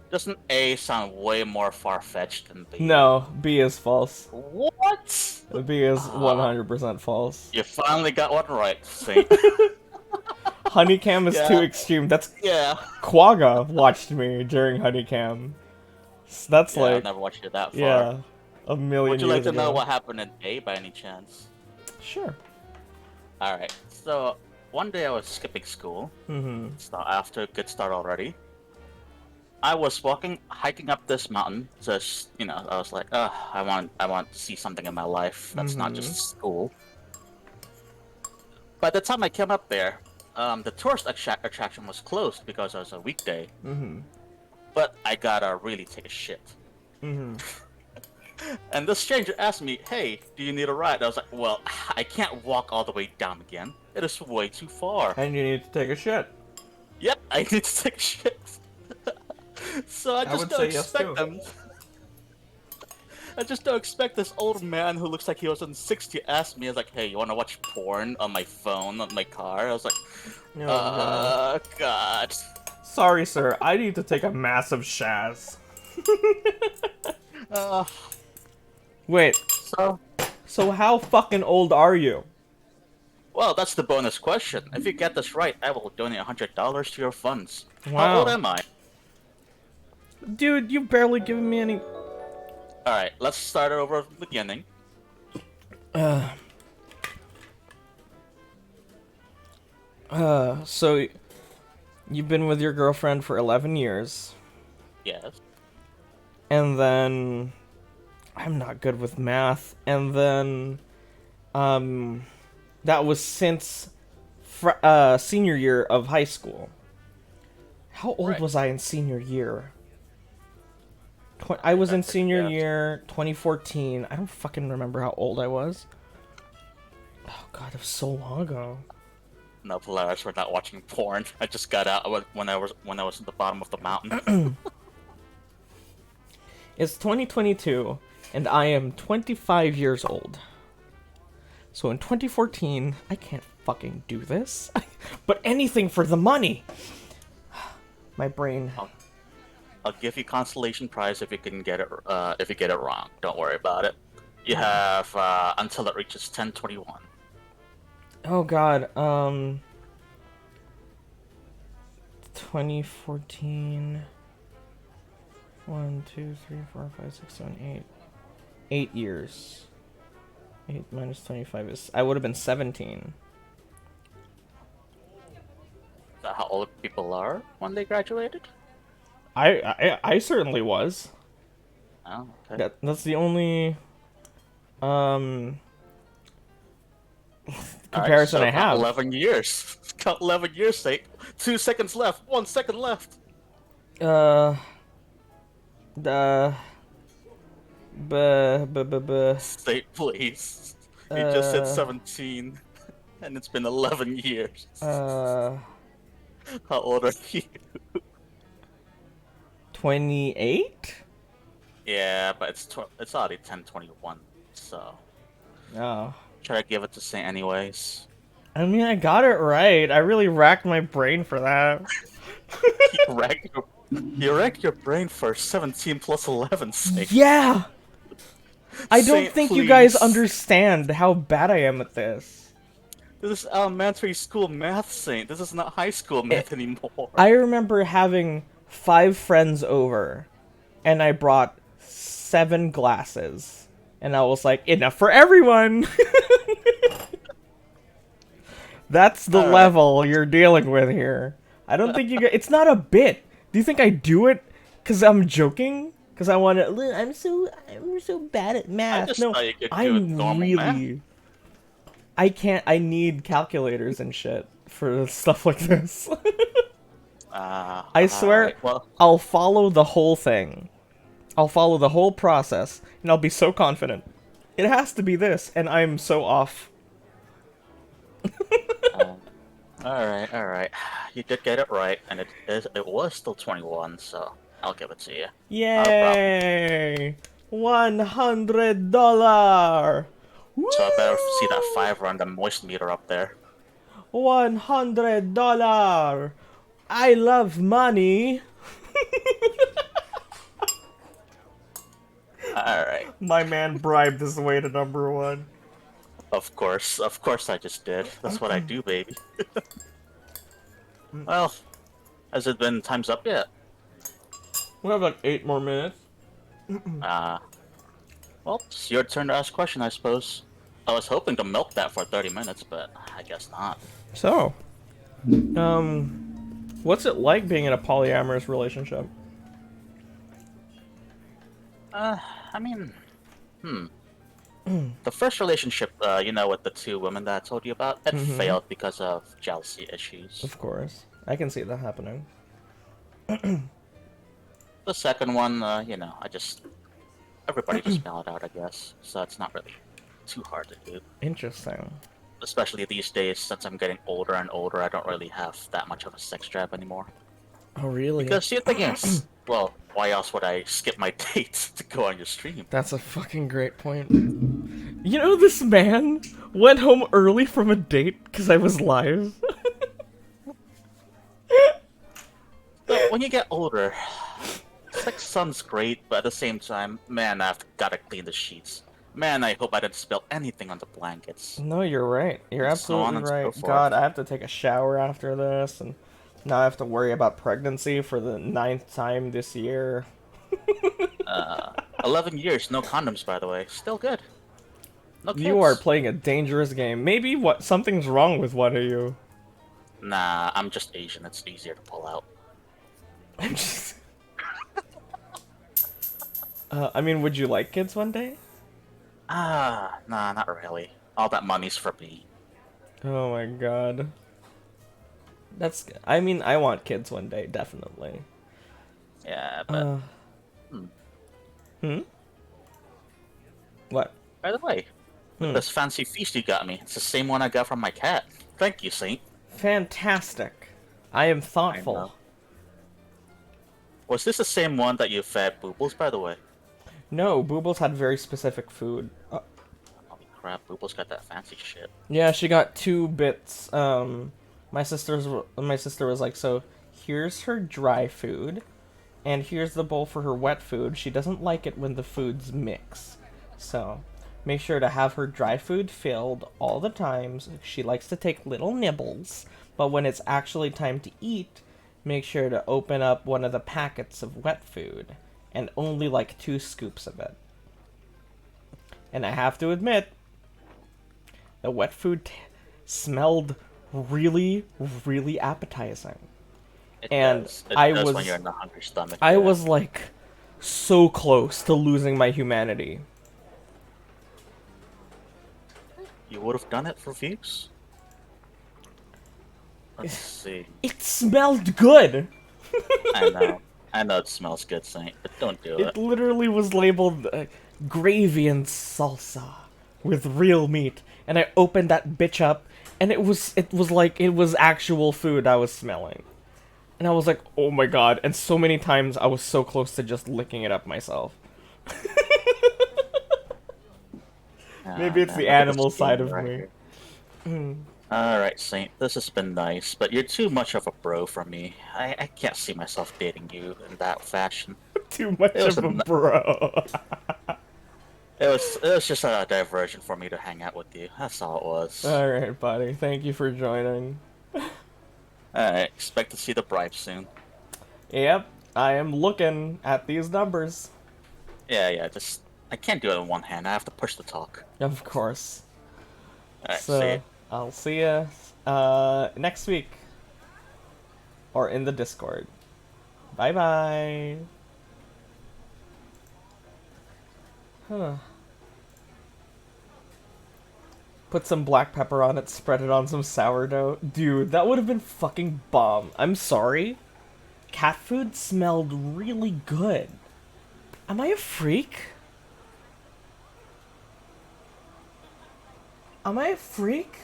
Doesn't A sound way more far-fetched than B? No, B is false. What? B is 100% false. You finally got one right, Saint. Honeycam is Yeah. too extreme. That's Yeah. Quagga watched me during Honeycam. So that's Yeah, I've like, never watched it that far. yeah, a million Would you like years to know ago. what happened in A by any chance? Sure. Alright, so one day I was skipping school. So after a good start already. I was hiking up this mountain. Just, I was like, I want to see something in my life that's not just school. By the time I came up there, the tourist attraction was closed because it was a weekday. But I gotta really take a shit. And this stranger asked me, hey, do you need a ride? I was like, well, I can't walk all the way down again. It is way too far. And you need to take a shit. Yep, I need to take a shit. So I just would don't say yes, expect too. them. I just don't expect this old man who looks like he was in 60 to ask me, I was like, hey, you wanna watch porn on my phone, on my car? I was like, Oh, God. Sorry, sir. I need to take a massive shaz. Wait, so how fucking old are you? Well, that's the bonus question. If you get this right, I will donate $100 to your funds. How Wow. old am I? Dude, you've barely given me any... Alright, let's start it over from the beginning. So you've been with your girlfriend for 11 years, Yes. and then I'm not good with math, and then that was since senior year of high school. How old Right. was I in senior year? I was in senior Yes. year 2014. I don't fucking remember how old I was. Oh god, it was so long ago. No, Polaris, we're not watching porn. I just got out when I was at the bottom of the mountain. It's 2022, and I am 25 years old. So in 2014, I can't fucking do this. But anything for the money! My brain. I'll give you consolation prize if you can get it wrong. Don't worry about it. You have until it reaches 10:21. Oh god, 2014... 1, 2, 3, 4, 5, 6, 7, 8. 8 years. 8 minus 25 is... I would have been 17. Is that how old people are when they graduated? I certainly was. Oh, okay. That's the only... comparison Alright, so I have. 11 years. Got 11 years, State. 2 seconds left. 1 second left. State, please. You just hit 17, and it's been 11 years. How old are you? 28? Yeah, but it's already 10:21, so Oh. should I give it to Saint anyways? I mean, I got it right. I really racked my brain for that. You racked your brain for 17 plus 11, Saint. Yeah! I don't Saint, think you guys please. understand how bad I am at this. This is elementary school math, Saint. This is not high school math anymore. I remember having 5 friends over, and I brought 7 glasses. And I was like, enough for everyone! That's the Alright. level you're dealing with here. I don't think you guys... It's not a bit. Do you think I do it because I'm joking? Because I want to... I'm so bad at math. just No, thought you could do I'm normal really... I can't... I need calculators and shit for stuff like this. I swear, alright, well, I'll follow the whole thing. I'll follow the whole process, and I'll be so confident. It has to be this, and I'm so off. alright. You did get it right, and it was still 21, so I'll give it to you. Yay! $100! So I better see that 5 on the moist meter up there. $100! I love money! Alright. My man bribed his way to #1. Of course I just did. That's what I do, baby. Well, has it been time's up yet? We have like 8 more minutes. Well, it's your turn to ask a question, I suppose. I was hoping to milk that for 30 minutes, but I guess not. So, what's it like being in a polyamorous relationship? I mean, the first relationship, with the 2 women that I told you about, it failed because of jealousy issues. Of course. I can see that happening. The second one, everybody just spell it out, I guess. So it's not really too hard to do. Interesting. Especially these days, since I'm getting older and older, I don't really have that much of a sex drive anymore. Oh, really? Because the thing is, well, why else would I skip my dates to go on your stream? That's a fucking great point. You know, this man went home early from a date because I was live. But when you get older, sex sounds great, but at the same time, man, I've gotta clean the sheets. Man, I hope I didn't spill anything on the blankets. No, you're right. You're So on absolutely and so right. forth. God, I have to take a shower after this, and now I have to worry about pregnancy for the 9th time this year. 11 years, no condoms, by the way. Still good. No kids. You are playing a dangerous game. Maybe something's wrong with one of you. Nah, I'm just Asian. It's easier to pull out. I'm just... I mean, would you like kids one day? Nah, not really. All that money's for me. Oh my god. I mean, I want kids one day, definitely. Yeah, but... What? By the way, this fancy feast you got me, it's the same one I got from my cat. Thank you, Saint. Fantastic. I am thoughtful. know. Was this the same one that you fed Boobles, by the way? No, Boobles had very specific food. Holy crap, Boobles got that fancy shit. Yeah, she got 2 bits. My sister was like, so here's her dry food, and here's the bowl for her wet food. She doesn't like it when the foods mix, so make sure to have her dry food filled all the times. She likes to take little nibbles, but when it's actually time to eat, make sure to open up one of the packets of wet food, and only like 2 scoops of it. And I have to admit, the wet food smelled really, really appetizing. It And does. I does was- when you're in a hungry stomach. I yeah. was like so close to losing my humanity. You would have done it for views? Let's see. It smelled good. I know it smells good, Saint, but don't do it. It literally was labeled gravy and salsa with real meat, and I opened that bitch up, and it was like it was actual food I was smelling, and I was like, oh my god! And so many times I was so close to just licking it up myself. Maybe it's man, the look at animal this side game of right me. here. Hmm. Alright, Saint, this has been nice, but you're too much of a bro for me. I can't see myself dating you in that fashion. Too much It was of a, a n- bro. it was just a diversion for me to hang out with you. That's all it was. Alright, buddy. Thank you for joining. Alright, expect to see the bribe soon. Yep, I am looking at these numbers. Yeah, just I can't do it in one hand. I have to push the talk. Of course. Alright, see ya. So, I'll see ya next week. Or in the Discord. Bye bye. Huh. Put some black pepper on it, spread it on some sourdough. Dude, that would have been fucking bomb. I'm sorry. Cat food smelled really good. Am I a freak? Am I a freak?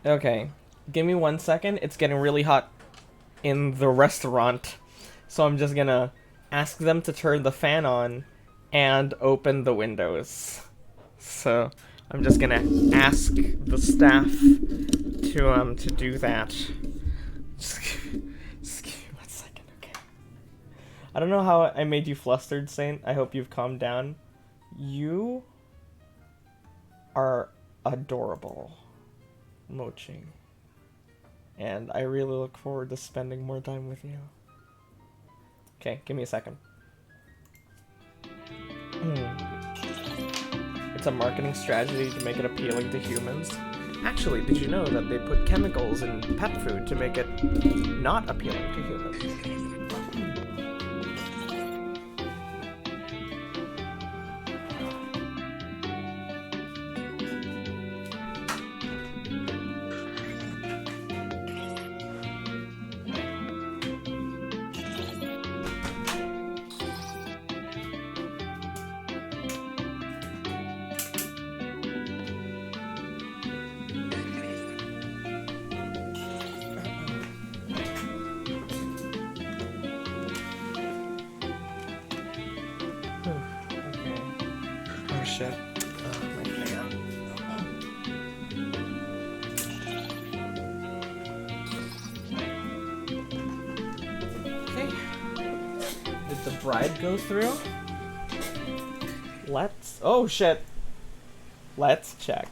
Okay. Give me 1 second. It's getting really hot in the restaurant. So I'm just gonna ask them to turn the fan on and open the windows. So I'm just gonna ask the staff to do that. Just give me 1 second, okay? I don't know how I made you flustered, Saint. I hope you've calmed down. You are adorable, Mochi. And I really look forward to spending more time with you. Okay, give me a second. It's a marketing strategy to make it appealing to humans. Actually, did you know that they put chemicals in pet food to make it not appealing to humans? Okay. Oh shit. My fan. Okay. Did the bride go through? Let's. Oh shit. Let's check.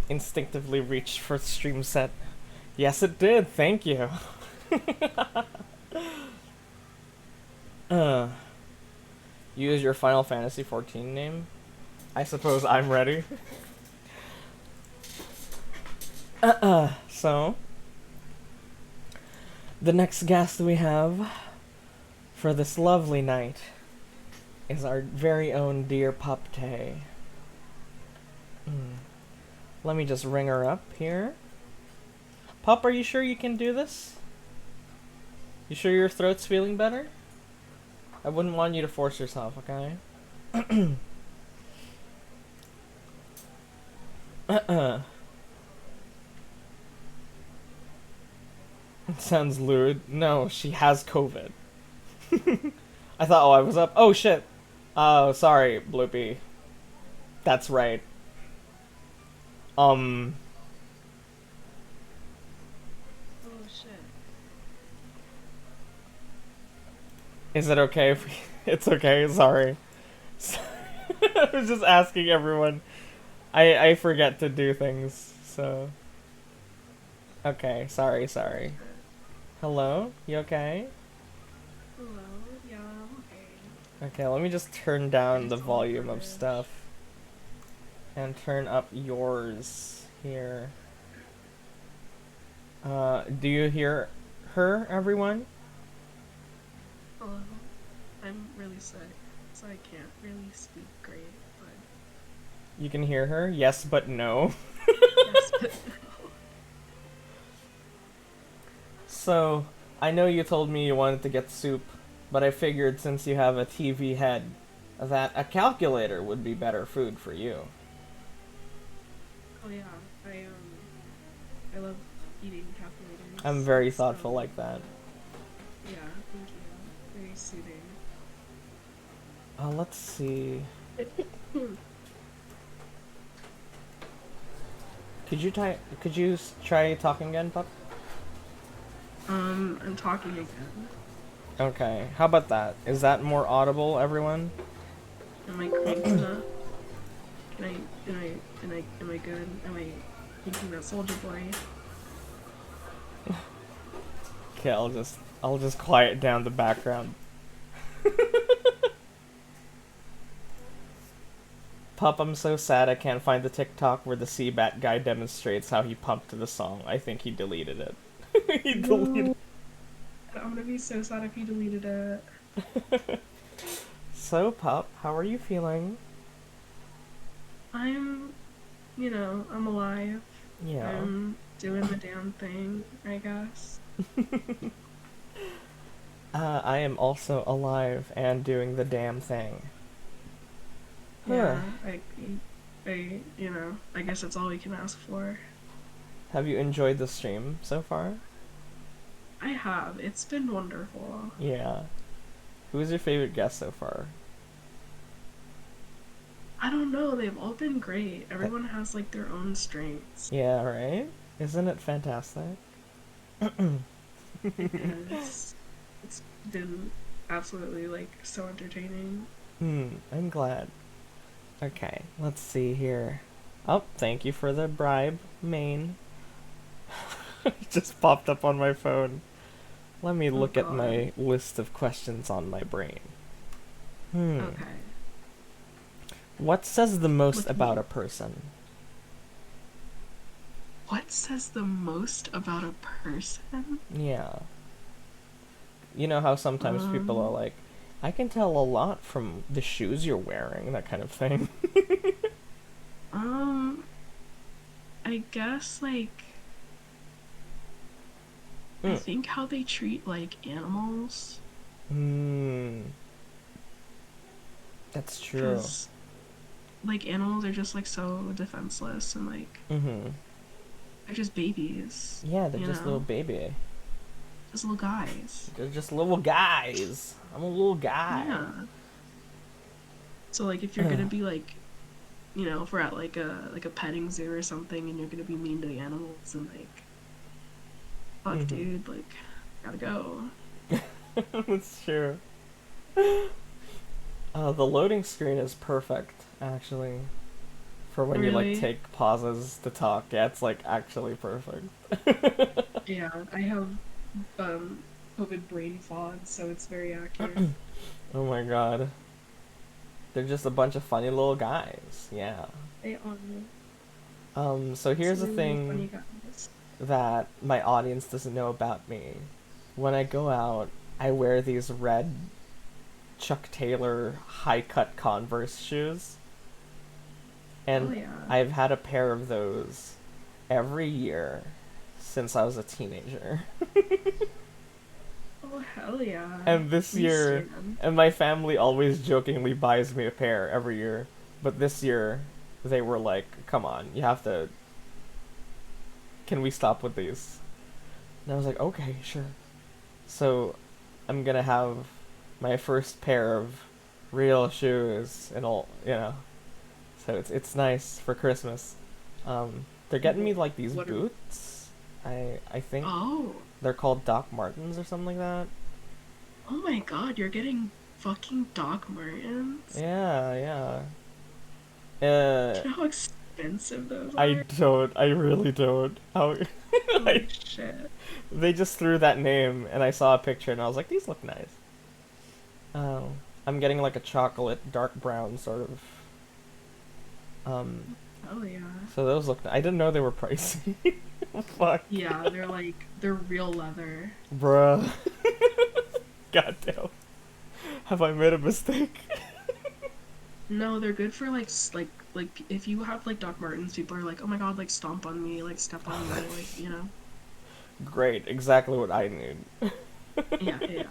Instinctively reached for stream set. Yes, it did. Thank you. Use your Final Fantasy 14 name. I suppose I'm ready. So, the next guest we have for this lovely night is our very own dear Puptay. Let me just ring her up here. Pup, are you sure you can do this? You sure your throat's feeling better? I wouldn't want you to force yourself, okay? It sounds lewd. No, she has COVID. I thought, oh, I was up. Oh, shit. Oh, sorry, Bloopy. That's right. Oh shit. Is it okay if we... It's okay, sorry. I was just asking everyone. I forget to do things, so... Okay, sorry. Hello? You okay? Hello? Yeah, I'm okay. Okay, let me just turn down the volume of stuff. And turn up yours here. Do you hear her, everyone? Hello? I'm really sick, so I can't really speak great, but... You can hear her? Yes, but no. Yes, but no. So, I know you told me you wanted to get soup, but I figured since you have a TV head, that a calculator would be better food for you. Oh yeah, I love eating calculators. I'm very So, thoughtful like that. Yeah, thank you. Very soothing. Let's see. Could you try talking again, Pup? I'm talking again. Okay. How about that? Is that more audible, everyone? Am I cranked enough? Am I good? Am I thinking that Soldier Boy? Okay, I'll just quiet down the background. Pup, I'm so sad I can't find the TikTok where the Seabat guy demonstrates how he pumped to the song. I think he deleted it. He deleted I'm gonna be so sad if you deleted it. So, Pup, how are you feeling? I'm alive. Yeah. I'm doing the damn thing, I guess. I am also alive and doing the damn thing. Yeah, I guess that's all we can ask for. Have you enjoyed the stream so far? I have. It's been wonderful. Yeah. Who's your favorite guest so far? I don't know. They've all been great. Everyone has like their own strengths. Yeah, right? Isn't it fantastic? It's been absolutely like so entertaining. I'm glad. Okay, let's see here. Oh, thank you for the bribe, main. It just popped up on my phone. Let me look at my list of questions on my brain. Okay. What says the most about a person? What says the most about a person? Yeah. You know how sometimes people are like, I can tell a lot from the shoes you're wearing, that kind of thing. I guess like I think how they treat like animals. That's true. 'Cause, like animals are just like so defenseless and like they're just babies. Yeah, they're you just know? little baby. Just little guys. They're just little guys. I'm a little guy. Yeah. So like if you're gonna be like, if we're at like a petting zoo or something and you're gonna be mean to the animals and like, fuck dude, like, gotta go. That's true. The loading screen is perfect, actually. For when you Really? like take pauses to talk. Yeah, it's like actually perfect. Yeah, I have COVID brain fog, so it's very accurate. Oh my god. They're just a bunch of funny little guys. Yeah. They are. So here's the Really thing funny guys. that my audience doesn't know about me. When I go out, I wear these red Chuck Taylor high-cut Converse shoes. And Oh, yeah. I've had a pair of those every year since I was a teenager. Oh hell yeah. And this Me year, stan. and my family always jokingly buys me a pair every year. But this year, they were like, come on, you have to... Can we stop with these? And I was like, okay, sure. So, I'm gonna have my first pair of real shoes and all, So it's nice for Christmas. They're getting me like these boots. I think Oh. they're called Doc Martens or something like that. Oh my god, you're getting fucking Doc Martens? Yeah. Do you know how expensive those are? I don't. I really don't. How? Holy shit. They just threw that name, and I saw a picture, and I was like, these look nice. I'm getting like a chocolate dark brown sort of. Hell yeah. So those look. I didn't know they were pricey. Fuck. Yeah, they're real leather. Bruh. Goddamn. Have I made a mistake? No, they're good for like if you have like Doc Martens, people are like, oh my god, like stomp on me, like step on me, like. Great. Exactly what I need. Yeah.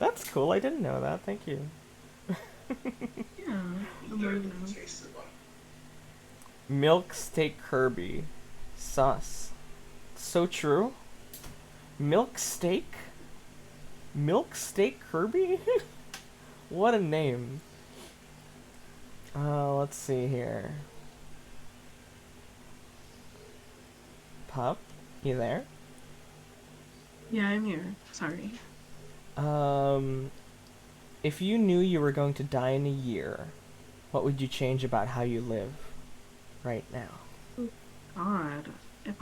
That's cool. I didn't know that. Thank you. Yeah. Milk Steak Kirby Sus. So true. Milk Steak? Milk Steak Kirby? What a name. Let's see here. Pup, you there? Yeah, I'm here. Sorry. If you knew you were going to die in a year, what would you change about how you live right now? God, if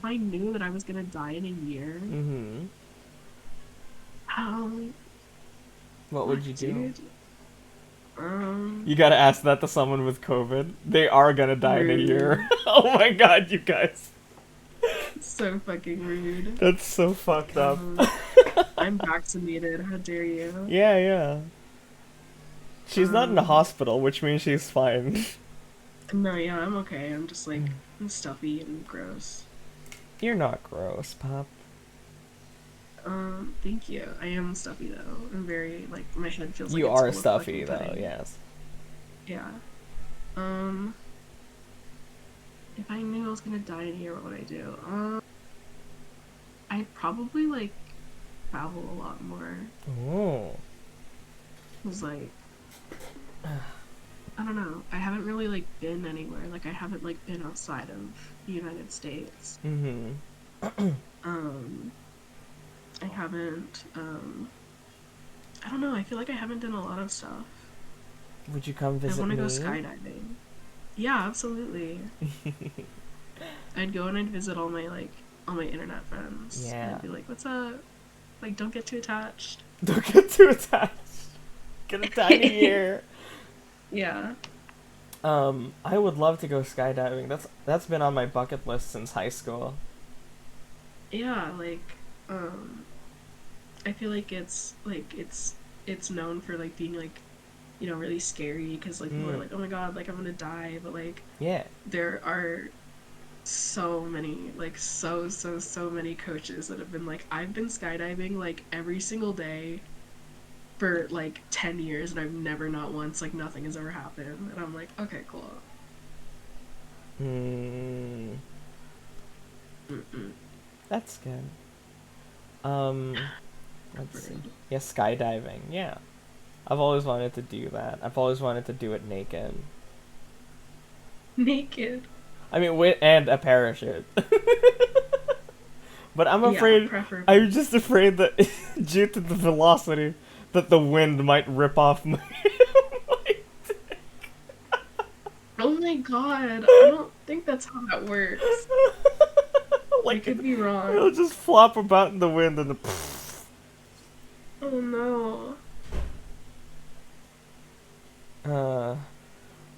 I knew that I was gonna die in a year, what would you do? dude, You gotta ask that to someone with COVID. They are gonna die in a year. rude. Oh my god, you guys. So fucking rude. That's so fucked up. I'm vaccinated. How dare you? Yeah. She's not in a hospital, which means she's fine. No, yeah, I'm okay. I'm just like I'm stuffy and gross. You're not gross, Pop. Thank you. I am stuffy though. I'm very like my head feels like You it's are full of stuffy, fucking though, pudding. yes. Yeah. If I knew I was gonna die in a year, what would I do? I'd probably like travel a lot more. Oh. It was like I don't know. I haven't really like been anywhere. Like I haven't like been outside of the United States. I haven't I don't know, I feel like I haven't done a lot of stuff. Would you come visit I want me? to go skydiving. Yeah, absolutely. I'd go and I'd visit all my internet friends. Yeah. And I'd be like, what's up? Like, don't get too attached. Don't get too attached. Gonna die in a year. Yeah. I would love to go skydiving. That's been on my bucket list since high school. Yeah, like, I feel like it's known for like being like, you know, really scary because like people are like, oh my god, like I'm gonna die, but like Yeah. there are so many like so many coaches that have been like, I've been skydiving like every single day for like 10 years and I've never, not once, like nothing has ever happened, and I'm like, okay, cool. That's good. Let's see. Yeah, skydiving. Yeah. I've always wanted to do that. I've always wanted to do it naked. Naked. I mean, and a parachute. But I'm Yeah, afraid. preferably. I'm just afraid that due to the velocity, that the wind might rip off my. Oh my god, I don't think that's how that works. I Like could be wrong. it'll just flop about in the wind and the. Oh no.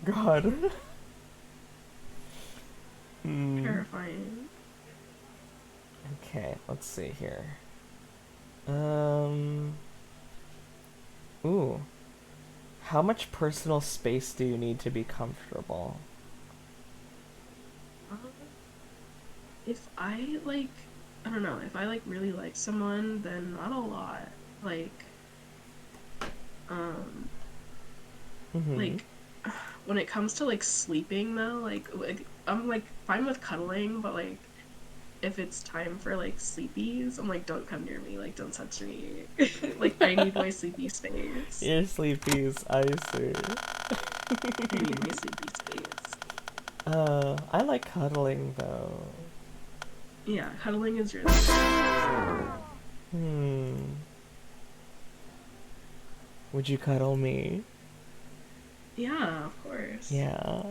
God. Terrifying. Okay, let's see here. Ooh. How much personal space do you need to be comfortable? If I like, I don't know, if I like really like someone, then not a lot. Like, like when it comes to like sleeping though, like I'm like fine with cuddling, but like if it's time for like sleepies, I'm like, don't come near me, like don't touch me. Like I need my sleepy space. Your sleepies, I see. I need my sleepy space. I like cuddling though. Yeah, cuddling is really good. Would you cuddle me? Yeah, of course. Yeah.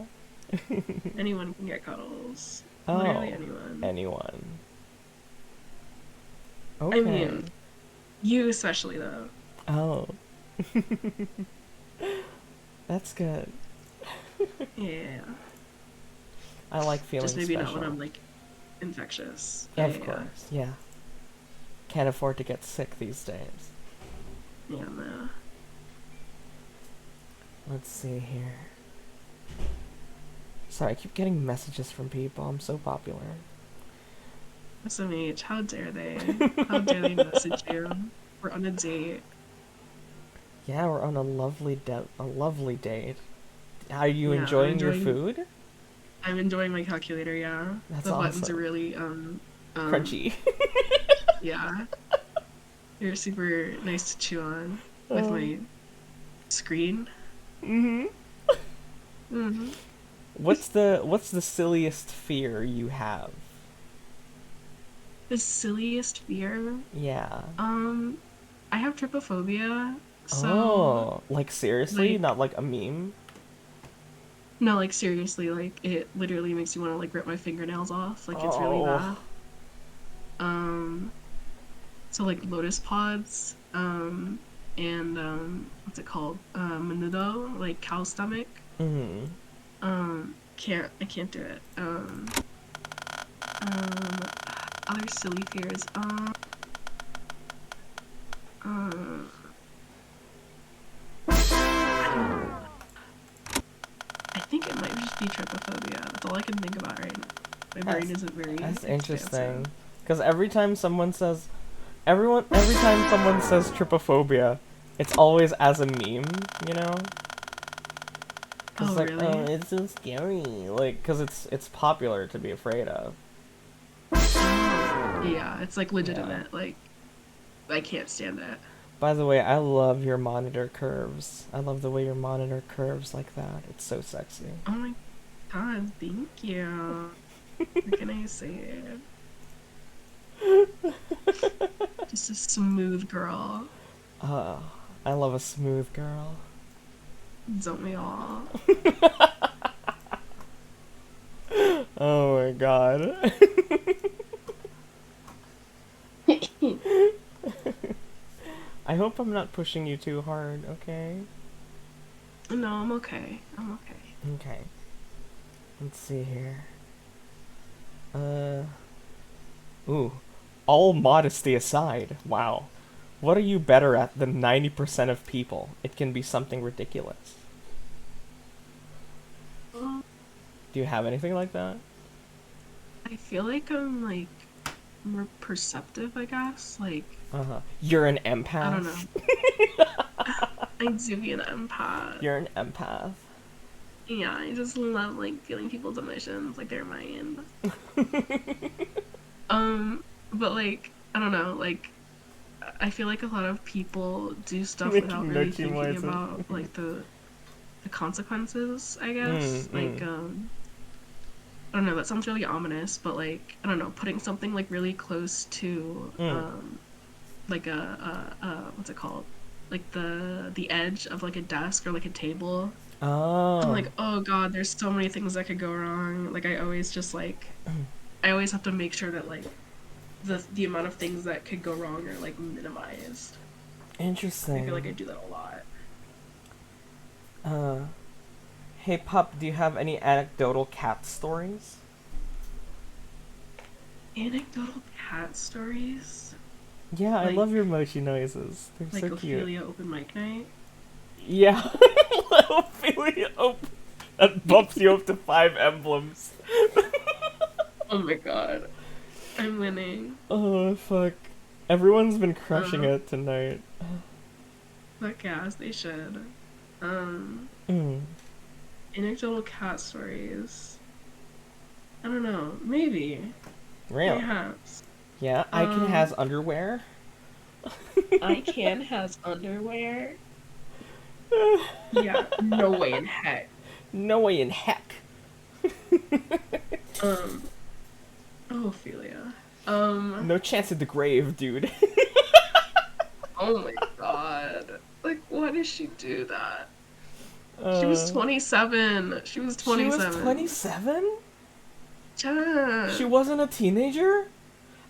Anyone can get cuddles. Oh, Literally anyone. anyone. Okay. I mean, you especially though. Oh. That's good. Yeah. I like feeling Just maybe special. not when I'm like infectious. Of Yeah. course, yeah. Can't afford to get sick these days. Yeah, no. Let's see here. Sorry, I keep getting messages from people. I'm so popular. SMH, how dare they? How dare they message you? We're on a date. Yeah, we're on a lovely date. Are you Yeah, I'm enjoying your enjoying- food? I'm enjoying my calculator. Yeah, That's the buttons are awesome. really Crunchy. Yeah, they're super nice to chew on with Oh. my screen. Mm-hmm. Mm-hmm. What's the silliest fear you have? The silliest fear. Yeah. I have trypophobia, so Oh, like seriously? like Not like a meme? no, like seriously, like it literally makes you want to like rip my fingernails off. Like it's really Oh. bad. Um, so like lotus pods, and what's it called? Menudo, like cow stomach. Mm-hmm. I can't do it. Um, other silly fears. I don't know. I think it might just be trypophobia. That's all I can think about right now. My brain isn't very That's expansive. interesting. Because every time someone says trypophobia, it's always as a meme, you know? Cause Oh, like, really? oh, it's so scary. Like, cause it's popular to be afraid of. Yeah, it's like legitimate. Like, I can't stand it. By the way, I love your monitor curves. I love the way your monitor curves like that. It's so sexy. Oh my god, thank you. What can I say? Just a smooth girl. I love a smooth girl. Don't we all? Oh my god. I hope I'm not pushing you too hard, okay? No, I'm okay. I'm okay. Okay. Let's see here. Ooh. All modesty aside, wow. What are you better at than 90% of people? It can be something ridiculous. Um, Do you have anything like that? I feel like I'm like more perceptive, I guess. Like, Uh-huh. You're an empath? I don't know. I do be an empath. You're an empath. Yeah, I just love like feeling people's emotions like they're mine. But like I don't know, like I feel like a lot of people do stuff without Making really Mochi thinking noises. about like the consequences, I guess. Like I don't know, that sounds really ominous, but like I don't know, putting something like really close to like a what's it called? Like the edge of like a desk or like a table. Oh. I'm like, oh god, there's so many things that could go wrong. Like I always just like I always have to make sure that like the amount of things that could go wrong are like minimized. Interesting. I feel like I do that a lot. Hey Pup, do you have any anecdotal cat stories? Anecdotal cat stories? Yeah, I Like- love your mochi noises. They're Like so cute. Ophelia open mic night? Yeah. Ophelia that bumps you up to 5 emblems. Oh my god. I'm winning. Oh fuck. Everyone's been crushing it tonight. Fuck yes, they should. Mm. Anecdotal cat stories. I don't know. Maybe. Really? Perhaps. Yeah, Icon has underwear. Ican has underwear? Yeah, no way in heck. No way in heck. Oh, Ophelia. No chance at the grave, dude. Oh my god. Like, why did she do that? She was 27. She was 27. She was 27? Yeah. She wasn't a teenager?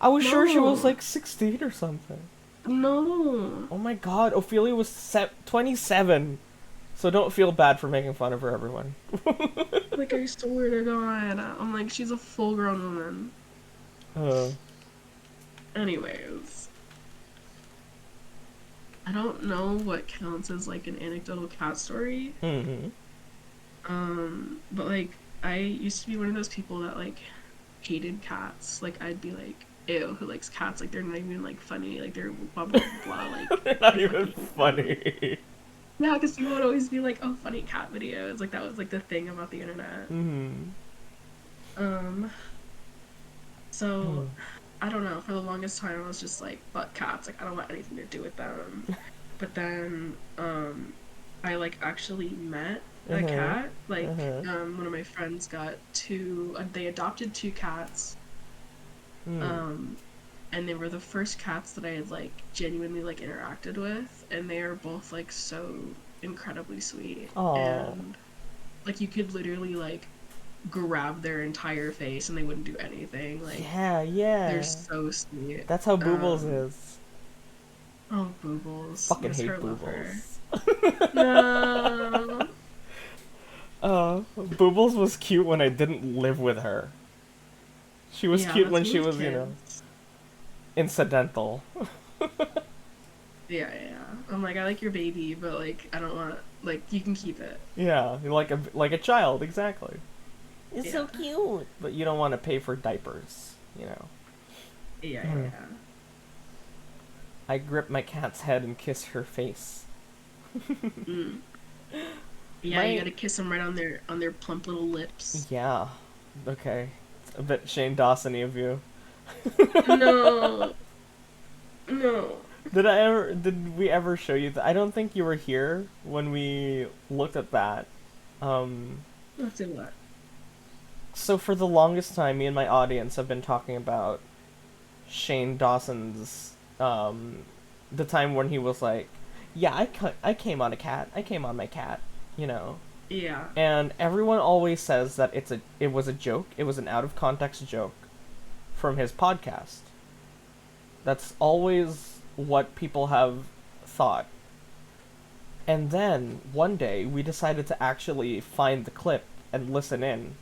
I was sure she was No. like 16 or something. No. Oh my god, Ophelia was 27. So don't feel bad for making fun of her, everyone. Like, I swear to god. I'm like, she's a full grown woman. Anyways. I don't know what counts as like an anecdotal cat story. Mm-hmm. But like, I used to be one of those people that like hated cats. Like, I'd be like, ew, who likes cats? Like, they're not even like funny. Like, they're blah blah blah. Like, They're not even funny. yeah, because people would always be like, oh, funny cat videos. Like, that was like the thing about the internet. Mm-hmm. Um, so I don't know. For the longest time, I was just like, "Fuck cats! Like, I don't want anything to do with them." But then, I like actually met a cat. Like, one of my friends got two. They adopted two cats. And they were the first cats that I had like genuinely like interacted with, and they are both like so incredibly sweet. Aww. And like you could literally like grab their entire face and they wouldn't do anything. Like yeah. they're so sweet. That's how Boobles is. Oh, Boobles. Fucking Miss hate her, love her. Boobles. No. Boobles was cute when I didn't live with her. She was Yeah, cute when that's she with was, you know, kids. incidental. Yeah. I'm like, I like your baby, but like, I don't want, like, you can keep it. Yeah, like a child, exactly. It's Yeah. so cute. But you don't want to pay for diapers, you know. Yeah. I grip my cat's head and kiss her face. Yeah, you gotta kiss them right on their plump little lips. Yeah. Okay. It's a bit Shane Dawson-y of you. No. Did we ever show you that? I don't think you were here when we looked at that. Let's do what? So for the longest time, me and my audience have been talking about Shane Dawson's, the time when he was like, yeah, I came on a cat. I came on my cat, you know. Yeah. And everyone always says that it was a joke. It was an out of context joke from his podcast. That's always what people have thought. And then one day we decided to actually find the clip and listen in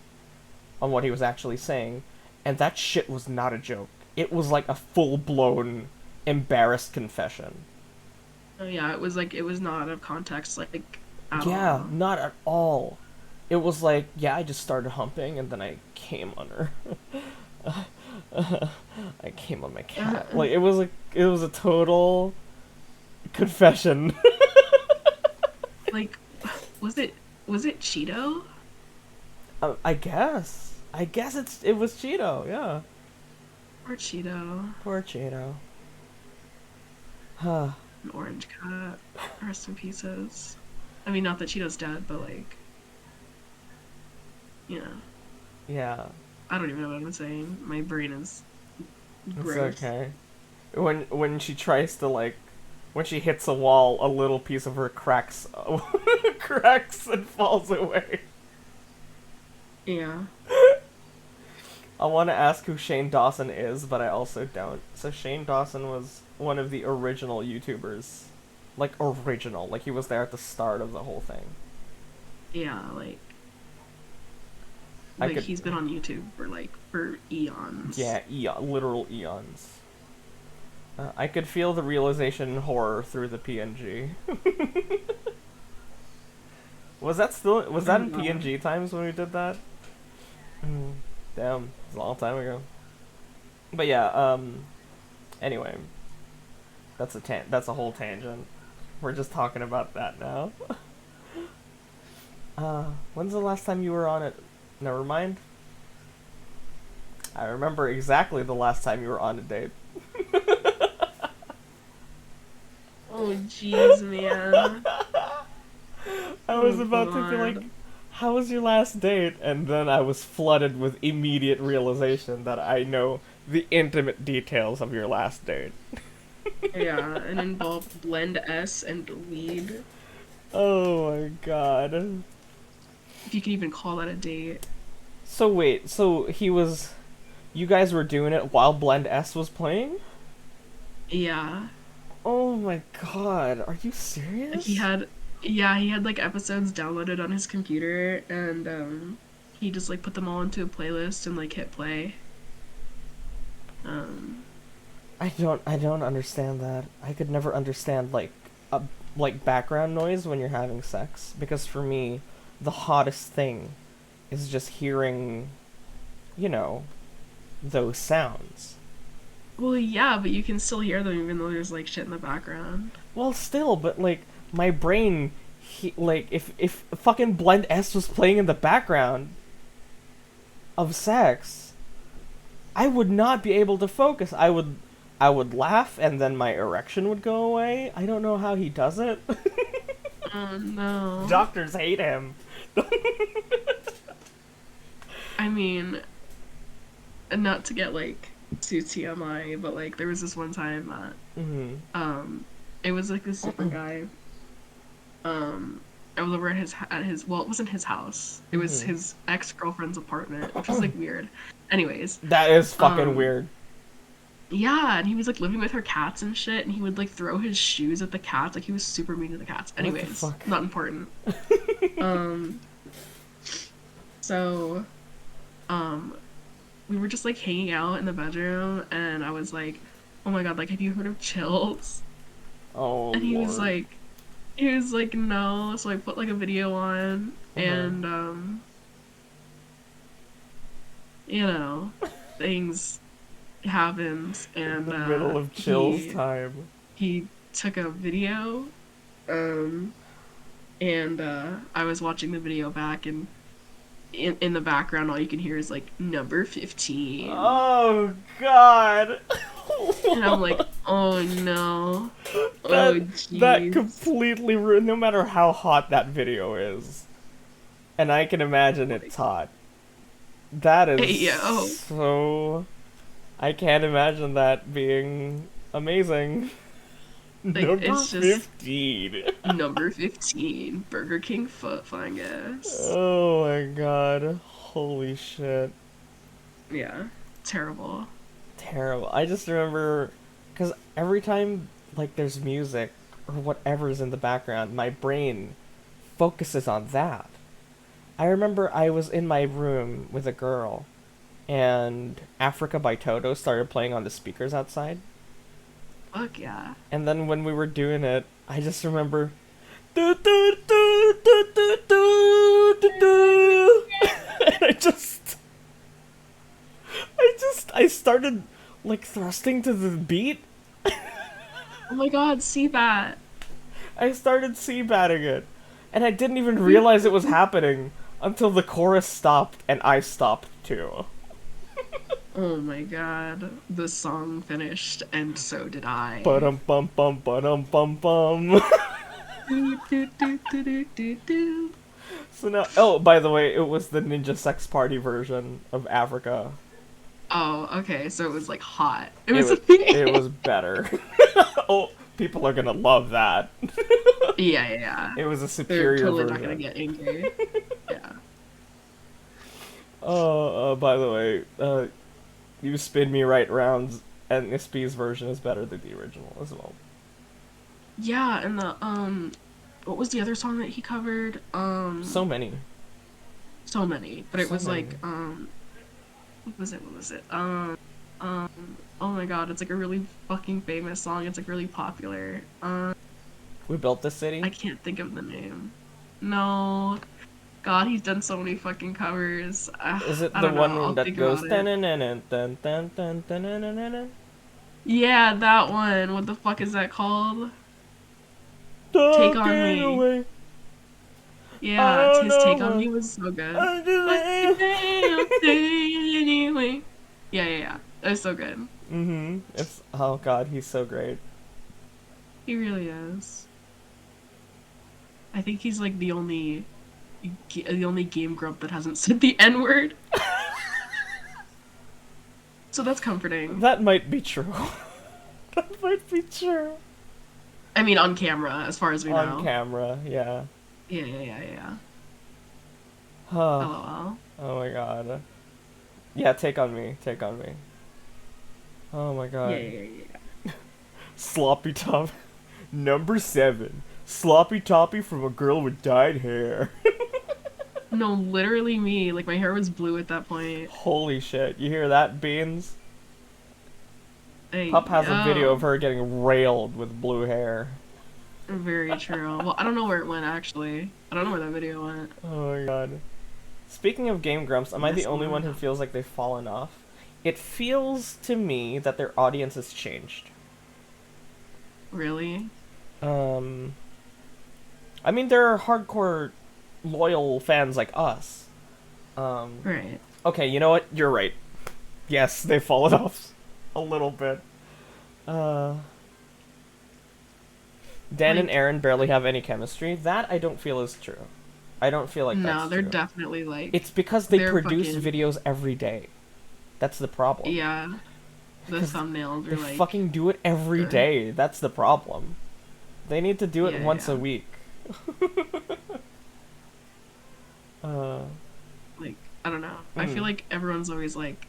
on what he was actually saying, and that shit was not a joke. It was like a full-blown embarrassed confession. Oh yeah, it was not out of context, like at Yeah, all. not at all. It was like, yeah, I just started humping and then I came on her. I came on my cat. Like it was a total confession. Like, was it Cheeto? I guess it was Cheeto. Yeah. Or Cheeto? Poor Cheeto. Huh. An orange cat. Rest in pieces. I mean, not that Cheeto's dead, but like, you know. Yeah. I don't even know what I'm saying. My brain is It's gross. okay. When she tries to like, when she hits a wall, a little piece of her cracks and falls away. Yeah. I want to ask who Shane Dawson is, but I also don't. So Shane Dawson was one of the original YouTubers. Like, original. Like, he was there at the start of the whole thing. Yeah, like I could- he's been on YouTube for eons. Yeah, literal eons. I could feel the realization and horror through the PNG. Was that in PNG times when we did that? Damn, it was a long time ago. But yeah, anyway, that's a whole tangent. We're just talking about that now. When's the last time you were on it? Never mind. I remember exactly the last time you were on a date. Oh jeez, man. I was about to be like, how was your last date? And then I was flooded with immediate realization that I know the intimate details of your last date. Yeah, and involved Blend S and weed. Oh my god. If you can even call that a date. So wait, you guys were doing it while Blend S was playing? Yeah. Oh my god, are you serious? Like he had like episodes downloaded on his computer, and he just like put them all into a playlist and like hit play. I don't understand that. I could never understand like background noise when you're having sex, because for me, the hottest thing is just hearing, you know, those sounds. Well, yeah, but you can still hear them even though there's like shit in the background. Well, still, but like my brain, if fucking Blend S was playing in the background, of sex, I would not be able to focus. I would laugh and then my erection would go away. I don't know how he does it. Oh no. Doctors hate him. I mean, and not to get like too TMI, but like there was this one time that it was like this super guy. I was over at his well, it wasn't his house. It was his ex-girlfriend's apartment, which was like weird. Anyways, That is fucking weird. yeah, and he was like living with her cats and shit, and he would like throw his shoes at the cats. Like he was super mean to the cats. Anyways, fuck? not important. So, we were just like hanging out in the bedroom, and I was like, "Oh my god, like have you heard of chills?" Oh, And he was Lord. like, no. So I put like a video on, and you know, things happened, and in the middle of chills he, time. he took a video, and I was watching the video back, and in the background, all you can hear is like number 15. Oh God. And I'm like, oh no. that, Oh that jeez. completely ruined. No matter how hot that video is, and I can imagine it's hot. That is Hey, yo. so. I can't imagine that being amazing. Like, Number it's just- 15. Number 15, Burger King foot fungus. Oh my God. Holy shit. Yeah, terrible. Terrible. I just remember, because every time like there's music or whatever's in the background, my brain focuses on that. I remember I was in my room with a girl, and Africa by Toto started playing on the speakers outside. Fuck yeah. And then when we were doing it, I just remember, do do do do do do do do, and I started like thrusting to the beat. Oh my god, see that. I started seabatting it, and I didn't even realize it was happening until the chorus stopped and I stopped too. Oh my god. The song finished, and so did I. Ba-dum bum bum ba-dum bum bum. Do, do, do, do, do, do, do. So now, oh, by the way, it was the Ninja Sex Party version of Africa. Oh, okay, so it was like hot. It was better. Oh, people are gonna love that. yeah. It was a They're superior totally version. not gonna get angry. Yeah. By the way, You Spin Me Right Round, and SP's version is better than the original as well. Yeah, and the what was the other song that he covered? So many. So many. But it So was many. like what was it? Oh my god, it's like a really fucking famous song. It's like really popular. We Built This City? I can't think of the name. No. God, he's done so many fucking covers. Is it I the don't know, one I'll that think goes about it. dun-dun-dun-dun-dun-dun-dun-dun-dun-dun-dun? Yeah, that one. What the fuck is that called? Don't Take on get Me. away. Yeah, I his don't take know. on me was so good. I just- Anyway. Yeah. It was so good. It's, oh god, he's so great. He really is. I think he's like the only game grump that hasn't said the N-word. So that's comforting. That might be true. That might be true. I mean, on camera, as far as we know. On camera, yeah. Yeah. Huh. LOL. Oh my god. Yeah, Take on Me. Oh my god. Yeah. Sloppy Top. Number 7. Sloppy Toppy from a girl with dyed hair. No, literally me. Like, my hair was blue at that point. Holy shit. You hear that, Beans? Hey, Pup has a yo. video of her getting railed with blue hair. Very true. Well, I don't know where it went, actually. I don't know where that video went. Oh my god. Speaking of Game Grumps, am I the Yes, only one ma'am. who feels like they've fallen off? It feels to me that their audience has changed. Really? I mean, there are hardcore, loyal fans like us. Right. Okay, you know what? You're right. Yes, they fallen off a little bit. Dan and Aaron barely have any chemistry. That I don't feel is true. I don't feel like that's No, they're true. definitely like. It's because they they're produce fucking- videos every day. That's the problem. Yeah. The Because thumbnails They are like. fucking do it every good. day. That's the problem. They need to do it Yeah, once a yeah. week. Like, I don't know. I Mm. feel like everyone's always like,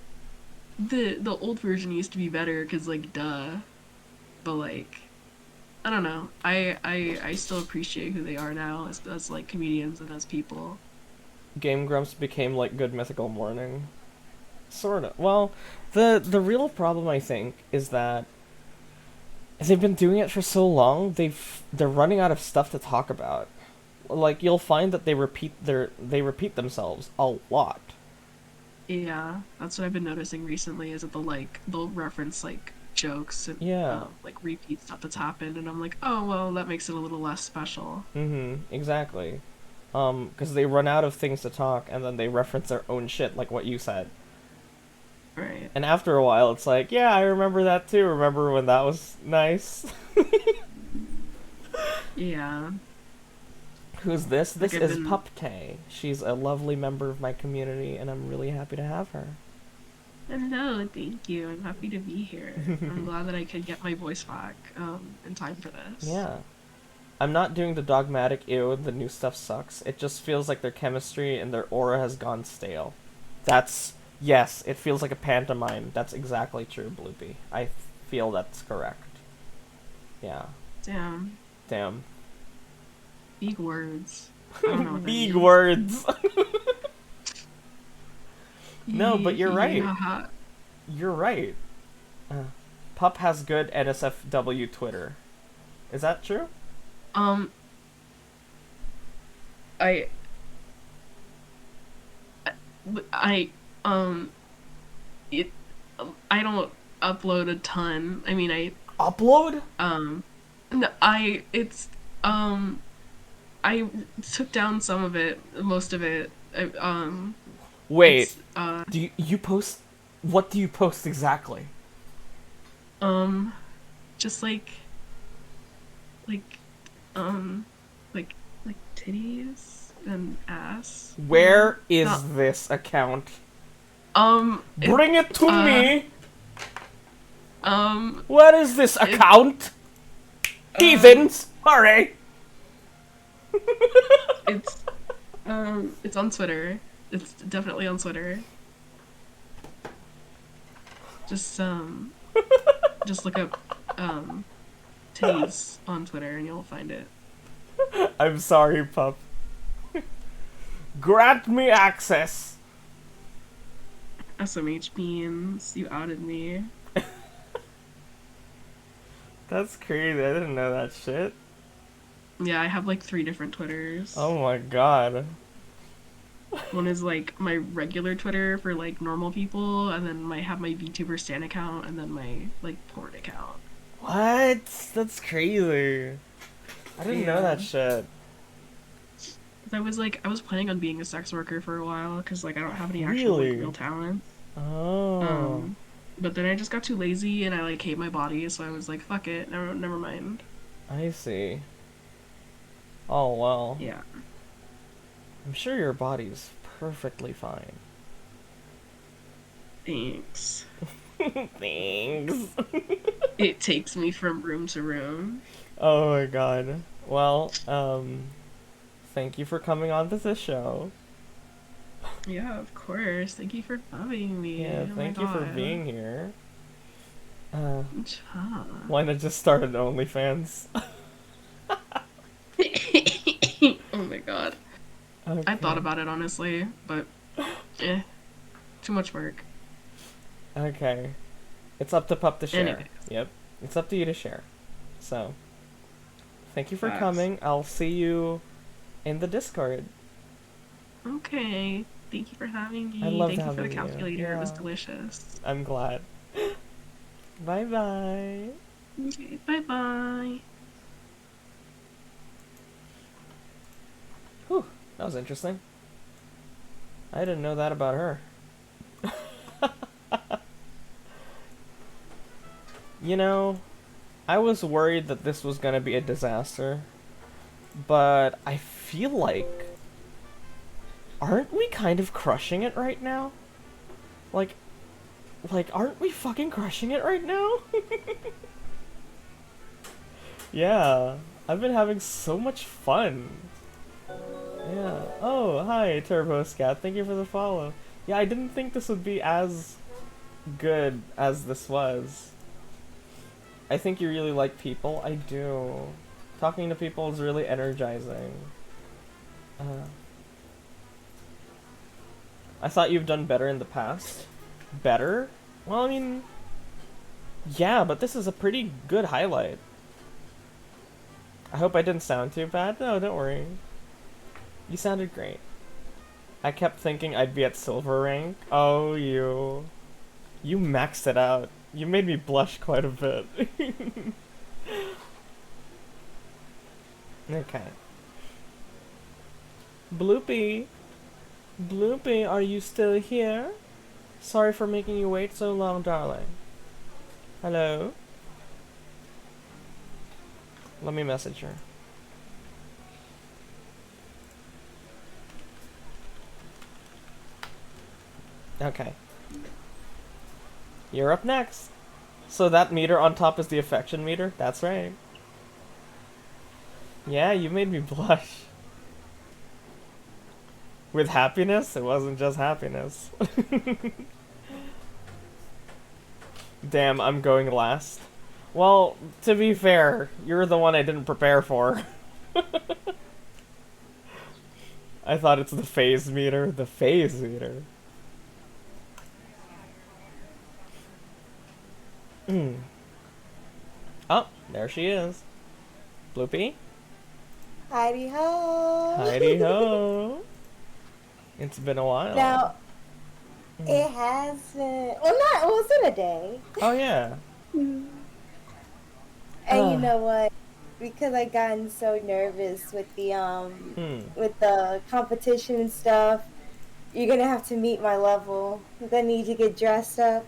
the old version used to be better because like duh, but like, I don't know. I still appreciate who they are now as like comedians and as people. Game Grumps became like Good Mythical Morning. Sort of. Well, the real problem I think is that they've been doing it for so long, they're running out of stuff to talk about. Like you'll find that they repeat themselves a lot. Yeah, that's what I've been noticing recently. Is that they'll reference like jokes and Yeah. like repeat stuff that's happened, and I'm like, oh well, that makes it a little less special. Exactly. Because they run out of things to talk, and then they reference their own shit, like what you said. Right. And after a while, it's like, yeah, I remember that too. Remember when that was nice? Yeah. Who's this? This Like, I've is been- Puptay. She's a lovely member of my community, and I'm really happy to have her. Hello, thank you. I'm happy to be here. I'm glad that I could get my voice back in time for this. Yeah. I'm not doing the dogmatic ew, the new stuff sucks. It just feels like their chemistry and their aura has gone stale. Yes, it feels like a pantomime. That's exactly true, Bloopy. I feel that's correct. Yeah. Damn. Damn. Big words. I don't know what that Big means. words. No, but you're right. Haha. You're right. Pup has good NSFW Twitter. Is that true? I it I don't upload a ton. I mean, Upload? no, I took down some of it, most of it. Wait. It's, Do you post? What do you post exactly? just like titties and ass. Where is Not- this account? it- Bring it to me. um, Where is this account? Heathens, hurry! it's on Twitter. It's definitely on Twitter. Just look up titties on Twitter and you'll find it. I'm sorry, pup. Grant me access. SMH beans, you outed me. That's crazy. I didn't know that shit. Yeah, I have like 3 different Twitters. Oh my god. One is like my regular Twitter for like normal people, and then I have my VTuber Stan account, and then my like porn account. What? That's crazy. I didn't know that shit. 'Cause I was planning on being a sex worker for a while, because like I don't have any actual Really? like, real talent. Oh. But then I just got too lazy and I like hate my body, so I was like, fuck it, never mind. I see. Oh well. Yeah. I'm sure your body's perfectly fine. Thanks. Thanks. It takes me from room to room. Oh my god. Well, thank you for coming on to this show. Yeah, of course. Thank you for having me. Yeah, Oh my thank you for God. being here. Cha. Why not just start an OnlyFans? Oh my god. Okay. I thought about it honestly, but too much work. Okay. It's up to Pup to share. Anyways. Yep. It's up to you to share. So, thank you for Facts. coming. I'll see you in the Discord. Okay. Thank you for having me. I loved Thank you for the having you. calculator. It was Yeah. delicious. I'm glad. Bye bye. Okay, bye bye. Whew, that was interesting. I didn't know that about her. You know, I was worried that this was gonna be a disaster, but I feel like, aren't we kind of crushing it right now? Like, aren't we fucking crushing it right now? Yeah, I've been having so much fun. Yeah. Oh, hi, Turbo Scat. Thank you for the follow. Yeah, I didn't think this would be as good as this was. I think you really like people. I do. Talking to people is really energizing. I thought you've done better in the past. Better? Well, I mean, yeah, but this is a pretty good highlight. I hope I didn't sound too bad. No, don't worry. You sounded great. I kept thinking I'd be at silver rank. Oh, you. You maxed it out. You made me blush quite a bit. Okay. Bloopy. Bloopy, are you still here? Sorry for making you wait so long, darling. Hello? Let me message her. Okay. You're up next. So that meter on top is the affection meter? That's right. Yeah, you made me blush. With happiness? It wasn't just happiness. Damn, I'm going last. Well, to be fair, you're the one I didn't prepare for. I thought it's the phase meter. The phase meter. Oh, there she is. Bloopy? Heidi ho! Heidi ho! It's been a while. Now, it has been, well, it's been a day. Oh, yeah. And you know what? Because I gotten so nervous with the competition and stuff, you're gonna have to meet my level. I'm gonna need to get dressed up.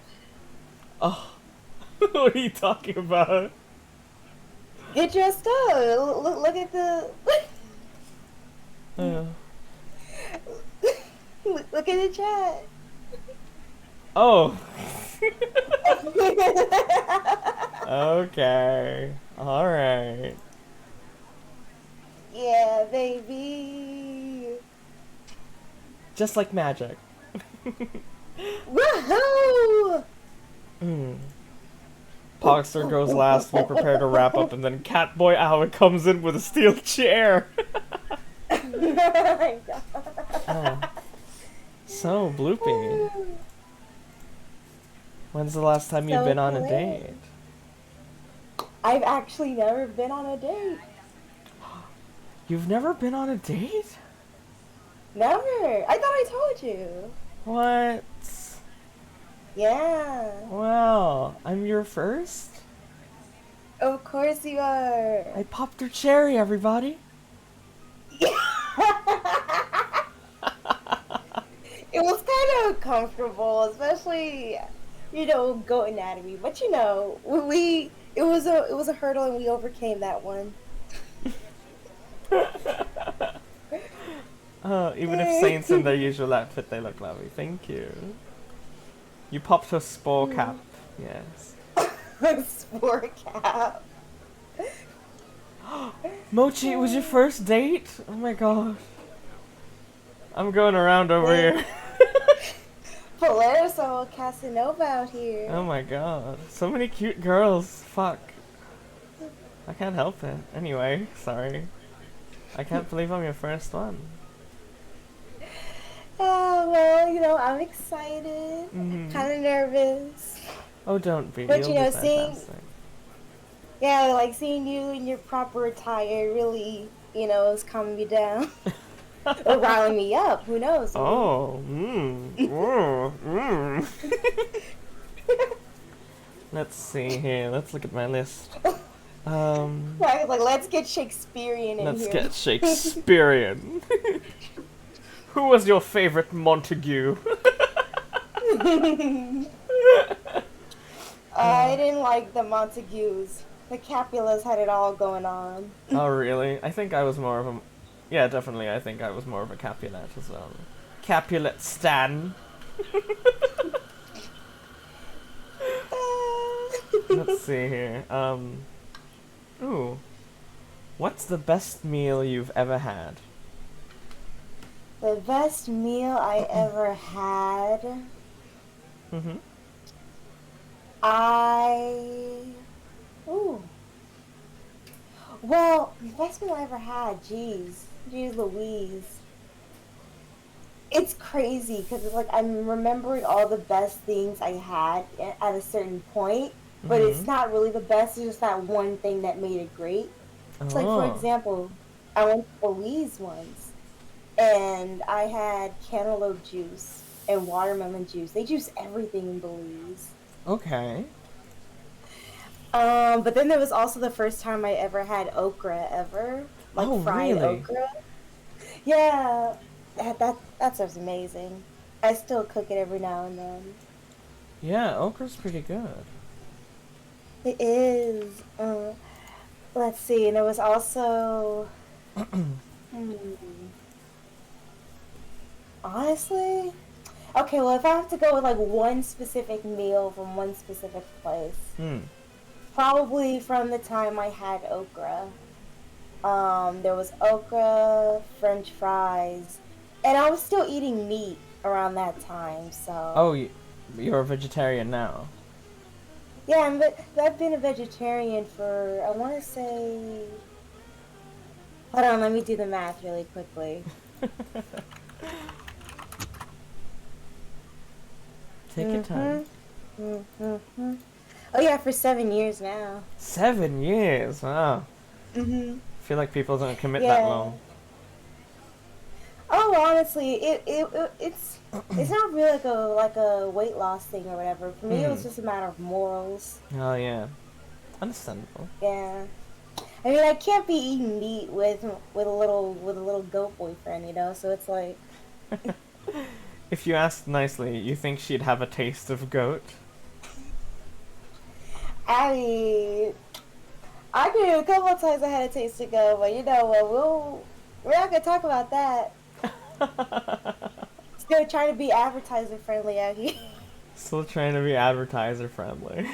Oh, what are you talking about? Get dressed up. Look at the. Look at the chat. Oh. Okay. Alright. Yeah, baby. Just like magic. Woohoo! Pogster goes last, we prepare to wrap up, and then Catboy Owl comes in with a steel chair. Oh my god. So, Bloopy. When's the last time you've been on a date? I've actually never been on a date. You've never been on a date? Never. I thought I told you. What? Yeah. Wow, I'm your first? Of course you are. I popped her cherry, everybody. It was kind of comfortable, especially, goat anatomy. But it was a hurdle and we overcame that one. Even if Saints in their usual outfit, they look lovely. Thank you. You popped her spore cap. Yes. Spore cap. Mochi, it was your first date? Oh my god. I'm going around over here. Polaris Casanova out here. Oh my god. So many cute girls. Fuck. I can't help it. Anyway, sorry. I can't believe I'm your first one. Oh, well, I'm excited. Kind of nervous. Oh, don't be. But, You'll be seeing fantastic. you in your proper attire really, is calming me down. Or riling me up. Who knows? Oh, Let's see here. Let's look at my list. Right, let's get Shakespearean in Let's here. get Shakespearean. Who was your favorite Montague? I didn't like the Montagues. The Capulets had it all going on. Oh, really? I think I was more of a... Yeah, definitely, I think I was more of a Capulet as well. Capulet stan. Let's see here. Ooh. What's the best meal you've ever had? The best meal I ever had. Mm-hmm. Ooh. Well, the best meal I ever had, jeez Louise. It's crazy because it's like I'm remembering all the best things I had at a certain point, but it's not really the best. It's just that one thing that made it great. It's like, for example, I went to Belize once, and I had cantaloupe juice and watermelon juice. They juice everything in Belize. Okay. But then there was also the first time I ever had okra ever, like fried okra. Yeah, that stuff's amazing. I still cook it every now and then. Yeah, okra's pretty good. It is. Let's see, and there was also. Honestly, okay. Well, if I have to go with like one specific meal from one specific place, probably from the time I had okra. There was okra, French fries, and I was still eating meat around that time. So. Oh, you're a vegetarian now. Yeah, I've been a vegetarian for, I want to say... Hold on, let me do the math really quickly. Take your time. Oh yeah, for 7 years now. 7 years? Wow. I feel like people don't commit that long. Oh, honestly, it's not really like a weight loss thing or whatever. For me, it was just a matter of morals. Oh yeah, understandable. Yeah, I mean, I can't be eating meat with a little goat boyfriend, you know. So it's like, if you asked nicely, you think she'd have a taste of goat? I mean, I did a couple of times I had a taste of goat, but you know what? We're not gonna talk about that. Still trying to be advertiser friendly out here. Still trying to be advertiser friendly.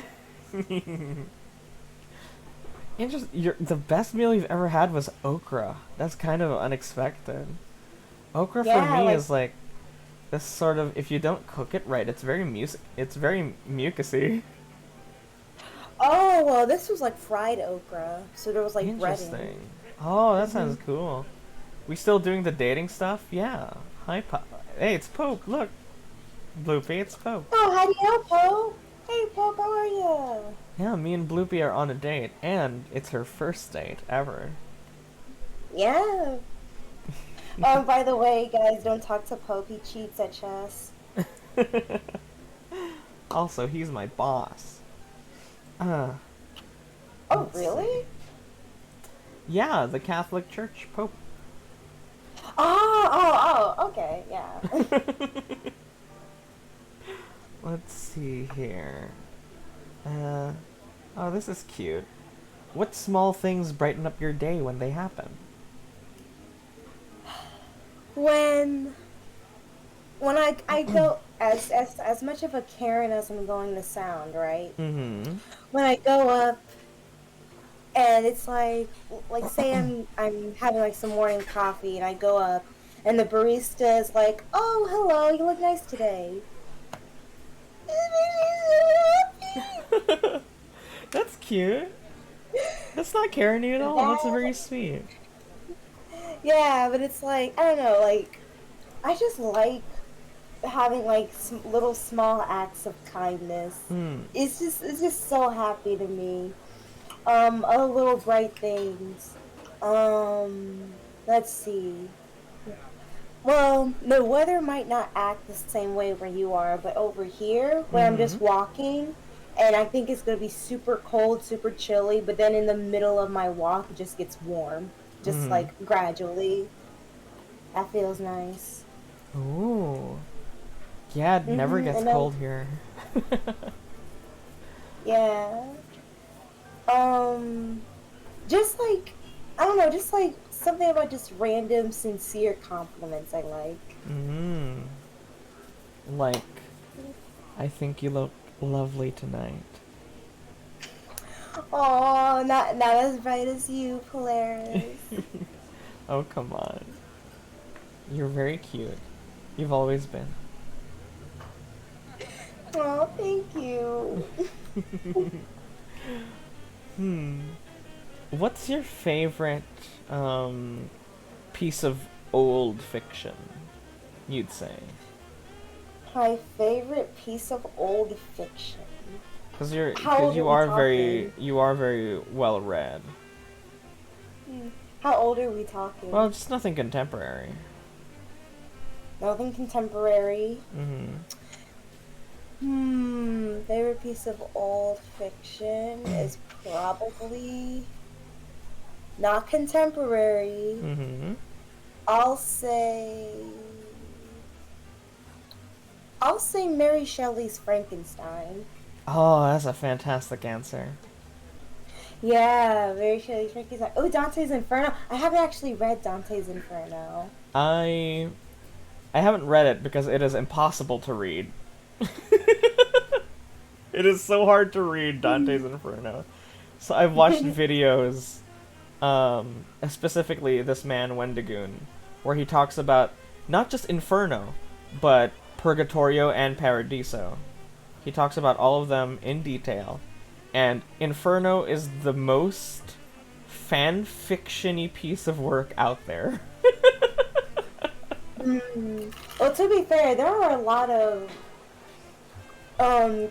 The best meal you've ever had was okra. That's kind of unexpected. Okra for me is like this sort of, if you don't cook it right, it's very mucusy. Oh well, this was like fried okra, so there was like Interesting. breading. Oh, that sounds cool. We still doing the dating stuff? Yeah. Hi, hey, it's Pope. Look, Bloopy, it's Pope. Oh, how do you know, Pope? Hey, Pope, how are you? Yeah, me and Bloopy are on a date, and it's her first date ever. Yeah. By the way, guys, don't talk to Pope. He cheats at chess. Also, he's my boss. Oh, really? See. Yeah, the Catholic Church Pope. Oh, okay, yeah. Let's see here. Oh, this is cute. What small things brighten up your day when they happen? When I go, as much of a Karen as I'm going to sound, right? When I go up, and it's like say I'm having like some morning coffee, and I go up, and the barista is like, "Oh, hello, you look nice today." That's cute. That's not Karen at all. That's very sweet. Yeah, but it's like, I don't know, like, I just like having like little small acts of kindness. It's just so happy to me. Other little bright things. Let's see. Well, the weather might not act the same way where you are, but over here, where I'm just walking, and I think it's gonna be super cold, super chilly, but then in the middle of my walk, it just gets warm. Just like gradually. That feels nice. Ooh. Yeah, it never gets cold here. Yeah. Just like, I don't know, just like something about just random, sincere compliments I like. Like, I think you look lovely tonight. Oh, not as bright as you, Polaris. Oh, come on. You're very cute. You've always been. Oh, thank you. What's your favorite piece of old fiction, you'd say? My favorite piece of old fiction. Because How old you are are we very well read. How old are we talking? Well, just nothing contemporary. Nothing contemporary. Favorite piece of old fiction is probably not contemporary. I'll say Mary Shelley's Frankenstein. Oh, that's a fantastic answer. Yeah, Mary Shelley's Frankenstein. Oh, Dante's Inferno. I haven't actually read Dante's Inferno. I haven't read it because it is impossible to read. It is so hard to read Dante's Inferno. So I've watched videos, specifically this man Wendigoon, where he talks about not just Inferno, but Purgatorio and Paradiso. He talks about all of them in detail, and Inferno is the most fan-fiction-y piece of work out there. Well, to be fair, there are a lot of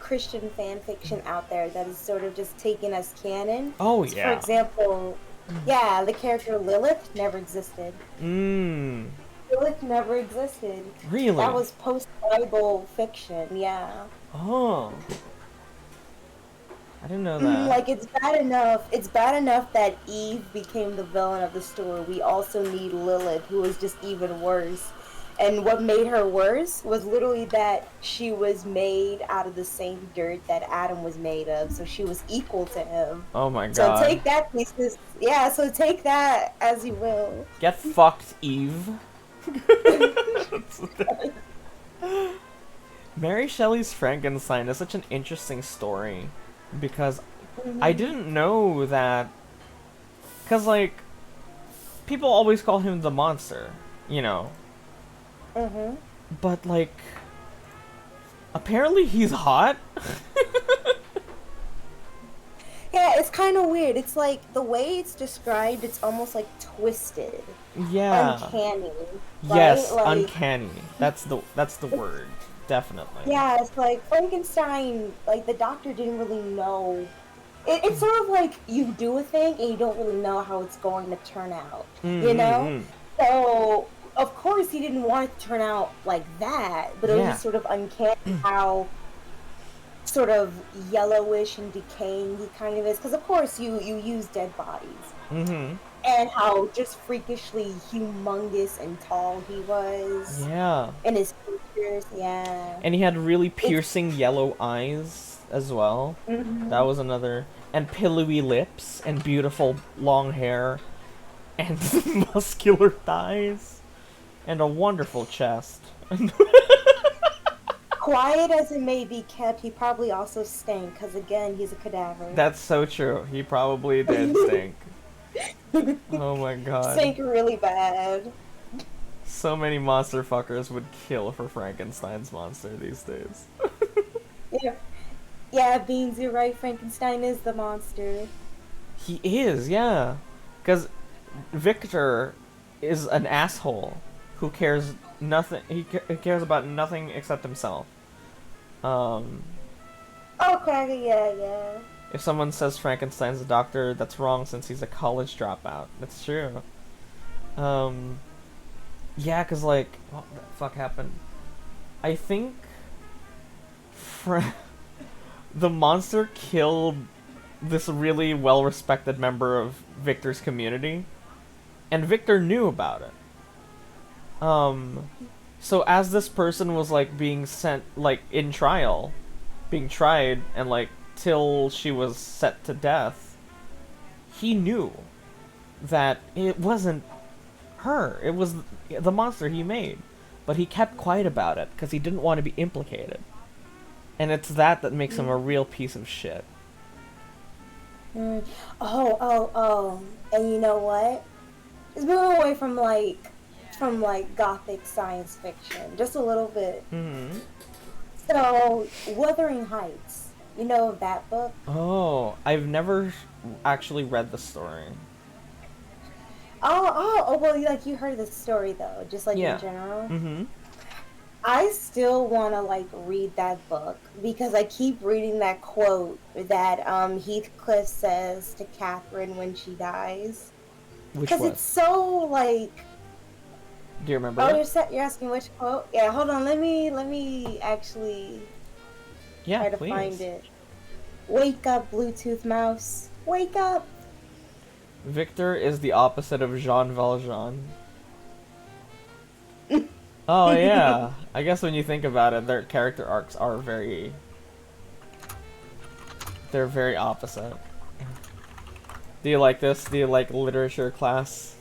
Christian fan fiction out there that is sort of just taken as canon. Oh, So, yeah. for example, the character Lilith never existed. Lilith never existed. Really? That was post-Bible fiction, yeah. Oh. I didn't know that. Like, it's bad enough that Eve became the villain of the story. We also need Lilith, who is just even worse. And what made her worse was literally that she was made out of the same dirt that Adam was made of, so she was equal to him. Oh my god. So take that pieces, so take that as you will. Get fucked, Eve. Mary Shelley's Frankenstein is such an interesting story because I didn't know that. Because, like, people always call him the monster, you know. But, like, apparently he's hot. Yeah, it's kind of weird. It's like the way it's described, it's almost like twisted. Yeah. Uncanny. Yes, right? Like, uncanny. That's the word. Definitely. yeah, it's like Frankenstein, like the doctor didn't really know. It's sort of like you do a thing and you don't really know how it's going to turn out, you know? So, of course, he didn't want it to turn out like that, but it was just sort of uncanny how sort of yellowish and decaying he kind of is. Because, of course, you use dead bodies. And how just freakishly humongous and tall he was. Yeah. And his features, yeah. And he had really piercing yellow eyes as well. That was another. And pillowy lips and beautiful long hair and muscular thighs and a wonderful chest. Quiet as it may be kept, he probably also stank, because again, he's a cadaver. That's so true. He probably did stink. Oh my god. Stank really bad. So many monster fuckers would kill for Frankenstein's monster these days. Yeah, Beans, you're right, Frankenstein is the monster. He is, yeah. Because Victor is an asshole who cares nothing. He cares about nothing except himself. Okay, yeah. If someone says Frankenstein's a doctor, that's wrong since he's a college dropout. That's true. Yeah, because, like, what the fuck happened? I think the monster killed this really well-respected member of Victor's community, and Victor knew about it. So as this person was, like, being sent, like, in trial, being tried and, like, till she was set to death, he knew that it wasn't her. It was the monster he made. But he kept quiet about it because he didn't want to be implicated. And it's that makes him a real piece of shit. Oh. And you know what? It's moving away from gothic science fiction. Just a little bit. Mm-hmm. So, Wuthering Heights. You know of that book? Oh, I've never actually read the story. Well, like, you heard the story, though, just, like, Yeah. in general. Mm-hmm. I still want to, like, read that book, because I keep reading that quote that, Heathcliff says to Catherine when she dies. Which Because one? it's so, like... Do you remember Oh, it? you're asking which quote? Yeah, hold on, let me actually try to please. find it. Wake up, Bluetooth mouse. Wake up! Victor is the opposite of Jean Valjean. Oh yeah, I guess when you think about it, their character arcs are they're very opposite. Do you like this? Do you like literature class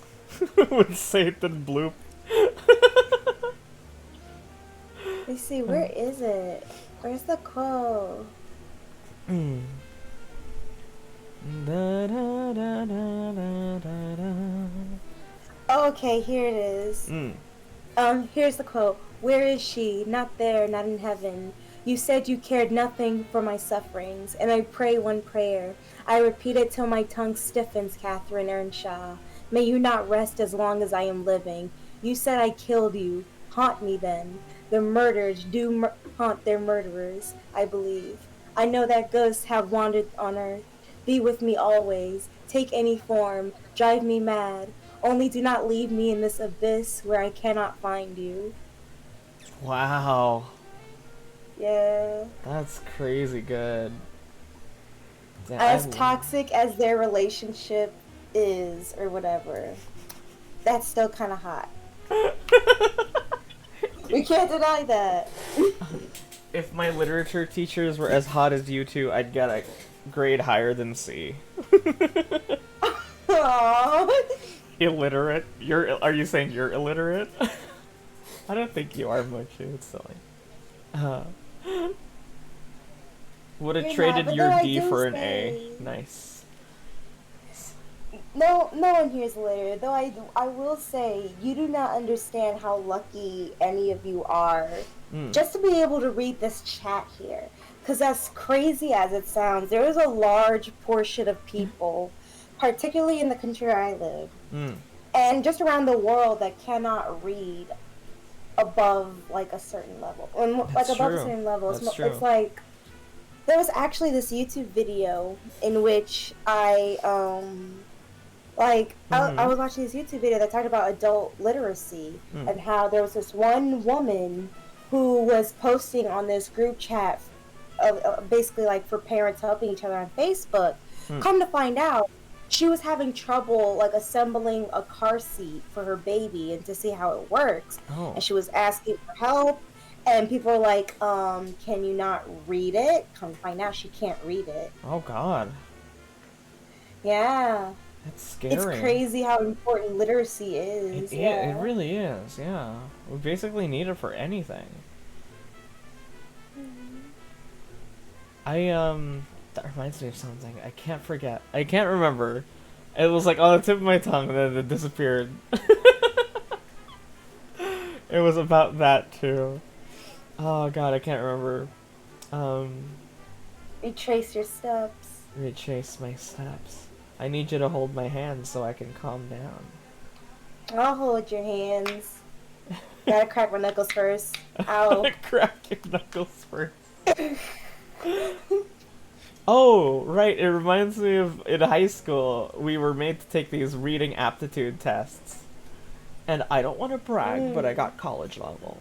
with Satan Bloop? Let's see, where is it? Where's the quote? Da, da, da, da, da, da, da. Oh, okay, here it is. Here's the quote. Where is she? Not there, not in heaven. You said you cared nothing for my sufferings, and I pray one prayer. I repeat it till my tongue stiffens, Catherine Earnshaw. May you not rest as long as I am living. You said I killed you. Haunt me then. The murderers do haunt their murderers, I believe. I know that ghosts have wandered on earth. Be with me always. Take any form. Drive me mad. Only do not leave me in this abyss where I cannot find you. Wow. Yeah. That's crazy good. Damn, As toxic as their relationship is, or whatever, that's still kind of hot. We can't deny that. If my literature teachers were as hot as you two, I'd get a grade higher than C. Aww. Illiterate? Are you saying you're illiterate? I don't think you are, Mochi. It's silly. Would have You're traded not, but your then I D do for an say- A. Nice. No one here is illiterate, though I will say, you do not understand how lucky any of you are just to be able to read this chat here. Because as crazy as it sounds, there is a large portion of people, particularly in the country I live, and just around the world, that cannot read above, like, a certain level. And, like, above true. a certain level. That's true. It's like, there was actually this YouTube video in which I was watching this YouTube video that talked about adult literacy and how there was this one woman who was posting on this group chat of basically like for parents helping each other on Facebook. Come to find out, she was having trouble like assembling a car seat for her baby and to see how it works. And she was asking for help. And people are like, can you not read it? Come to find out, she can't read it. Oh God. Yeah. That's scary. It's crazy how important literacy is. It really is, yeah. We basically need it for anything. That reminds me of something. I can't forget. I can't remember. It was like on the tip of my tongue and then it disappeared. It was about that too. Oh God, I can't remember. Retrace your steps. Retrace my steps. I need you to hold my hand so I can calm down. I'll hold your hands. Gotta crack my knuckles first. Ow. Crack your knuckles first. Oh, right. It reminds me of in high school, we were made to take these reading aptitude tests. And I don't want to brag, but I got college level.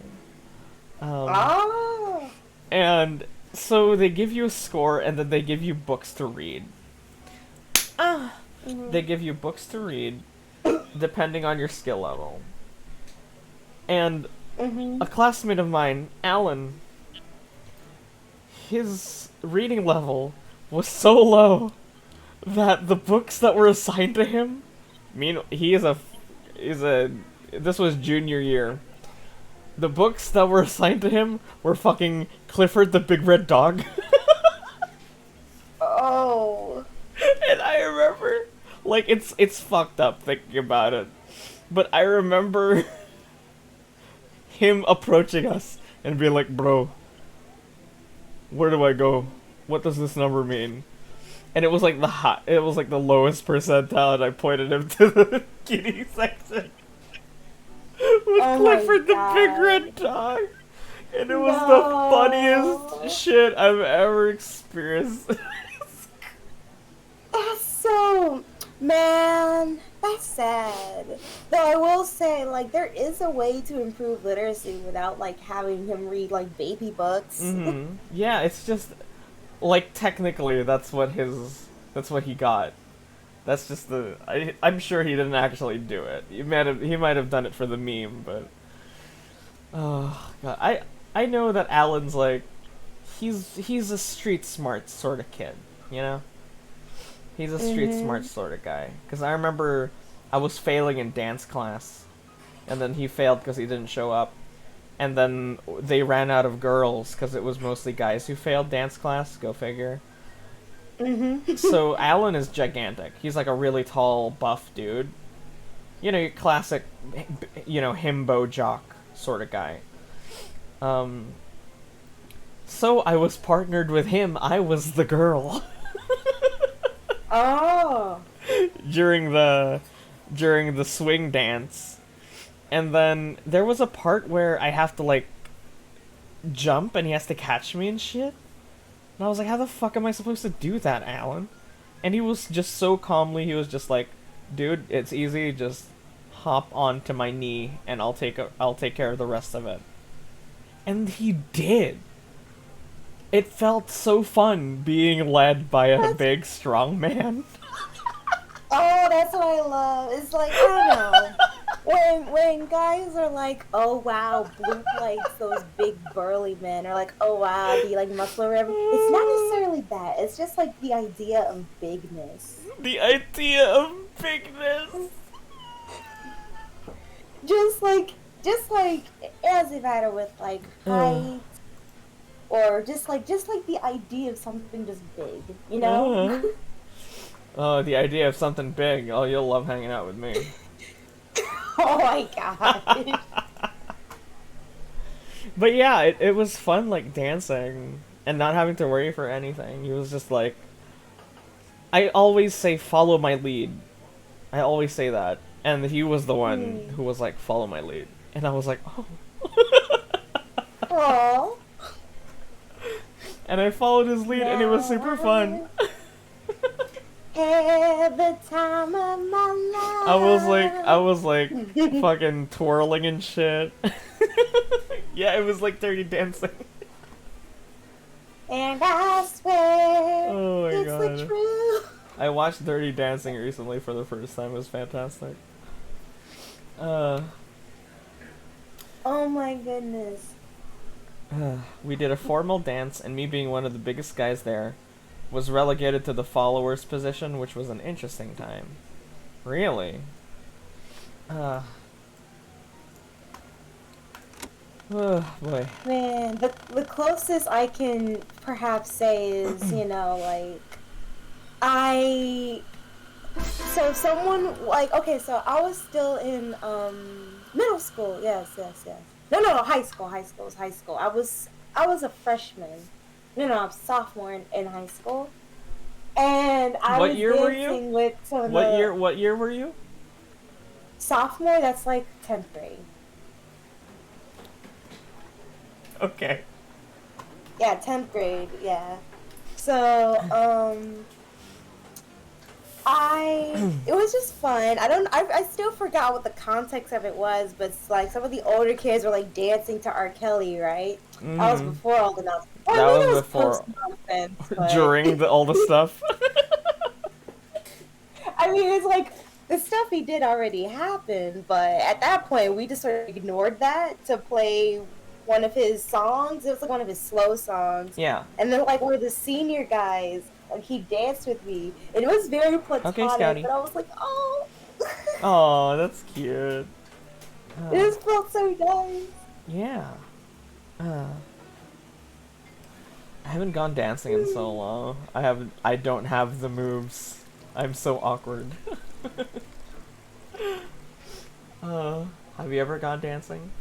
And so they give you a score and then they give you books to read. They give you books to read depending on your skill level. And a classmate of mine, Alan, his reading level was so low that the books that were assigned to him, this was junior year. The books that were assigned to him were fucking Clifford the Big Red Dog. Oh. And I remember, like, it's fucked up thinking about it, but I remember him approaching us and being like, bro, where do I go? What does this number mean? And it was like the lowest percentile, and I pointed him to the kitty section with Clifford the Big Red Dog. And it was the funniest shit I've ever experienced. That's so... Man, that's sad. Though I will say, like, there is a way to improve literacy without, like, having him read, like, baby books. Mm-hmm. Yeah, it's just... Like, technically, that's what he got. That's just I'm sure he didn't actually do it. He might have done it for the meme, but... Oh, God. I know that Alan's, like... He's a street smart sort of kid, you know? He's a street smart sort of guy. Because I remember I was failing in dance class, and then he failed because he didn't show up. And then they ran out of girls because it was mostly guys who failed dance class. Go figure. So Alan is gigantic. He's like a really tall, buff dude. You know, your classic, himbo jock sort of guy. So I was partnered with him. I was the girl. Oh. During the swing dance. And then there was a part where I have to, like, jump and he has to catch me and shit. And I was like, how the fuck am I supposed to do that, Alan? And he was just so calmly, he was just like, dude, it's easy, just hop onto my knee and I'll take care of the rest of it. And he did. It felt so fun being led by a big, strong man. Oh, that's what I love. It's like, I don't know. When guys are like, oh wow, Bloop likes those big burly men, or like, oh wow, do you like muscle or whatever? It's not necessarily that. It's just like the idea of bigness. The idea of bigness. Just like it doesn't matter with like height, or just like the idea of something just big, you know? Oh, the idea of something big. Oh, you'll love hanging out with me. Oh my god. But yeah, it was fun, like, dancing and not having to worry for anything. He was just like... I always say, follow my lead. I always say that. And he was the one who was like, follow my lead. And I was like, oh. Aww. And I followed his lead, and it was super fun. Every time of my life. I was like fucking twirling and shit. Yeah, it was like Dirty Dancing. And I swear Oh my it's god. the truth. I watched Dirty Dancing recently for the first time. It was fantastic. Oh my goodness. We did a formal dance, and me being one of the biggest guys there, was relegated to the followers position, which was an interesting time. Really? Oh boy. Man, the closest I can perhaps say is, so someone, like, okay, so I was still in, middle school, yes. No, high school. I was a freshman. No, I'm sophomore in high school. And I was dancing with some of the... What year were you? Sophomore, that's like 10th grade. Okay. Yeah, 10th grade, yeah. So, it was just fun. I still forgot what the context of it was, but it's like some of the older kids were like dancing to R. Kelly, right? That was before all the nonsense. That was before. During all the stuff. I mean, it's like the stuff he did already happened, but at that point, we just sort of ignored that to play one of his songs. It was like one of his slow songs. Yeah. And then like one of the senior guys, Like he danced with me. It was very platonic, Scouty. but I was like, oh. Oh, that's cute. It just felt so nice. Yeah. I haven't gone dancing in so long. I don't have the moves. I'm so awkward. Have you ever gone dancing?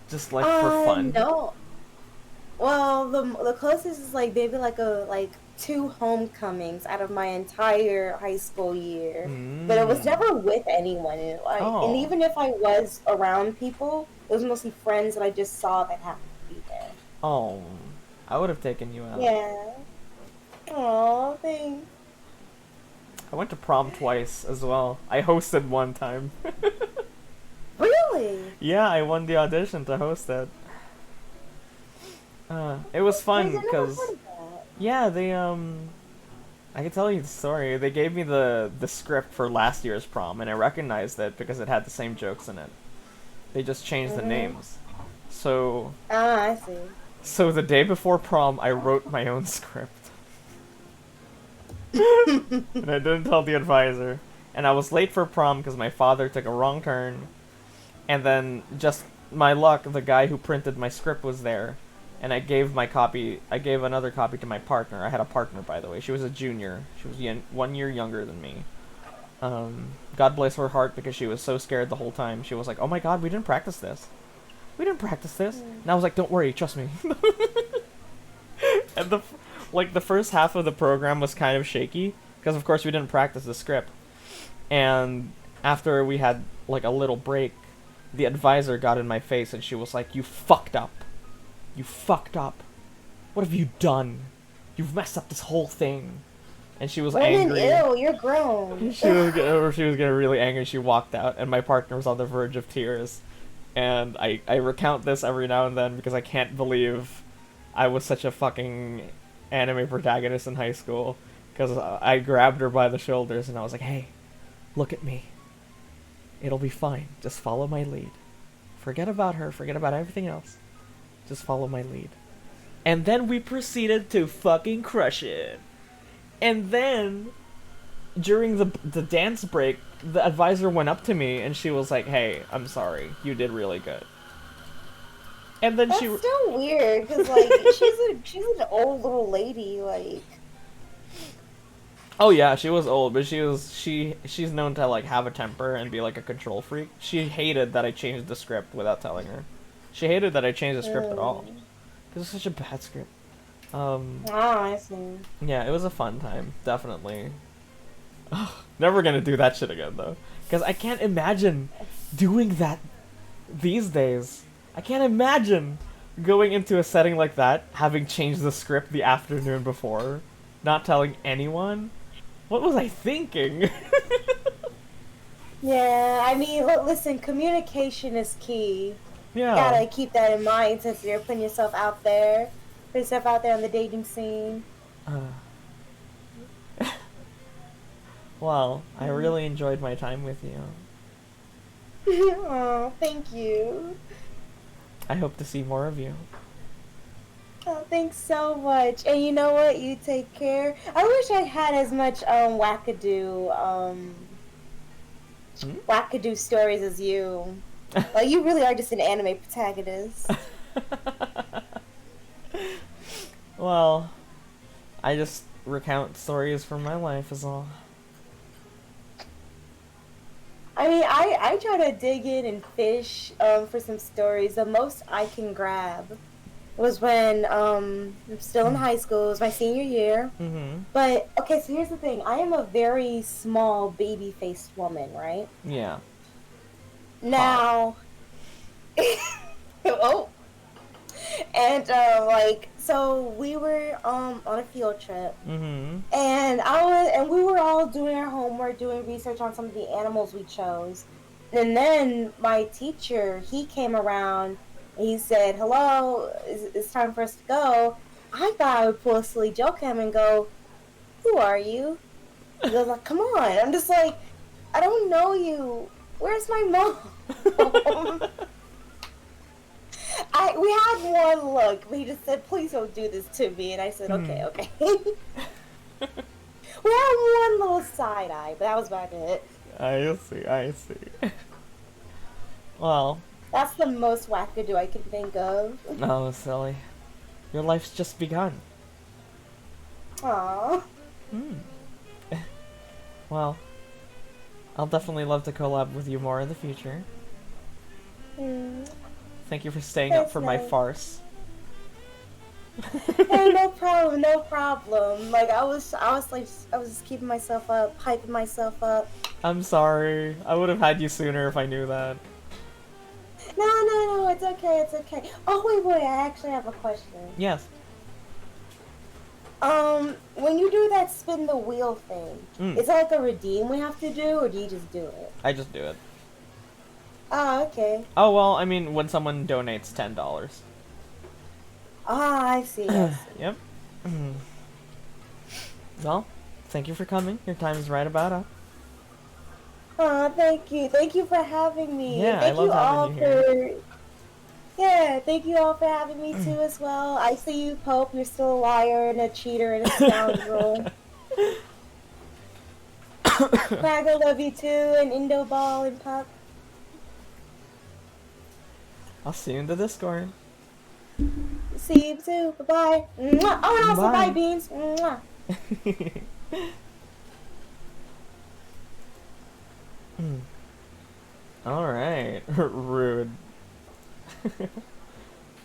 Just like for fun? No. Well, the closest is like maybe like 2 homecomings out of my entire high school year. But it was never with anyone. And even if I was around people, it was mostly friends that I just saw that happened to be there. Oh, I would have taken you out. Yeah. Aw, thanks. I went to prom twice as well. I hosted one time. Really? Yeah, I won the audition to host it. It was fun because yeah, they I can tell you the story. They gave me the script for last year's prom, and I recognized it because it had the same jokes in it. They just changed the names. So I see. So the day before prom, I wrote my own script. And I didn't tell the advisor. And I was late for prom because my father took a wrong turn. And then, just my luck, the guy who printed my script was there. And I gave another copy to my partner. I had a partner, by the way. She was a junior. She was 1 year younger than me. God bless her heart, because she was so scared the whole time. She was like, oh my god, we didn't practice this. And I was like, don't worry, trust me. And the first half of the program was kind of shaky, because of course we didn't practice the script. And after we had like a little break, the advisor got in my face and she was like, you fucked up. What have you done? You've messed up this whole thing. And she was angry. Ew, you're grown. She was getting really angry. She walked out, and my partner was on the verge of tears. And I recount this every now and then because I can't believe I was such a fucking anime protagonist in high school. Because I grabbed her by the shoulders and I was like, hey, look at me. It'll be fine. Just follow my lead. Forget about her. Forget about everything else. Just follow my lead. And then we proceeded to fucking crush it. And then, during the dance break, the advisor went up to me and she was like, hey, I'm sorry. You did really good. And then That's still weird, because, like, she's an old little lady, like... Oh yeah, she was old, but she's known to, like, have a temper and be, like, a control freak. She hated that I changed the script without telling her. She hated that I changed the script at all. Because it's such a bad script. I see. Yeah, it was a fun time, definitely. Ugh, never gonna do that shit again, though. Because I can't imagine doing that these days. I can't imagine going into a setting like that, having changed the script the afternoon before, not telling anyone. What was I thinking? Yeah, I mean, listen, communication is key. Yeah. You gotta keep that in mind since you're putting yourself out there. Put yourself out there on the dating scene. Well, I really enjoyed my time with you. Oh, thank you. I hope to see more of you. Oh, thanks so much. And you know what? You take care. I wish I had as much wackadoo stories as you. Like, you really are just an anime protagonist. Well, I just recount stories from my life is all. I mean, I try to dig in and fish for some stories. The most I can grab was when I'm still in high school. It was my senior year. Mm-hmm. But, okay, so here's the thing. I am a very small, baby-faced woman, right? Yeah. Now... oh! And, so we were on a field trip. Mm-hmm. And we were all doing our homework, doing research on some of the animals we chose. And then my teacher, he came around and he said, hello, it's time for us to go. I thought I would pull a silly joke at him and go, who are you? He goes like, come on. I'm just like, I don't know you. Where's my mom? We had one look, but he just said, please don't do this to me. And I said, okay. We had one little side eye, but that was about it. I see, I see. Well, That's the most wackadoo I can think of. no, silly. Your life's just begun. Aww. Well, I'll definitely love to collab with you more in the future. Thank you for staying up That's for my nice. farce. Hey, no problem, no problem. Like I was just keeping myself up, hyping myself up. I'm sorry. I would have had you sooner if I knew that. No, it's okay, it's okay. Oh wait, I actually have a question. Yes. When you do that spin the wheel thing, is it like a redeem we have to do, or do you just do it? I just do it. Oh, okay. Oh, well, I mean, when someone donates $10. Ah, I see. I see. Yep. Well, thank you for coming. Your time is right about up. Oh, thank you. Thank you for having me. Yeah, thank I love you all having you here. Yeah, thank you all for having me too as well. I see you, Pope. You're still a liar and a cheater and a scoundrel. Crag, I love you too, and Indo Ball and Pup. I'll see you in the Discord. See you too. Bye-bye. Mwah. Oh, and also Bye. bye, Beans. Mwah. Alright. Rude.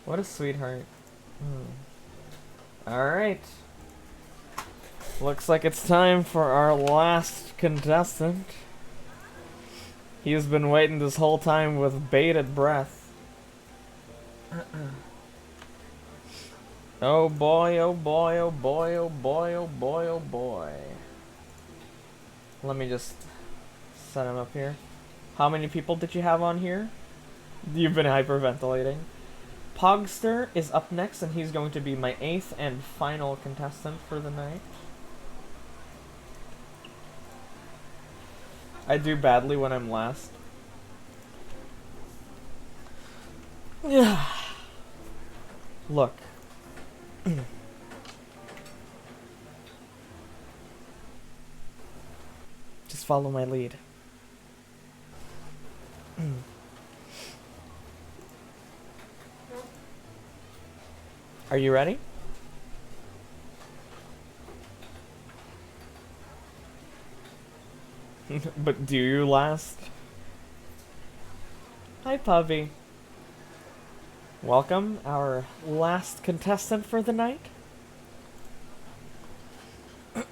What a sweetheart. Alright. Looks like it's time for our last contestant. He's been waiting this whole time with bated breath. Oh boy, oh boy, oh boy, oh boy, oh boy, oh boy. Let me just set him up here. How many people did you have on here? You've been hyperventilating. Pogster is up next, and he's going to be my 8th and final contestant for the night. I do badly when I'm last. Yeah. Look. Just follow my lead. Are you ready? But do you last? Hi, Puppy. Welcome, our last contestant for the night. Look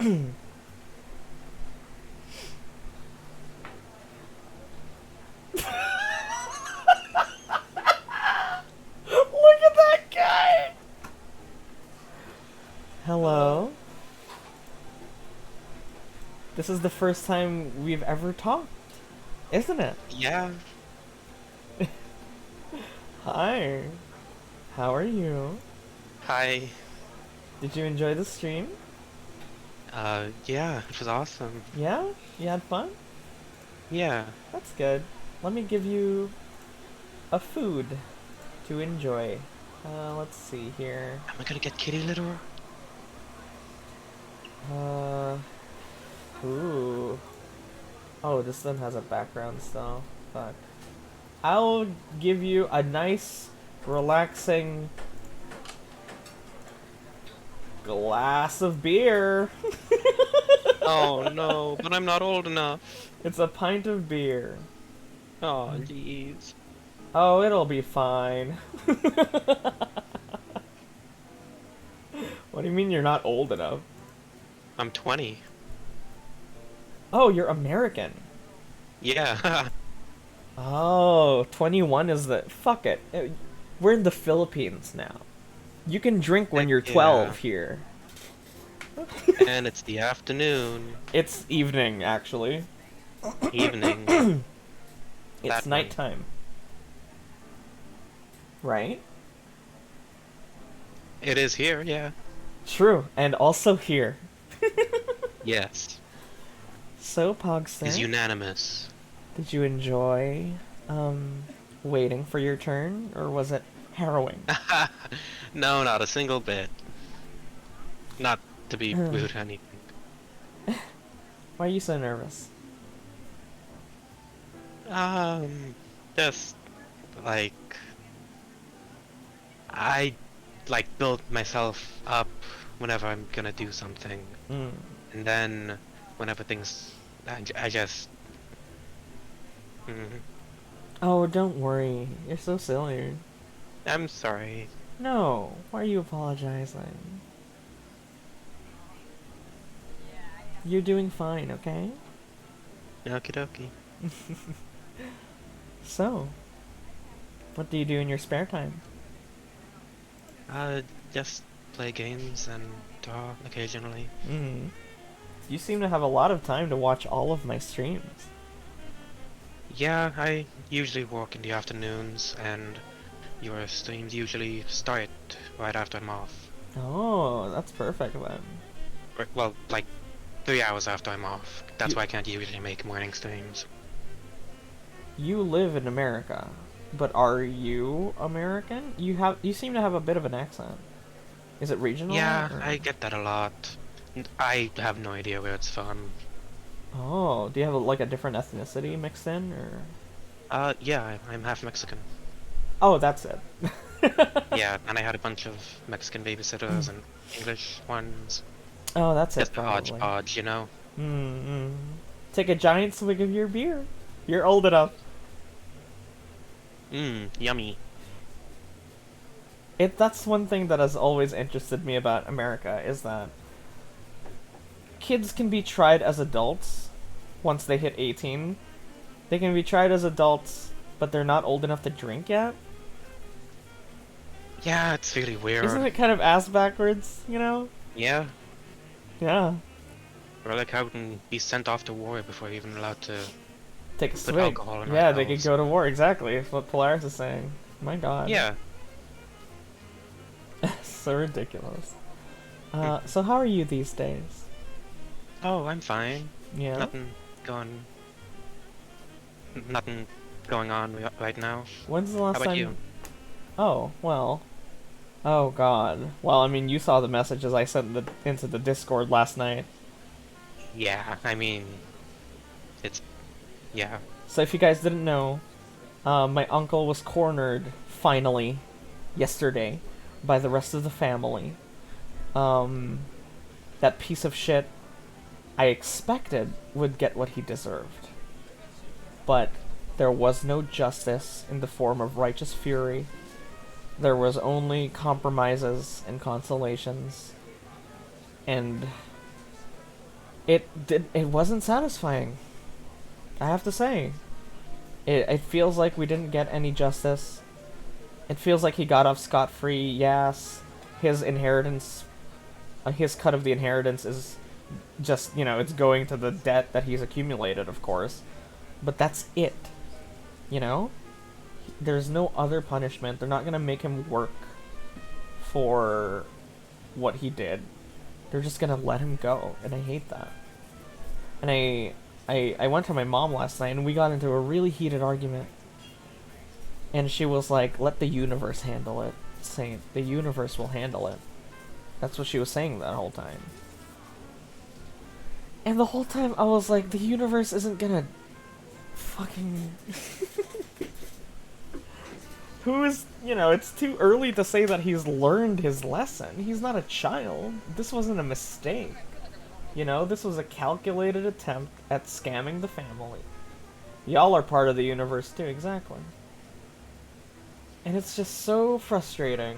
at that guy! Hello? This is the first time we've ever talked, isn't it? Yeah. Hi. How are you? Hi. Did you enjoy the stream? Yeah, it was awesome. Yeah? You had fun? Yeah. That's good. Let me give you a food to enjoy. Let's see here. Am I gonna get kitty litter? Ooh. Oh, this one has a background still. Fuck. I'll give you a nice, relaxing glass of beer. Oh no, but I'm not old enough. It's a pint of beer. Oh, jeez. Oh, it'll be fine. What do you mean you're not old enough? I'm 20. Oh, you're American. Yeah. Oh, 21 is the... Fuck it. We're in the Philippines now. You can drink when you're 12 here. And it's the afternoon. It's evening, actually. Evening. It's That nighttime. Right? It is here, yeah. True, and also here. Yes. So, Pogster, Is unanimous. did you enjoy, waiting for your turn, or was it harrowing? No, not a single bit. Not to be rude or anything. Why are you so nervous? Just like I like build myself up whenever I'm gonna do something, and then whenever things, I just. Oh, don't worry. You're so silly. I'm sorry. No, why are you apologizing? You're doing fine, okay? Okie dokie. So, what do you do in your spare time? Just play games and talk occasionally. You seem to have a lot of time to watch all of my streams. Yeah, I usually work in the afternoons, and your streams usually start right after I'm off. Oh, that's perfect then. Well, like 3 hours after I'm off. That's why I can't usually make morning streams. You live in America, but are you American? You seem to have a bit of an accent. Is it regional? Yeah, or? I get that a lot. I have no idea where it's from. Oh, do you have like a different ethnicity mixed in, or? Yeah, I'm half Mexican. Oh, that's it. Yeah, and I had a bunch of Mexican babysitters and English ones. Oh, that's Just it, probably. hodgepodge, you know? Take a giant swig of your beer. You're old enough. Yummy. That's one thing that has always interested me about America, is that kids can be tried as adults once they hit 18. They can be tried as adults, but they're not old enough to drink yet. Yeah, it's really weird. Isn't it kind of ass backwards, you know? Yeah. Yeah. Or like how can be sent off to war before you're even allowed to take a put swig. alcohol in Yeah, our they could mouths. go to war, exactly. That's what Polaris is saying. My god. Yeah. So ridiculous. So how are you these days? Oh, I'm fine. Yeah? Nothing going on right now. When's the last How about time? you? Oh, well. Oh god. Well, I mean, you saw the messages I sent into the Discord last night. Yeah, I mean, yeah. So if you guys didn't know, my uncle was cornered, finally, yesterday, by the rest of the family. That piece of shit I expected would get what he deserved. But there was no justice in the form of righteous fury. There was only compromises and consolations. And it wasn't satisfying. I have to say. It feels like we didn't get any justice. It feels like he got off scot-free, yes. His inheritance, his cut of the inheritance is just, you know, it's going to the debt that he's accumulated, of course. But that's it. You know? There's no other punishment. They're not gonna make him work for what he did. They're just gonna let him go, and I hate that. And I went to my mom last night, and we got into a really heated argument. And she was like, let the universe handle it. Saint, the universe will handle it. That's what she was saying that whole time. And the whole time I was like, the universe isn't gonna fucking... Who is, you know, it's too early to say that he's learned his lesson. He's not a child. This wasn't a mistake. You know, this was a calculated attempt at scamming the family. Y'all are part of the universe too, exactly. And it's just so frustrating.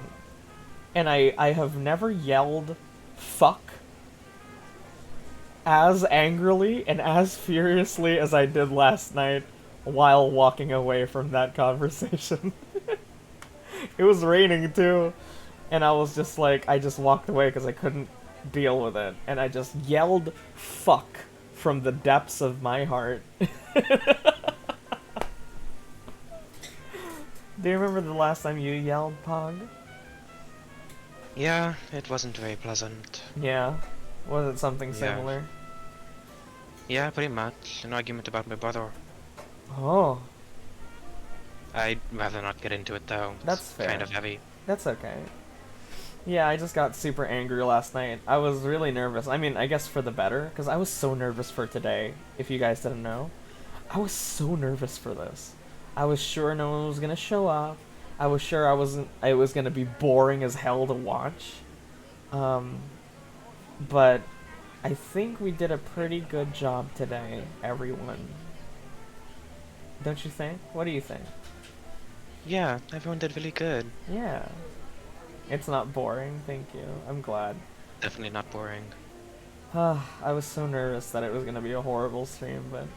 And I have never yelled fuck as angrily and as furiously as I did last night while walking away from that conversation. It was raining too, and I was just like, I just walked away because I couldn't deal with it, and I just yelled fuck from the depths of my heart. Do you remember the last time you yelled, Pog? Yeah, it wasn't very pleasant. Yeah? Was it something Yeah. similar? Yeah, pretty much. An argument about my brother. Oh. I'd rather not get into it though. That's It's fair. kind of heavy. That's okay. Yeah, I just got super angry last night. I was really nervous. I mean, I guess for the better, because I was so nervous for today, if you guys didn't know. I was so nervous for this. I was sure no one was gonna show up. I was sure it was gonna be boring as hell to watch. But I think we did a pretty good job today, everyone. Don't you think? What do you think? Yeah, everyone did really good. Yeah. It's not boring, thank you. I'm glad. Definitely not boring. I was so nervous that it was gonna be a horrible stream, but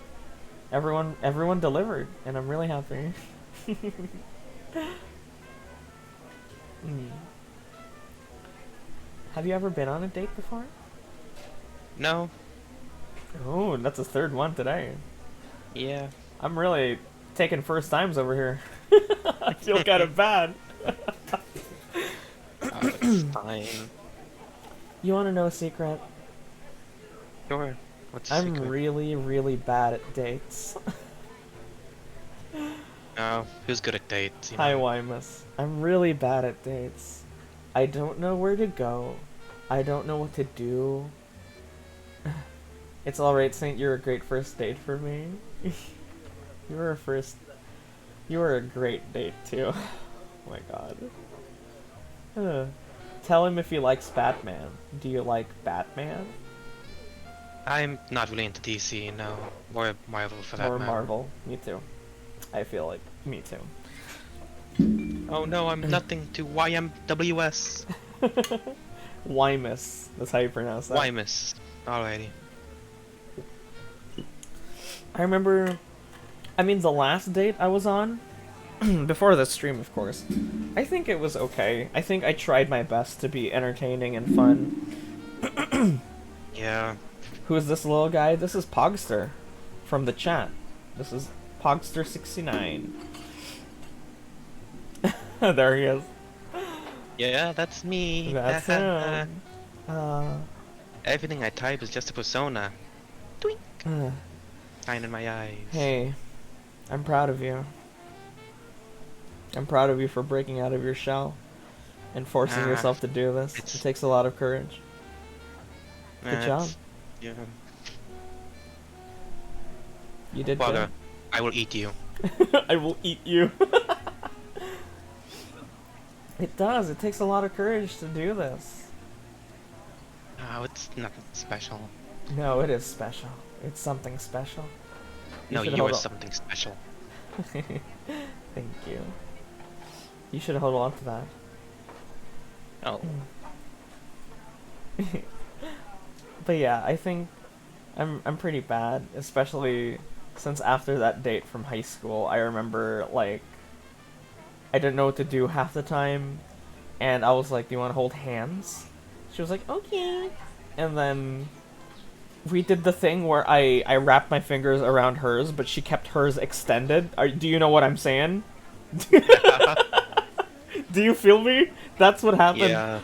everyone delivered, and I'm really happy. Have you ever been on a date before? No. Oh, that's a third one today. Yeah. I'm really taking first times over here. I feel kind of bad. It's fine. You want to know a secret? Sure. What's the I'm secret? really, really bad at dates. Oh, who's good at dates? Hi, Wymus. I'm really bad at dates. I don't know where to go. I don't know what to do. It's alright, Saint. You're a great first date for me. You were a great date too. Oh my god. Tell him if he likes Batman. Do you like Batman? I'm not really into DC, no. Or Marvel for that Or matter. Marvel? Me too. I feel like me too. Oh no, I'm nothing to YMWS. Wymus. That's how you pronounce that. Wymus. Alrighty. I remember, I mean, the last date I was on, before the stream, of course, I think it was okay. I think I tried my best to be entertaining and fun. Yeah. Who is this little guy? This is Pogster from the chat. This is Pogster69. There he is. Yeah, that's me. That's him. Everything I type is just a persona. Twink. Shine in my eyes. Hey, I'm proud of you. I'm proud of you for breaking out of your shell and forcing yourself to do this. It takes a lot of courage. Good job. Yeah. You did Father, good. I will eat you. I will eat you. It does. It takes a lot of courage to do this. Oh, it's nothing special. No, it is special. It's something special. No, should you hold are on. something special. Thank you. You should hold on to that. Oh. But yeah, I think I'm pretty bad, especially since after that date from high school, I remember like I didn't know what to do half the time, and I was like, "Do you want to hold hands?" She was like, "Okay," and then we did the thing where I wrapped my fingers around hers, but she kept hers extended. Do you know what I'm saying? Do you feel me? That's what happened. Yeah.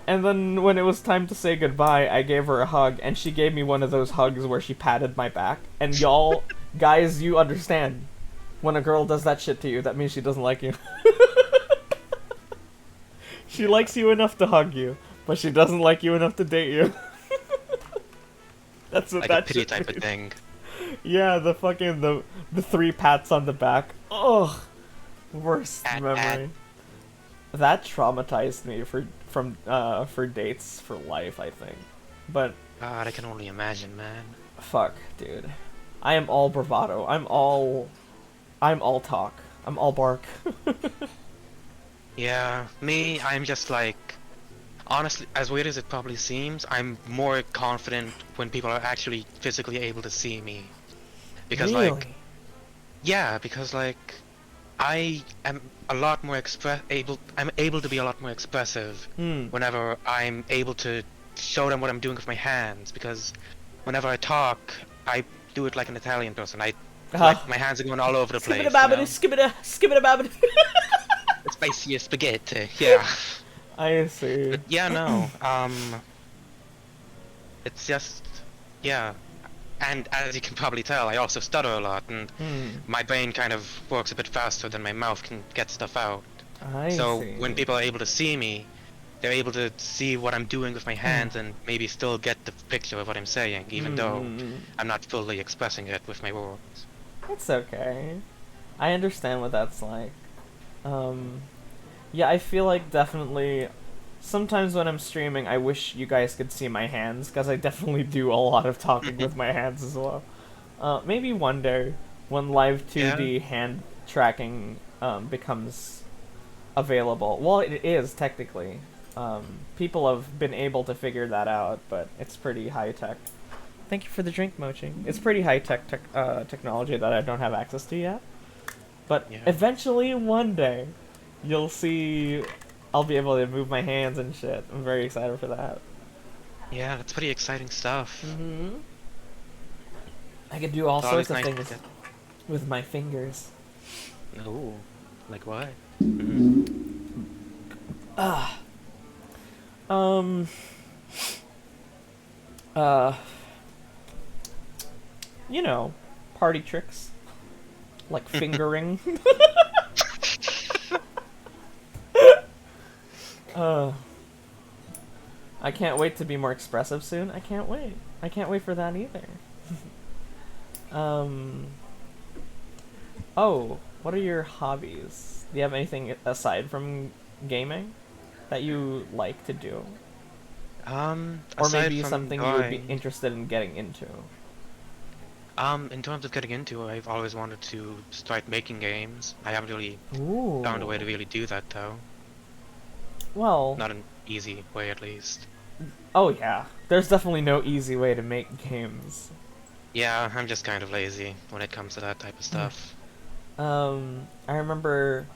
And then when it was time to say goodbye, I gave her a hug, and she gave me one of those hugs where she patted my back. And y'all, guys, you understand. When a girl does that shit to you, that means she doesn't like you. She likes you enough to hug you, but she doesn't like you enough to date you. That's what Like that a pity shit type means. of thing. Yeah, the fucking the 3 pats on the back. Ugh, worst memory. That traumatized me for dates for life, I think. But God, I can only imagine, man. fuck, dude. I am all bravado. I'm all talk. I'm all bark. Yeah, me, I'm just like, honestly, as weird as it probably seems, I'm more confident when people are actually physically able to see me. Because Really? like, yeah, because like, I am a lot more I'm able to be a lot more expressive whenever I'm able to show them what I'm doing with my hands, because whenever I talk, I do it like an Italian person. Like, my hands are going all over the place. Skibidi-babbidi. It's spicy as spaghetti, yeah. I see. But yeah, no, it's just, yeah. And as you can probably tell, I also stutter a lot, and my brain kind of works a bit faster than my mouth can get stuff out. I So see. when people are able to see me, they're able to see what I'm doing with my hands and maybe still get the picture of what I'm saying, even though I'm not fully expressing it with my words. It's okay. I understand what that's like. Yeah, I feel like definitely sometimes when I'm streaming, I wish you guys could see my hands, because I definitely do a lot of talking with my hands as well. Maybe one day, when live 2D hand tracking becomes available. Well, it is, technically. People have been able to figure that out, but it's pretty high-tech. Thank you for the drink, Mochi. It's pretty high-tech technology that I don't have access to yet. But eventually, one day, you'll see I'll be able to move my hands and shit. I'm very excited for that. Yeah, that's pretty exciting stuff. I could do all It's sorts always of nice to things with my fingers. Oh, like what? You know, party tricks. Like fingering. I can't wait to be more expressive soon. I can't wait. I can't wait for that either. Oh, what are your hobbies? Do you have anything aside from gaming that you like to do? Or maybe something you would be interested in getting into? In terms of getting into, I've always wanted to start making games. I haven't really found a way to really do that though. Well, not an easy way at least. Oh yeah, there's definitely no easy way to make games. Yeah, I'm just kind of lazy when it comes to that type of stuff. I remember.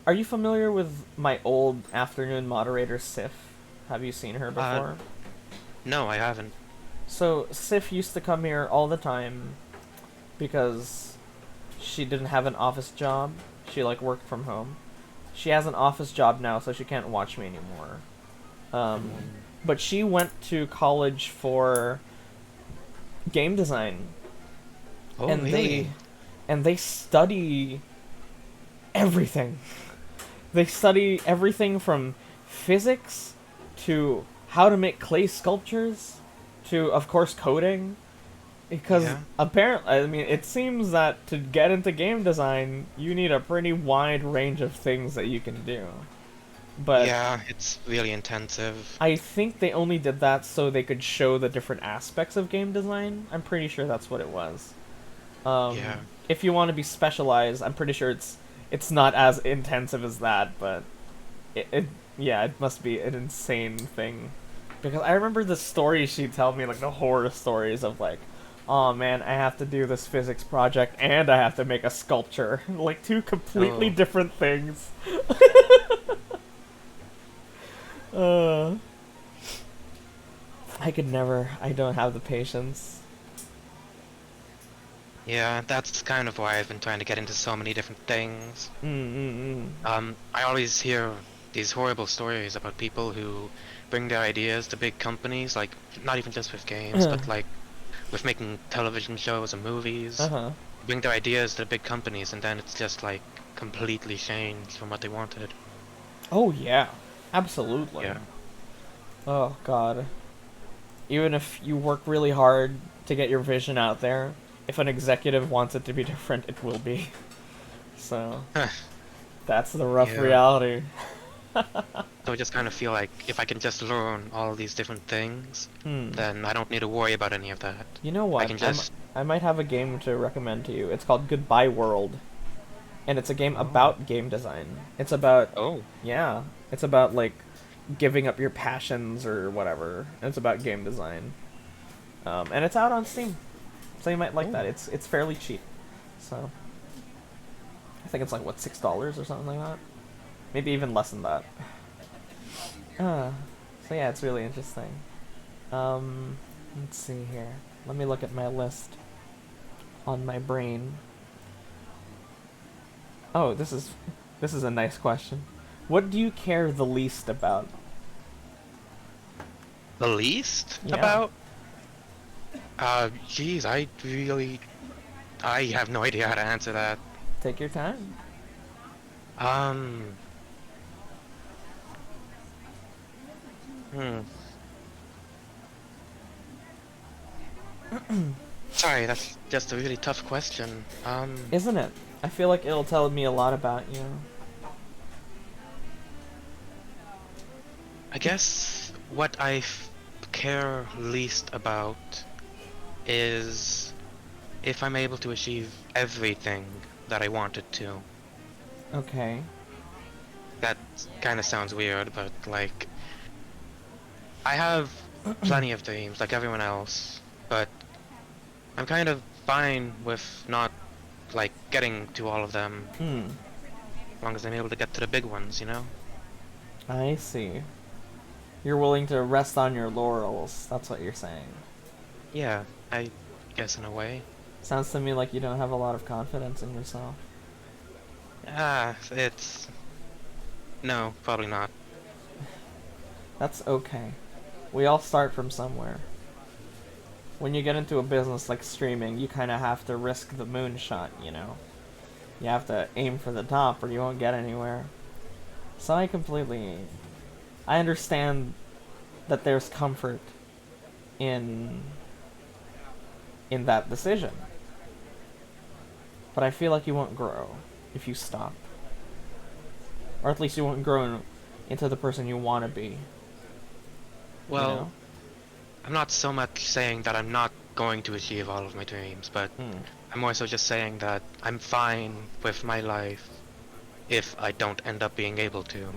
Are you familiar with my old afternoon moderator Sif? Have you seen her before? No, I haven't. So Sif used to come here all the time because she didn't have an office job. She like worked from home. She has an office job now, so she can't watch me anymore. But she went to college for game design. Oh, and really? they study everything. They study everything from physics to how to make clay sculptures to, of course, coding. Because apparently, I mean, it seems that to get into game design, you need a pretty wide range of things that you can do. But yeah, it's really intensive. I think they only did that so they could show the different aspects of game design. I'm pretty sure that's what it was. Yeah. If you want to be specialized, I'm pretty sure it's not as intensive as that, but it must be an insane thing. Because I remember the stories she'd tell me, like the horror stories of like, oh man, I have to do this physics project and I have to make a sculpture. Like two completely different things. I could never. I don't have the patience. Yeah, that's kind of why I've been trying to get into so many different things. I always hear these horrible stories about people who bring their ideas to big companies, like not even just with games, but like with making television shows and movies. Bring their ideas to big companies, and then it's just like completely changed from what they wanted. Oh yeah, absolutely. Yeah. Oh god. Even if you work really hard to get your vision out there, if an executive wants it to be different, it will be. So that's the rough reality. So I just kind of feel like if I can just learn all these different things, then I don't need to worry about any of that. You know what? I can just... I might have a game to recommend to you. It's called Goodbye World. And it's a game about game design. It's about... Oh. Yeah. It's about, like, giving up your passions or whatever. And it's about game design. And it's out on Steam. So you might like that. It's fairly cheap. So... I think it's like, what, $6 or something like that? Maybe even less than that. So yeah, it's really interesting. Let's see here. Let me look at my list on my brain. Oh, this is a nice question. What do you care the least about? The least Yeah. about? Geez, I have no idea how to answer that. Take your time. Um. Hmm. Sorry, that's just a really tough question. Isn't it? I feel like it'll tell me a lot about you. I guess what care least about is if I'm able to achieve everything that I wanted to. Okay. That kind of sounds weird, but like, I have plenty of dreams like everyone else, but I'm kind of fine with not like getting to all of them, as long as I'm able to get to the big ones, you know? I see. You're willing to rest on your laurels, that's what you're saying. Yeah, I guess in a way. Sounds to me like you don't have a lot of confidence in yourself. It's... No, probably not. That's okay. We all start from somewhere. When you get into a business like streaming, you kind of have to risk the moonshot, you know? You have to aim for the top or you won't get anywhere. So I understand that there's comfort in that decision. But I feel like you won't grow if you stop. Or at least you won't grow into the person you want to be. Well, you know? I'm not so much saying that I'm not going to achieve all of my dreams, but I'm more so just saying that I'm fine with my life if I don't end up being able to.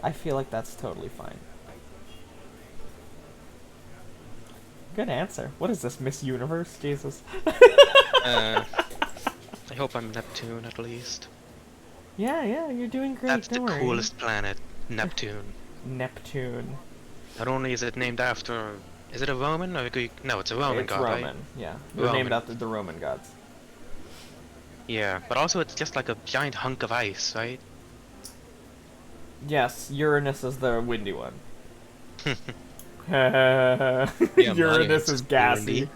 I feel like that's totally fine. Good answer. What is this, Miss Universe? Jesus. I hope I'm Neptune at least. Yeah, you're doing great. That's Don't the worry. coolest planet, Neptune. Neptune. Not only is it named after... Is it a Roman or a Greek? No, it's a Roman god, Roman, right? yeah. They're Roman. named after the Roman gods. Yeah, but also it's just like a giant hunk of ice, right? Yes, Uranus is the windy one. Yeah, Uranus is gassy.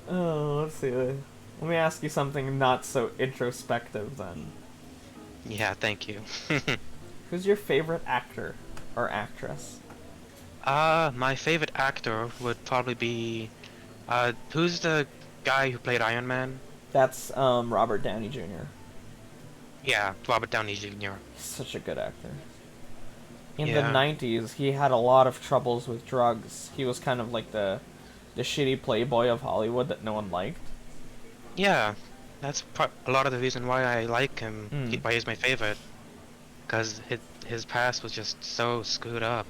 Oh, let's see. Let me ask you something not so introspective then. Yeah, thank you. Who's your favorite actor or actress? My favorite actor would probably be... who's the guy who played Iron Man? That's Robert Downey Jr. Yeah, Robert Downey Jr. He's such a good actor. In the Yeah. 90s, he had a lot of troubles with drugs. He was kind of like the shitty playboy of Hollywood that no one liked. Yeah, that's a lot of the reason why I like him, why he's my favorite. Because his past was just so screwed up,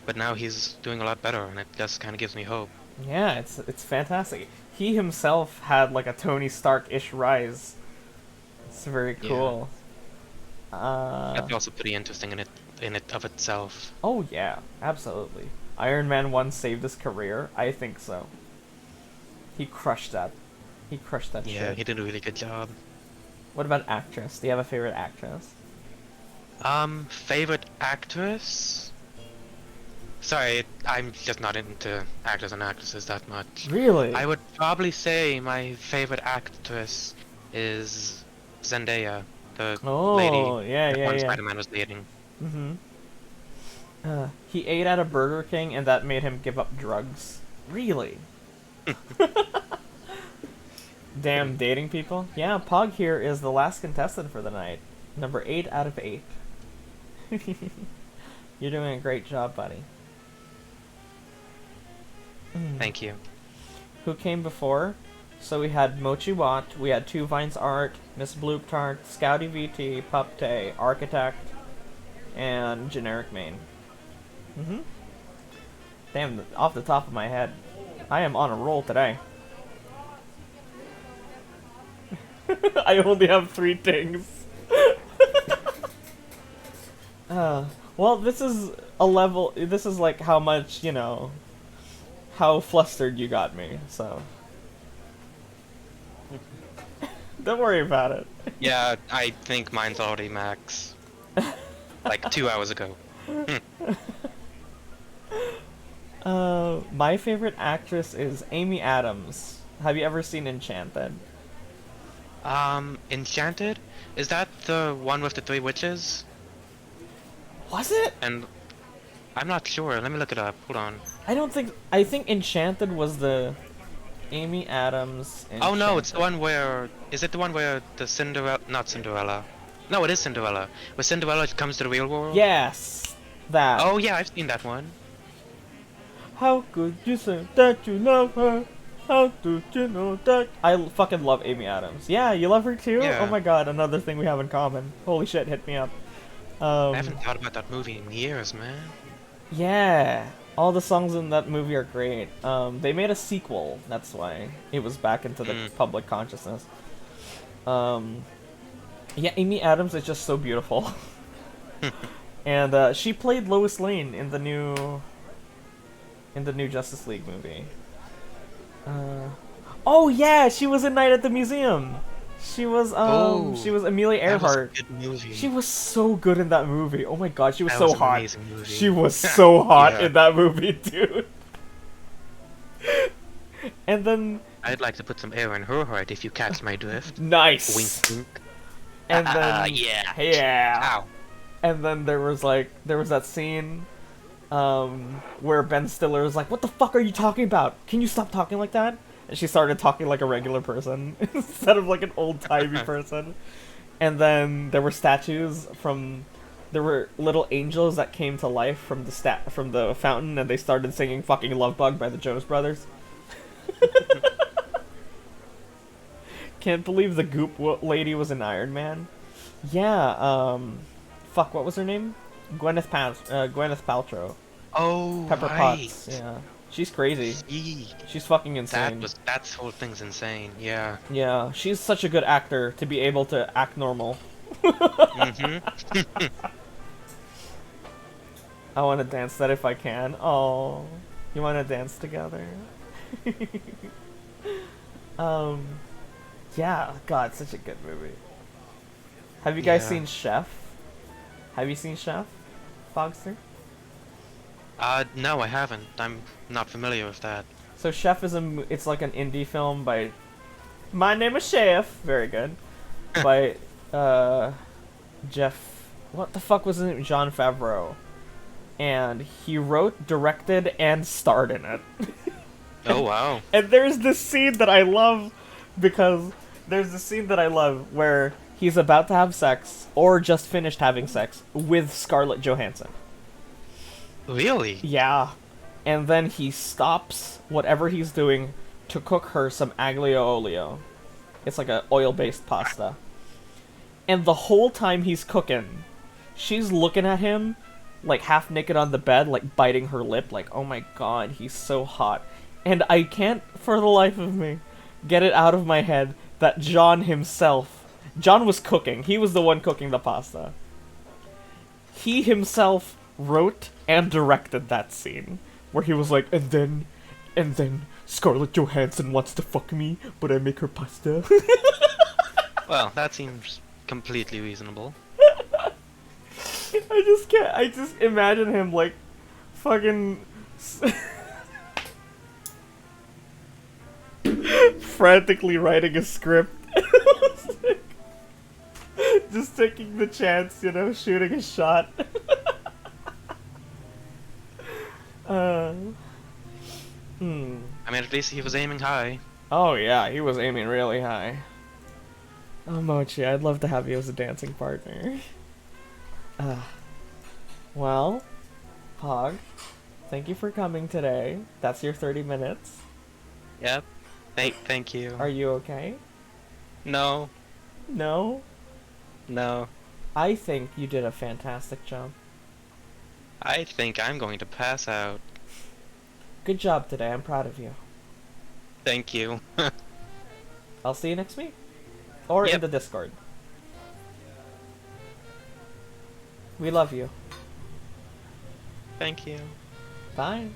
but now he's doing a lot better, and it just kind of gives me hope. Yeah, it's fantastic. He himself had like a Tony Stark-ish rise. It's very cool. That's also pretty interesting in it of itself. Oh yeah, absolutely. Iron Man 1 saved his career? I think so. He crushed that. He crushed that shit. Yeah, he did a really good job. What about actress? Do you have a favorite actress? Favorite actress? Sorry, I'm just not into actors and actresses that much. Really? I would probably say my favorite actress is Zendaya, the lady that Spider-Man was dating. He ate at a Burger King and that made him give up drugs. Really? Damn, dating people? Yeah, Pog here is the last contestant for the night. Number 8 out of 8. You're doing a great job, buddy. Thank you. Who came before? So we had Mochiwaat, we had TwoVinesArt, MissBloopTart, ScoutyYT, Puptay, Architect, and Generic Main. Damn, off the top of my head, I am on a roll today. I only have 3 things. Well, this is a level, this is like how much, you know, how flustered you got me, so. Don't worry about it. Yeah, I think mine's already max. Like 2 hours ago. My favorite actress is Amy Adams. Have you ever seen Enchanted? Enchanted? Is that the one with the 3 witches? Was it? And I'm not sure. Let me look it up. Hold on. I think Enchanted was the Amy Adams. Oh no, it's the Enchanted. one where... Is it the one where the Cinderella... Not Cinderella. No, it is Cinderella. Where Cinderella comes to the real world? Yes, that. Oh yeah, I've seen that one. How could you say that you love her? How did you know that? I fucking love Amy Adams. Yeah, you love her too? Yeah. Oh my god, another thing we have in common. Holy shit, hit me up. I haven't thought about that movie in years, man. Yeah, all the songs in that movie are great. They made a sequel, that's why it was back into the public consciousness. Yeah, Amy Adams is just so beautiful. And she played Lois Lane in the new Justice League movie. Oh yeah, she was in Night at the Museum. She was Amelia That was a Earhart. good movie. She was so good in that movie. Oh my god, she was That so was an hot. amazing movie. She was so hot Yeah. in that movie, dude. And then I'd like to put some air in her heart if you catch my drift. nice. Wink, wink. And then Yeah. yeah. Ow. And then there was that scene where Ben Stiller was like, "What the fuck are you talking about? Can you stop talking like that?" And she started talking like a regular person instead of like an old-timey person. And then there were there were little angels that came to life from the fountain, and they started singing fucking Love Bug by the Jonas Brothers. Can't believe the Goop lady was an Iron Man. Yeah, fuck, what was her name? Gwyneth Paltrow. Oh, Pepper right. Potts, yeah. She's crazy. Yee. She's fucking insane. That whole thing's insane. Yeah. Yeah, she's such a good actor to be able to act normal. Mhm. I want to dance that if I can. Oh, you want to dance together? Yeah, God, such a good movie. Have you guys Yeah. seen Chef? Have you seen Chef, Fogster? No, I haven't. I'm not familiar with that. So Chef is it's like an indie film by My Name is Chef. Very good. By Jeff, what the fuck was his name? Jon Favreau. And he wrote, directed, and starred in it. Oh wow. And there's this scene that I love because there's this scene that I love where he's about to have sex or just finished having sex with Scarlett Johansson. Really? Yeah. And then he stops whatever he's doing to cook her some aglio olio. It's like a oil-based pasta. And the whole time he's cooking, she's looking at him like half naked on the bed, like biting her lip, like, oh my god, he's so hot. And I can't, for the life of me, get it out of my head that John was cooking. He was the one cooking the pasta. He himself wrote and directed that scene where he was like, and then Scarlett Johansson wants to fuck me, but I make her pasta. Well, that seems completely reasonable. I just imagine him like fucking frantically writing a script. Just taking the chance, shooting a shot. I mean, at least he was aiming high. Oh yeah, he was aiming really high. Oh Mochi, I'd love to have you as a dancing partner. Well, Pog, thank you for coming today. That's your 30 minutes. Yep. Thank you. Are you okay? No. No? No. I think you did a fantastic job. I think I'm going to pass out. Good job today, I'm proud of you. Thank you. I'll see you next week. Or in Yep. the Discord. We love you. Thank you. Bye.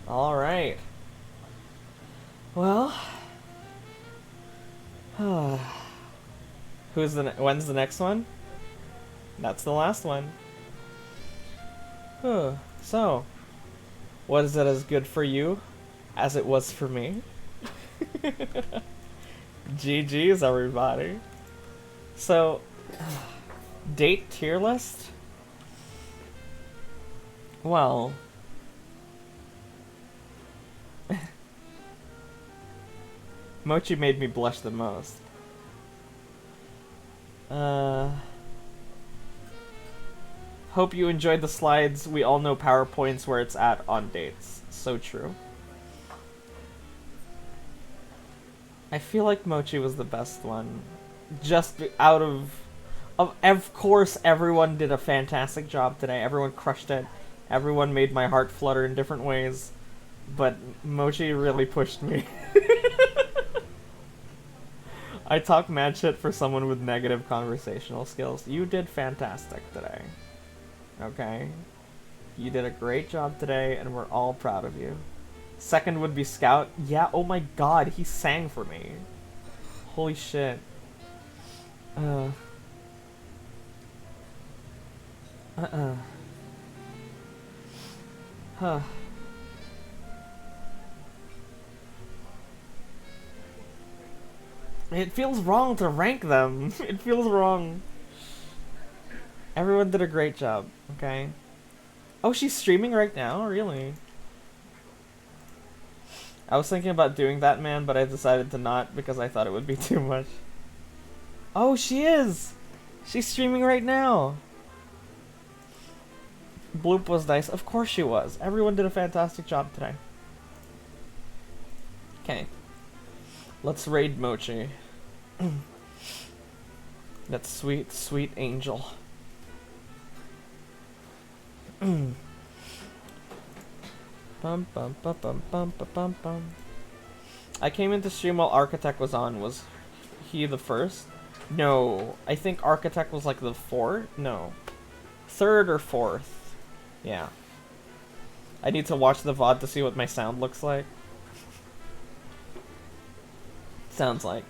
Alright. Well. When's the next one? That's the last one. So, what is it as good for you as it was for me. GG's, everybody. So, date tier list? Well... Mochi made me blush the most. Hope you enjoyed the slides. We all know PowerPoint's where it's at on dates. So true. I feel like Mochi was the best one. Just out of course, everyone did a fantastic job today. Everyone crushed it. Everyone made my heart flutter in different ways. But Mochi really pushed me. I talk mad shit for someone with negative conversational skills. You did fantastic today. Okay? You did a great job today, and we're all proud of you. Second would be Scout. Yeah, oh my god, he sang for me. Holy shit. Huh. It feels wrong to rank them. It feels wrong. Everyone did a great job, okay? Oh, she's streaming right now? Really? I was thinking about doing that, man, but I decided to not because I thought it would be too much. Oh, she is! She's streaming right now! Bloop was nice. Of course she was. Everyone did a fantastic job today. Okay. Let's raid Mochi. That sweet, sweet angel. Bum bum bum bum bum bum bum bum. I came into stream while Architect was on. Was he the first? No. I think Architect was like the fourth? No. Third or fourth. Yeah. I need to watch the VOD to see what my sound looks like. Sounds like.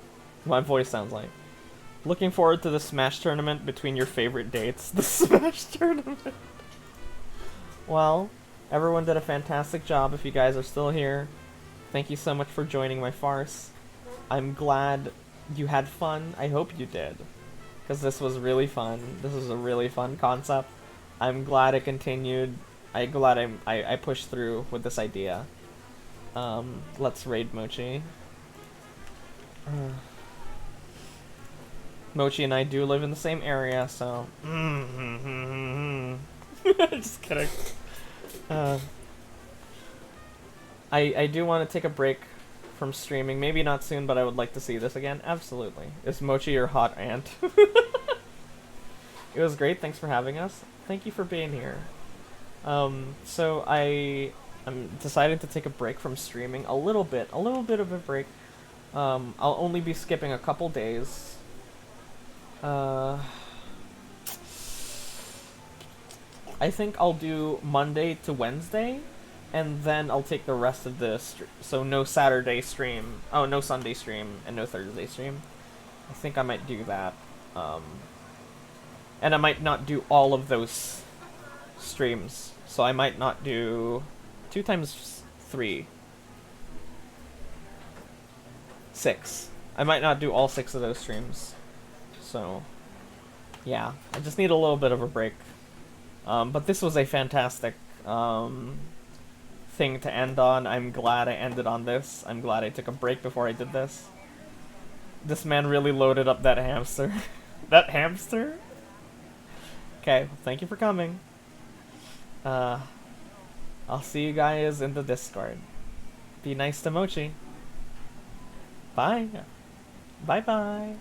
My voice sounds like. Looking forward to the Smash tournament between your favorite dates. The Smash tournament. Well, everyone did a fantastic job. If you guys are still here, thank you so much for joining my farce. I'm glad you had fun. I hope you did. Because this was really fun. This was a really fun concept. I'm glad it continued. I'm glad I pushed through with this idea. Let's raid Mochi. Mochi and I do live in the same area, so... Just kidding. I do want to take a break from streaming. Maybe not soon, but I would like to see this again. Absolutely. Is Mochi your hot aunt? It was great. Thanks for having us. Thank you for being here. So I'm deciding to take a break from streaming a little bit of a break. I'll only be skipping a couple days. I think I'll do Monday to Wednesday, and then I'll take the rest of the so no Saturday stream, no Sunday stream, and no Thursday stream. I think I might do that. And I might not do all of those streams, so I might not do 2 times 3. 6. I might not do all 6 of those streams. So, yeah. I just need a little bit of a break. But this was a fantastic thing to end on. I'm glad I ended on this. I'm glad I took a break before I did this. This man really loaded up that hamster. That hamster? Okay, thank you for coming. I'll see you guys in the Discord. Be nice to Mochi. Bye. Bye-bye.